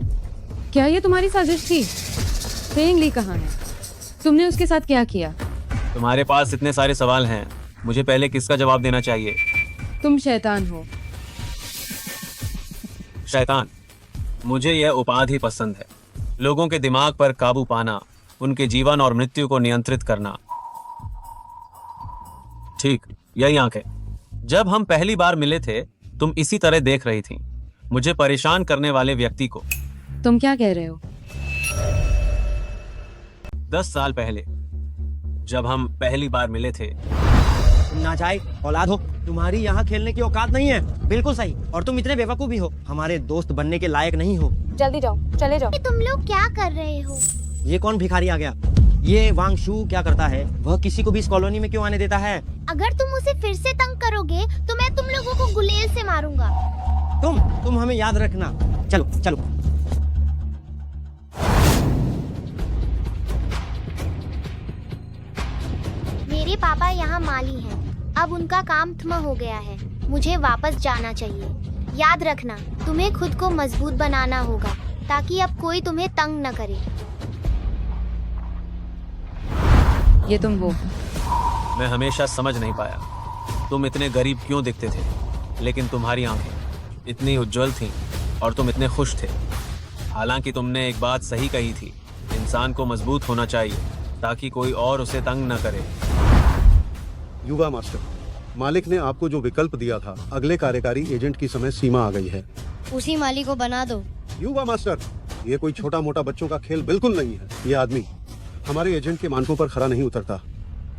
क्या ये तुम्हारी साजिश थी? फेंग ली कहाँ है? तुमने उसके साथ क्या किया? तुम्हारे पास इतने सारे सवाल हैं, मुझे पहले किसका जवाब देना चाहिए? तुम शैतान हो। शैतान? मुझे यह उपाधि पसंद है। लोगों के दिमाग पर काबू पाना, उनके जीवन और मृत्यु को नियंत्रित करना। ठीक, यही आंख है। जब हम पहली बार मिले थे, तुम इसी तरह देख रही थी, मुझे परेशान करने वाले व्यक्ति को। तुम क्या कह रहे हो? 10 साल पहले जब हम पहली बार मिले थे। तुम नाजायज औलाद हो, तुम्हारी यहाँ खेलने की औकात नहीं है। बिल्कुल सही, और तुम इतने बेवकूफ भी हो, हमारे दोस्त बनने के लायक नहीं हो। जल्दी जाओ, चले जाओ। तुम लोग क्या कर रहे हो? ये कौन भिखारी आ गया? ये वांग शू क्या करता है? वह किसी को भी इस कॉलोनी में क्यों आने देता है? अगर तुम उसे फिर से तंग करोगे तो मैं तुम लोगों को गुलेल से मारूंगा। तुम हमें याद रखना। चलो चलो। मेरे पापा यहाँ माली हैं। अब उनका काम खत्म हो गया है, मुझे वापस जाना चाहिए। याद रखना, तुम्हें खुद को मजबूत बनाना होगा ताकि अब कोई तुम्हें तंग न करे। ये तुम हो? मैं हमेशा समझ नहीं पाया तुम इतने गरीब क्यों दिखते थे, लेकिन तुम्हारी आंखें इतनी उज्जवल थीं और तुम इतने खुश थे। हालांकि तुमने एक बात सही कही थी, इंसान को मजबूत होना चाहिए ताकि कोई और उसे तंग न करे। युवा मास्टर, मालिक ने आपको जो विकल्प दिया था, अगले कार्यकारी एजेंट की समय सीमा आ गई है। उसी माली को बना दो। युवा मास्टर, ये कोई छोटा मोटा बच्चों का खेल बिल्कुल नहीं है। ये आदमी हमारे एजेंट के मानकों पर खरा नहीं उतरता।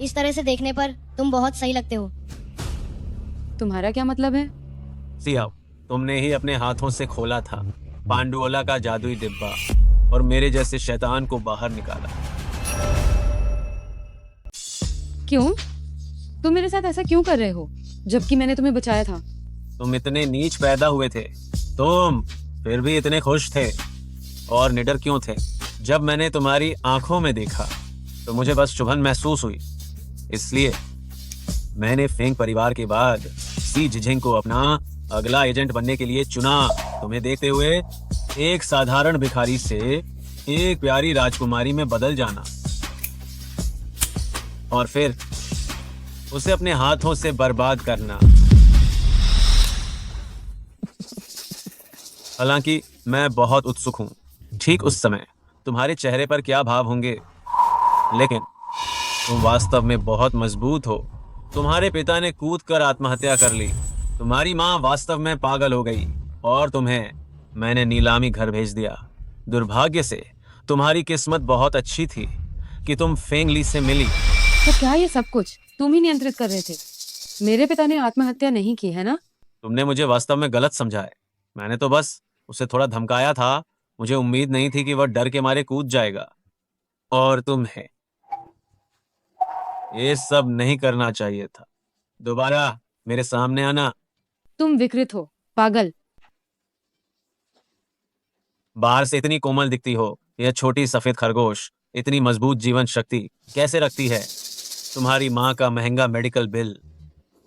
इस तरह से देखने पर तुम बहुत सही लगते हो। तुम्हारा क्या मतलब है? सियाओ, तुमने ही अपने हाथों से खोला था पांडुओला का जादुई डिब्बा और मेरे जैसे शैतान को बाहर निकाला। क्यों? तुम मेरे साथ ऐसा क्यों कर रहे हो, जबकि मैंने तुम्हें बचाया था? तुम इतने नीच पैदा हुए थे, तुम फिर भी इतने खुश थे और निडर क्यों थे? जब मैंने तुम्हारी आंखों में देखा तो मुझे बस चुभन महसूस हुई। इसलिए मैंने फेंग परिवार के बाद सी जिजिंग को अपना अगला एजेंट बनने के लिए चुना। तुम्हें देखते हुए एक साधारण भिखारी से एक प्यारी राजकुमारी में बदल जाना और फिर उसे अपने हाथों से बर्बाद करना। हालांकि मैं बहुत उत्सुक हूं ठीक उस समय तुम्हारे चेहरे पर क्या भाव होंगे, लेकिन तुम वास्तव में बहुत मजबूत हो। तुम्हारे पिता ने कूदकर आत्महत्या कर ली, तुम्हारी माँ वास्तव में पागल हो गई और तुम्हें मैंने नीलामी घर भेज दिया। दुर्भाग्य से तुम्हारी किस्मत बहुत अच्छी थी कि तुम फेंग ली से मिली। तो क्या ये सब कुछ तुम ही नियंत्रित कर रहे थे? मेरे पिता ने आत्महत्या नहीं की है ना? तुमने मुझे वास्तव में गलत समझा है। मैंने तो बस उसे थोड़ा धमकाया था। मुझे उम्मीद नहीं थी कि वह डर के मारे कूद जाएगा। और तुम्हें ये सब नहीं करना चाहिए था। दोबारा मेरे सामने आना। तुम विकृत हो, पागल। बाहर से इतनी कोमल दिखती हो, यह छोटी सफेद खरगोश इतनी मजबूत जीवन शक्ति कैसे रखती है? तुम्हारी माँ का महंगा मेडिकल बिल,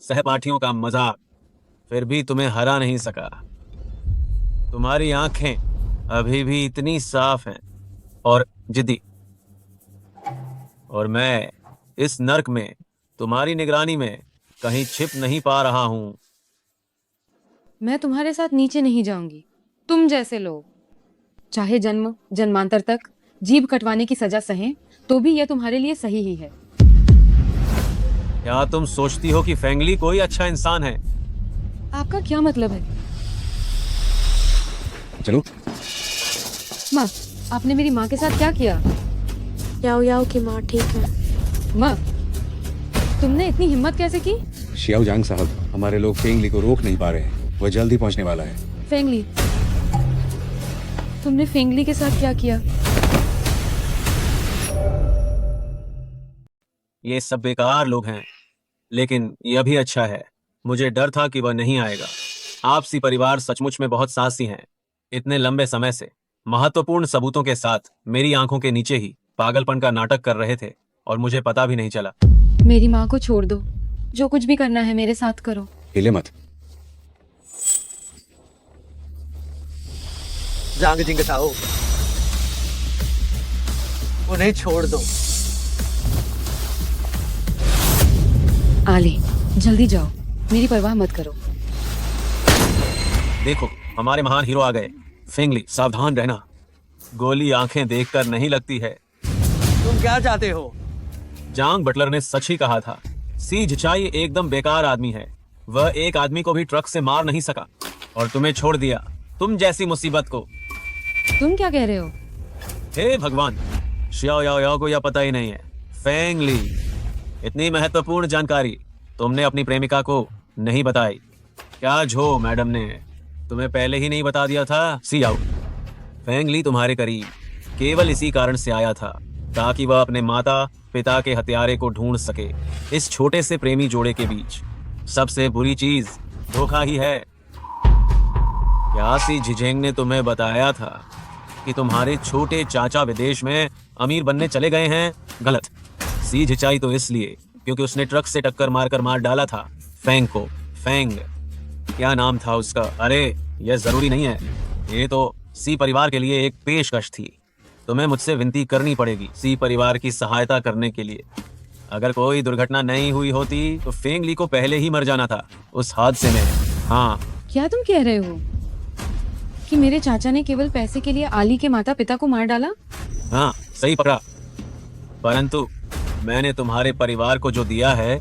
सहपाठियों का मजाक, फिर भी तुम्हें हरा नहीं सका। तुम्हारी आंखें अभी भी इतनी साफ हैं और जिद्दी। और मैं इस नर्क में तुम्हारी निगरानी में कहीं छिप नहीं पा रहा हूं। मैं तुम्हारे साथ नीचे नहीं जाऊंगी। तुम जैसे लोग चाहे जन्म जन्मांतर तक जीभ कटवाने की सजा सहें तो भी यह तुम्हारे लिए सही ही है। क्या तुम सोचती हो कि फेंगली कोई अच्छा इंसान है? आपका क्या मतलब है? चलो। माँ, आपने मेरी माँ के साथ क्या किया? याओ याओ की माँ ठीक है। माँ, तुमने इतनी हिम्मत कैसे की? शियाओ जांग साहब, हमारे लोग फेंगली को रोक नहीं पा रहे हैं। वह जल्दी पहुंचने वाला है। फेंगली, तुमने फेंगली के साथ क्या किया? ये सब बेकार लोग हैं, लेकिन यह भी अच्छा है। मुझे डर था कि वह नहीं आएगा। आपसी परिवार सचमुच में बहुत साहसी हैं। इतने लंबे समय से महत्वपूर्ण सबूतों के साथ मेरी आंखों के नीचे ही पागलपन का नाटक कर रहे थे और मुझे पता भी नहीं चला। मेरी माँ को छोड़ दो। जो कुछ भी करना है मेरे साथ करो। हिले मत। जांग जिंग साओ, उन्हें छोड़ दो। आले, जल्दी जाओ। मेरी परवाह मत करो। देखो, हमारे महान हीरो आ गए। फेंगली, सावधान रहना। गोली आंखें देखकर नहीं लगती है। तुम क्या चाहते हो? जांग बटलर ने सच ही कहा था। सी झिचाई एकदम बेकार आदमी है। वह एक आदमी को भी ट्रक से मार नहीं सका और तुम्हें छोड़ दिया, तुम जैसी मुसीबत को। तुम क्या कह रहे हो? हे भगवान, शियाओ याओ याओ को यह पता ही नहीं है। फेंगली, इतनी महत्वपूर्ण जानकारी तुमने अपनी प्रेमिका को नहीं बताई। क्या झो मैडम ने तुम्हें पहले ही नहीं बता दिया था? सियाओ, फेंगली तुम्हारे करीब केवल इसी कारण से आया था ताकि वह अपने माता पिता के हत्यारे को ढूंढ सके। इस छोटे से प्रेमी जोड़े के बीच सबसे बुरी चीज धोखा ही है। क्या सी झिझेंग ने तुम्हें बताया था कि तुम्हारे छोटे चाचा विदेश में अमीर बनने चले गए हैं? गलत। सी झिचाई तो इसलिए क्योंकि उसने ट्रक से टक्कर मारकर मार डाला था फेंग को। फेंग, क्या नाम था उसका? अरे यह जरूरी नहीं है, ये तो सी परिवार के लिए एक पेशकश थी। तुम्हें मुझसे विनती करनी पड़ेगी सी परिवार की सहायता करने के लिए। अगर कोई दुर्घटना नहीं हुई होती तो फेंगली को पहले ही मर जाना था उस हादसे में। हाँ। क्या तुम कह रहे हो कि मेरे चाचा ने केवल पैसे के लिए आली के माता पिता को मार डाला? हाँ, सही पकड़ा। परंतु मैंने तुम्हारे परिवार को जो दिया है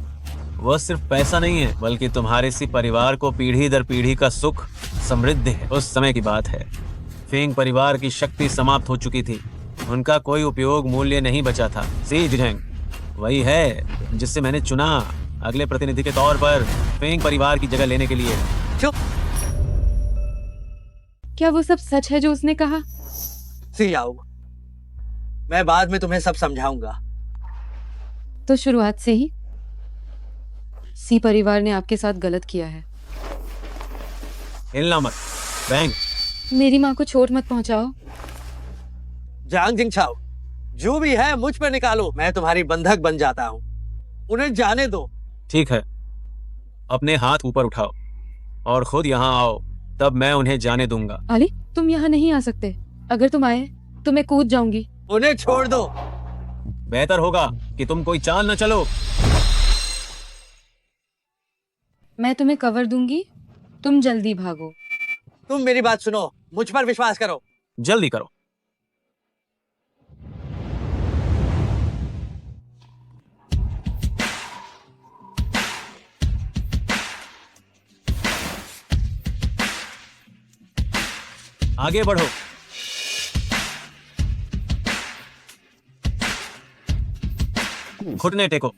वह सिर्फ पैसा नहीं है, बल्कि तुम्हारे सी परिवार को पीढ़ी दर पीढ़ी का सुख समृद्धि है। उस समय की बात है, फेंग परिवार की शक्ति समाप्त हो चुकी थी। उनका कोई उपयोग मूल्य नहीं बचा था। सी झिझेंग वही है जिससे मैंने चुना अगले प्रतिनिधि के तौर पर फेंग परिवार की जगह लेने के लिए। चुप। क्या वो सब सच है जो उसने कहा? सियाओ, मैं बाद में तुम्हें सब समझाऊंगा। तो शुरुआत से ही सी परिवार ने आपके साथ गलत किया है। हिलना मत। बैंग, मेरी माँ को चोट मत पहुंचाओ। जांग जिंगछाओ, जो भी है मुझ पर निकालो। मैं तुम्हारी बंधक बन जाता हूँ। उन्हें जाने दो। ठीक है, अपने हाथ ऊपर उठाओ और खुद यहाँ आओ, तब मैं उन्हें जाने दूंगा। अली, तुम यहाँ नहीं आ सकते। अगर तुम आए तो मैं कूद जाऊंगी। उन्हें छोड़ दो। बेहतर होगा कि तुम कोई चाल न चलो। मैं तुम्हें कवर दूंगी, तुम जल्दी भागो। तुम मेरी बात सुनो, मुझ पर विश्वास करो। जल्दी करो। आगे बढ़ो। घुटने टेको।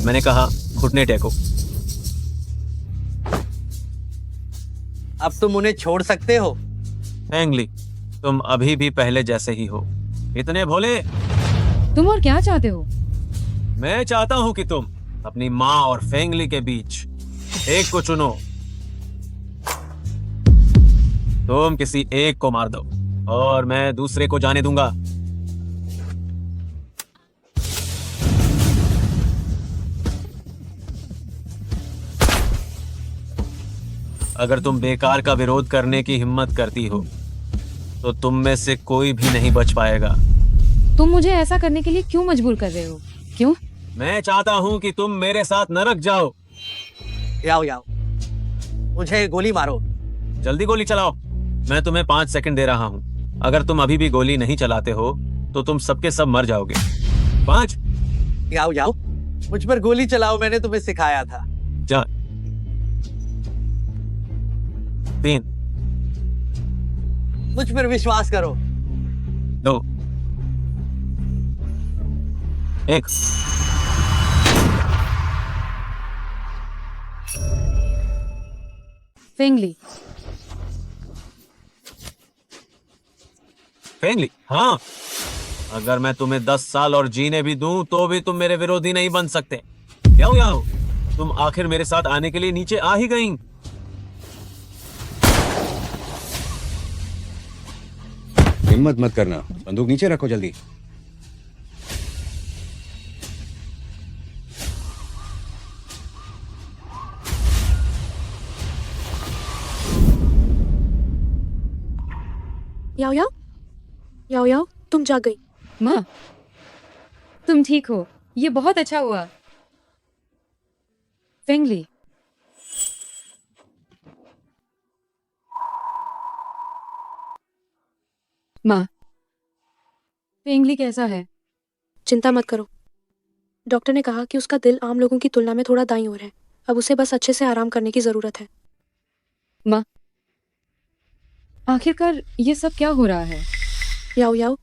मैंने कहा घुटने टेको। अब तुम उन्हें छोड़ सकते हो। फेंगली, तुम अभी भी पहले जैसे ही हो, इतने भोले। तुम और क्या चाहते हो? मैं चाहता हूं कि तुम अपनी माँ और फेंगली के बीच एक को चुनो। तुम किसी एक को मार दो और मैं दूसरे को जाने दूंगा। अगर तुम बेकार का विरोध करने की हिम्मत करती हो तो तुम में से कोई भी नहीं बच पाएगा। तुम मुझे ऐसा करने के लिए क्यों मजबूर कर रहे हो? क्यों? मैं चाहता हूँ कि तुम मेरे साथ नरक जाओ। याओ याओ, मुझे गोली मारो। जल्दी गोली चलाओ। मैं तुम्हें 5 सेकंड दे रहा हूँ। अगर तुम अभी भी गोली नहीं चलाते हो तो तुम सबके सब मर जाओगे। 5। याओ याओ, मुझ पर गोली चलाओ, मैंने तुम्हें सिखाया था। 4 3 मुझ पर विश्वास करो। 2 1। फेंगली। फेंगली, हाँ। अगर मैं तुम्हें 10 साल और जीने भी दूं तो भी तुम मेरे विरोधी नहीं बन सकते। याओ याओ, तुम आखिर मेरे साथ आने के लिए नीचे आ ही गईं। हिम्मत मत करना, बंदूक नीचे रखो जल्दी। याओ याओ, याओ याओ, तुम जाग गई। माँ, तुम ठीक हो, ये बहुत अच्छा हुआ। फेंगली, माँ, फेंगली कैसा है? चिंता मत करो, डॉक्टर ने कहा कि उसका दिल आम लोगों की तुलना में थोड़ा दाईं ओर है। अब उसे बस अच्छे से आराम करने की जरूरत है। माँ, आखिरकार ये सब क्या हो रहा है? याओ याओ,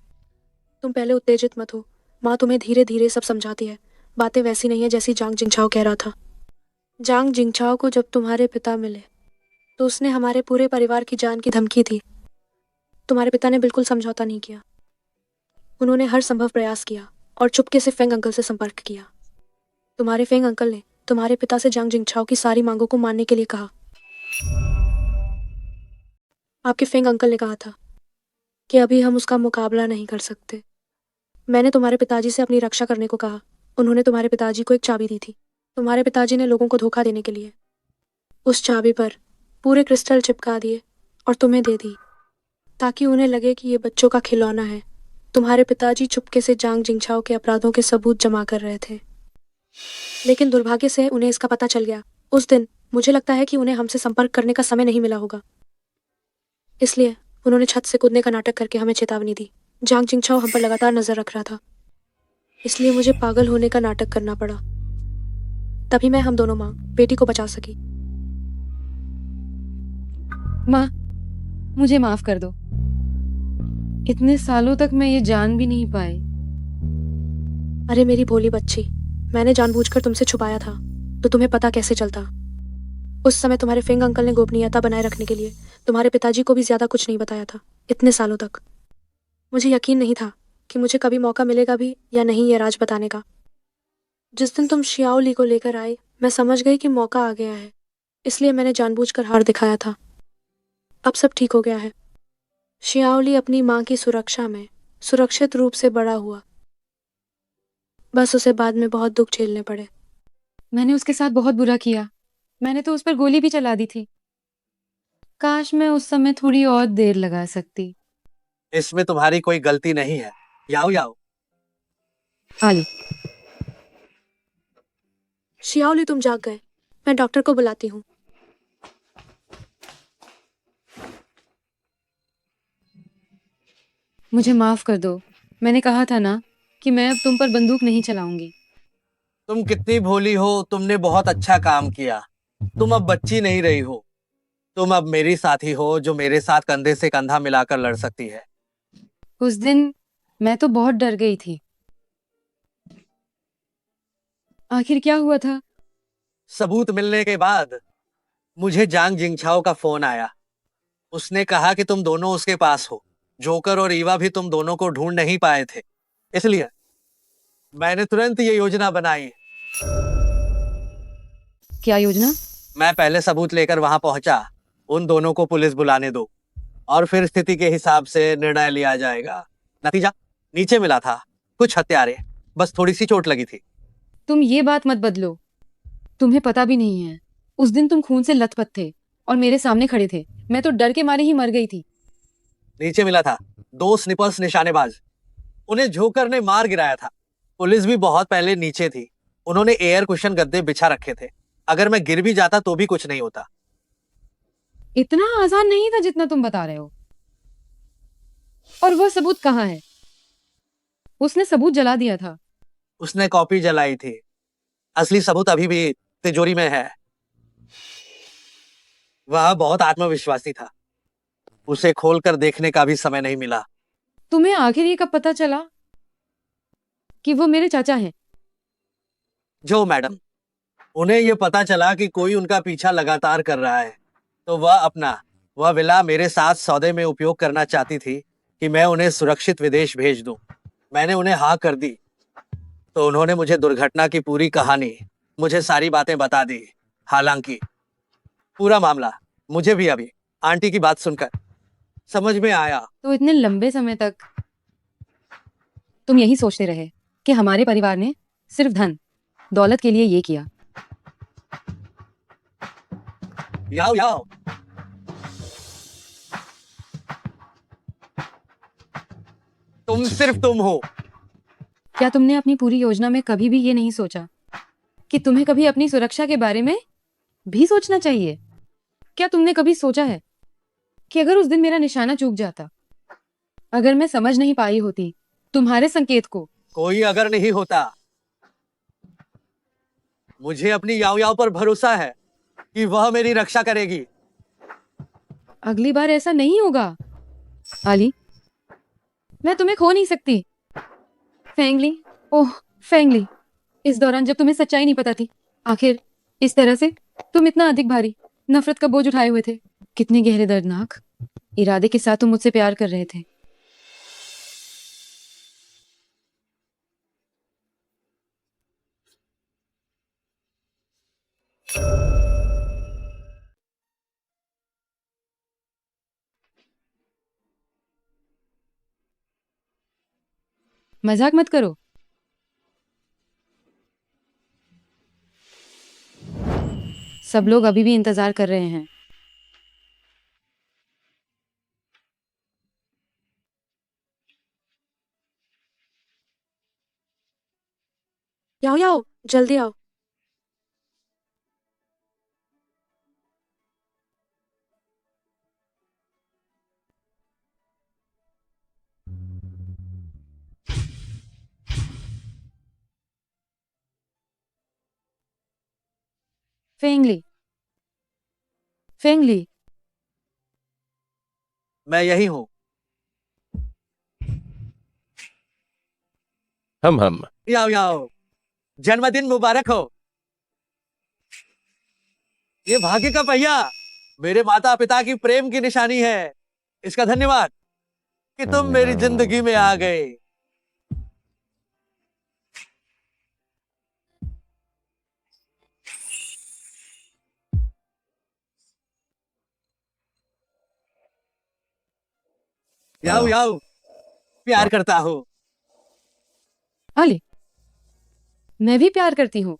तुम पहले उत्तेजित मत हो। माँ तुम्हें धीरे धीरे सब समझाती है। बातें वैसी नहीं है जैसी जांग जिंगछाओ कह रहा था। जांग जिंगछाओ को जब तुम्हारे पिता मिले तो उसने हमारे पूरे परिवार की जान की धमकी दी। तुम्हारे पिता ने बिल्कुल समझौता नहीं किया। उन्होंने हर संभव प्रयास किया और चुपके से फेंग अंकल से संपर्क किया। तुम्हारे फेंग अंकल ने तुम्हारे पिता से जांग जिंगछाओ की सारी मांगों को मानने के लिए कहा। आपके फेंग अंकल ने कहा था कि अभी हम उसका मुकाबला नहीं कर सकते। मैंने तुम्हारे पिताजी से अपनी रक्षा करने को कहा। उन्होंने तुम्हारे पिताजी को एक चाबी दी थी। तुम्हारे पिताजी ने लोगों को धोखा देने के लिए उस चाबी पर पूरे क्रिस्टल चिपका दिए और तुम्हें दे दी ताकि उन्हें लगे कि ये बच्चों का खिलौना है। तुम्हारे पिताजी चुपके से जांग जिंगछाओ के अपराधों के सबूत जमा कर रहे थे, लेकिन दुर्भाग्य से उन्हें इसका पता चल गया। उस दिन मुझे लगता है कि उन्हें हमसे संपर्क करने का समय नहीं मिला होगा, इसलिए उन्होंने छत से कूदने का नाटक करके हमें चेतावनी दी। जांग जिंगछाओ हम पर लगातार नजर रख रहा था, इसलिए मुझे पागल होने का नाटक करना पड़ा। तभी मैं हम दोनों माँ बेटी को बचा सकी। माँ, मुझे माफ कर दो। इतने सालों तक मैं ये जान भी नहीं पाई। अरे मेरी भोली बच्ची, मैंने जानबूझकर तुमसे छुपाया था तो तुम्हें पता कैसे चलता। उस समय तुम्हारे फेंग अंकल ने गोपनीयता बनाए रखने के लिए तुम्हारे पिताजी को भी ज्यादा कुछ नहीं बताया था। इतने सालों तक मुझे यकीन नहीं था कि मुझे कभी मौका मिलेगा भी या नहीं ये राज बताने का। जिस दिन तुम शियाओ ली को लेकर आए, मैं समझ गई कि मौका आ गया है, इसलिए मैंने जानबूझकर हार दिखाया था। अब सब ठीक हो गया है। शियाओ ली अपनी माँ की सुरक्षा में सुरक्षित रूप से बड़ा हुआ। बस उसे बाद में बहुत दुख झेलने पड़े। मैंने उसके साथ बहुत बुरा किया। मैंने तो उस पर गोली भी चला दी थी। काश मैं उस समय थोड़ी और देर लगा सकती। इसमें तुम्हारी कोई गलती नहीं है। याओ याओ, आली। शियाओ ली, तुम जाग गए। मैं डॉक्टर को बुलाती हूँ। मुझे माफ कर दो। मैंने कहा था ना कि मैं अब तुम पर बंदूक नहीं चलाऊंगी। तुम कितनी भोली हो। तुमने बहुत अच्छा काम किया। तुम अब बच्ची नहीं रही हो। तुम अब मेरी साथी हो जो मेरे साथ कंधे से कंधा मिलाकर लड़ सकती है। उस दिन मैं तो बहुत डर गई थी। आखिर क्या हुआ था? सबूत मिलने के बाद मुझे जांग जिंगछाओ का फोन आया। उसने कहा कि तुम दोनों उसके पास हो। जोकर और ईवा भी तुम दोनों को ढूंढ नहीं पाए थे, इसलिए मैंने तुरंत ये योजना बनाई। क्या योजना? मैं पहले सबूत लेकर वहां पहुंचा। उन दोनों को पुलिस बुलाने दो और फिर स्थिति के हिसाब से निर्णय लिया जाएगा। नतीजा नीचे मिला था, कुछ हत्यारे, बस थोड़ी सी चोट लगी थी। तुम ये बात मत बदलो। तुम्हें पता भी नहीं है, उस दिन तुम खून से लथपथ थे और मेरे सामने खड़े थे। मैं तो डर के मारे ही मर गई थी। नीचे मिला था 2 स्निपर्स निशानेबाज। उन्हें जोकर ने मार गिराया था। पुलिस भी बहुत पहले नीचे थी। उन्होंने एयर कुशन गद्दे बिछा रखे थे। अगर मैं गिर भी जाता तो भी कुछ नहीं होता। इतना आसान नहीं था जितना तुम बता रहे हो। और वो सबूत कहाँ है? उसने सबूत जला दिया था। उसने कॉपी जलाई थी। असली सबूत अभी भी तिजोरी में है। वह बहुत आत्मविश्वासी था। उसे खोलकर देखने का भी समय नहीं मिला। तुम्हें आखिर ये कब पता चला कि वो मेरे चाचा हैं? जो मैडम, उन्हें ये पता चला कि कोई उनका पीछा लगातार कर रहा है, तो वह विला मेरे साथ सौदे में उपयोग करना चाहती थी कि मैं उन्हें सुरक्षित विदेश भेज दूं। मैंने उन्हें हाँ कर दी, तो उन्होंने मुझे दुर्घटना की पूरी कहानी, मुझे सारी बातें बता दी। हालांकि पूरा मामला मुझे भी अभी आंटी की बात सुनकर समझ में आया। तो इतने लंबे समय तक तुम यही सोचते रहे कि हमारे परिवार ने सिर्फ धन दौलत के लिए ये किया। याओ याओ, तुम सिर्फ तुम हो। क्या तुमने अपनी पूरी योजना में कभी भी ये नहीं सोचा कि तुम्हें कभी अपनी सुरक्षा के बारे में भी सोचना चाहिए? क्या तुमने कभी सोचा है कि अगर उस दिन मेरा निशाना चूक जाता, अगर मैं समझ नहीं पाई होती तुम्हारे संकेत को? कोई अगर नहीं होता। मुझे अपनी याओ याओ पर भरोसा है कि वह मेरी रक्षा करेगी। अगली बार ऐसा नहीं होगा आली। मैं तुम्हें खो नहीं सकती। फेंगली, ओह फेंगली, इस दौरान जब तुम्हें सच्चाई नहीं पता थी, आखिर इस तरह से तुम इतना अधिक भारी नफरत का बोझ उठाए हुए थे। कितने गहरे दर्दनाक इरादे के साथ तुम मुझसे प्यार कर रहे थे। मजाक मत करो। सब लोग अभी भी इंतजार कर रहे हैं। याओ याओ, जल्दी आओ। फेंगली, फेंगली, मैं यही हूं। हम याओ याओ, जन्मदिन मुबारक हो। ये भाग्य का पहिया मेरे माता पिता की प्रेम की निशानी है। इसका धन्यवाद कि तुम मेरी जिंदगी में आ गए। याओ याओ, प्यार करता हूं। आली, मैं भी प्यार करती हूँ।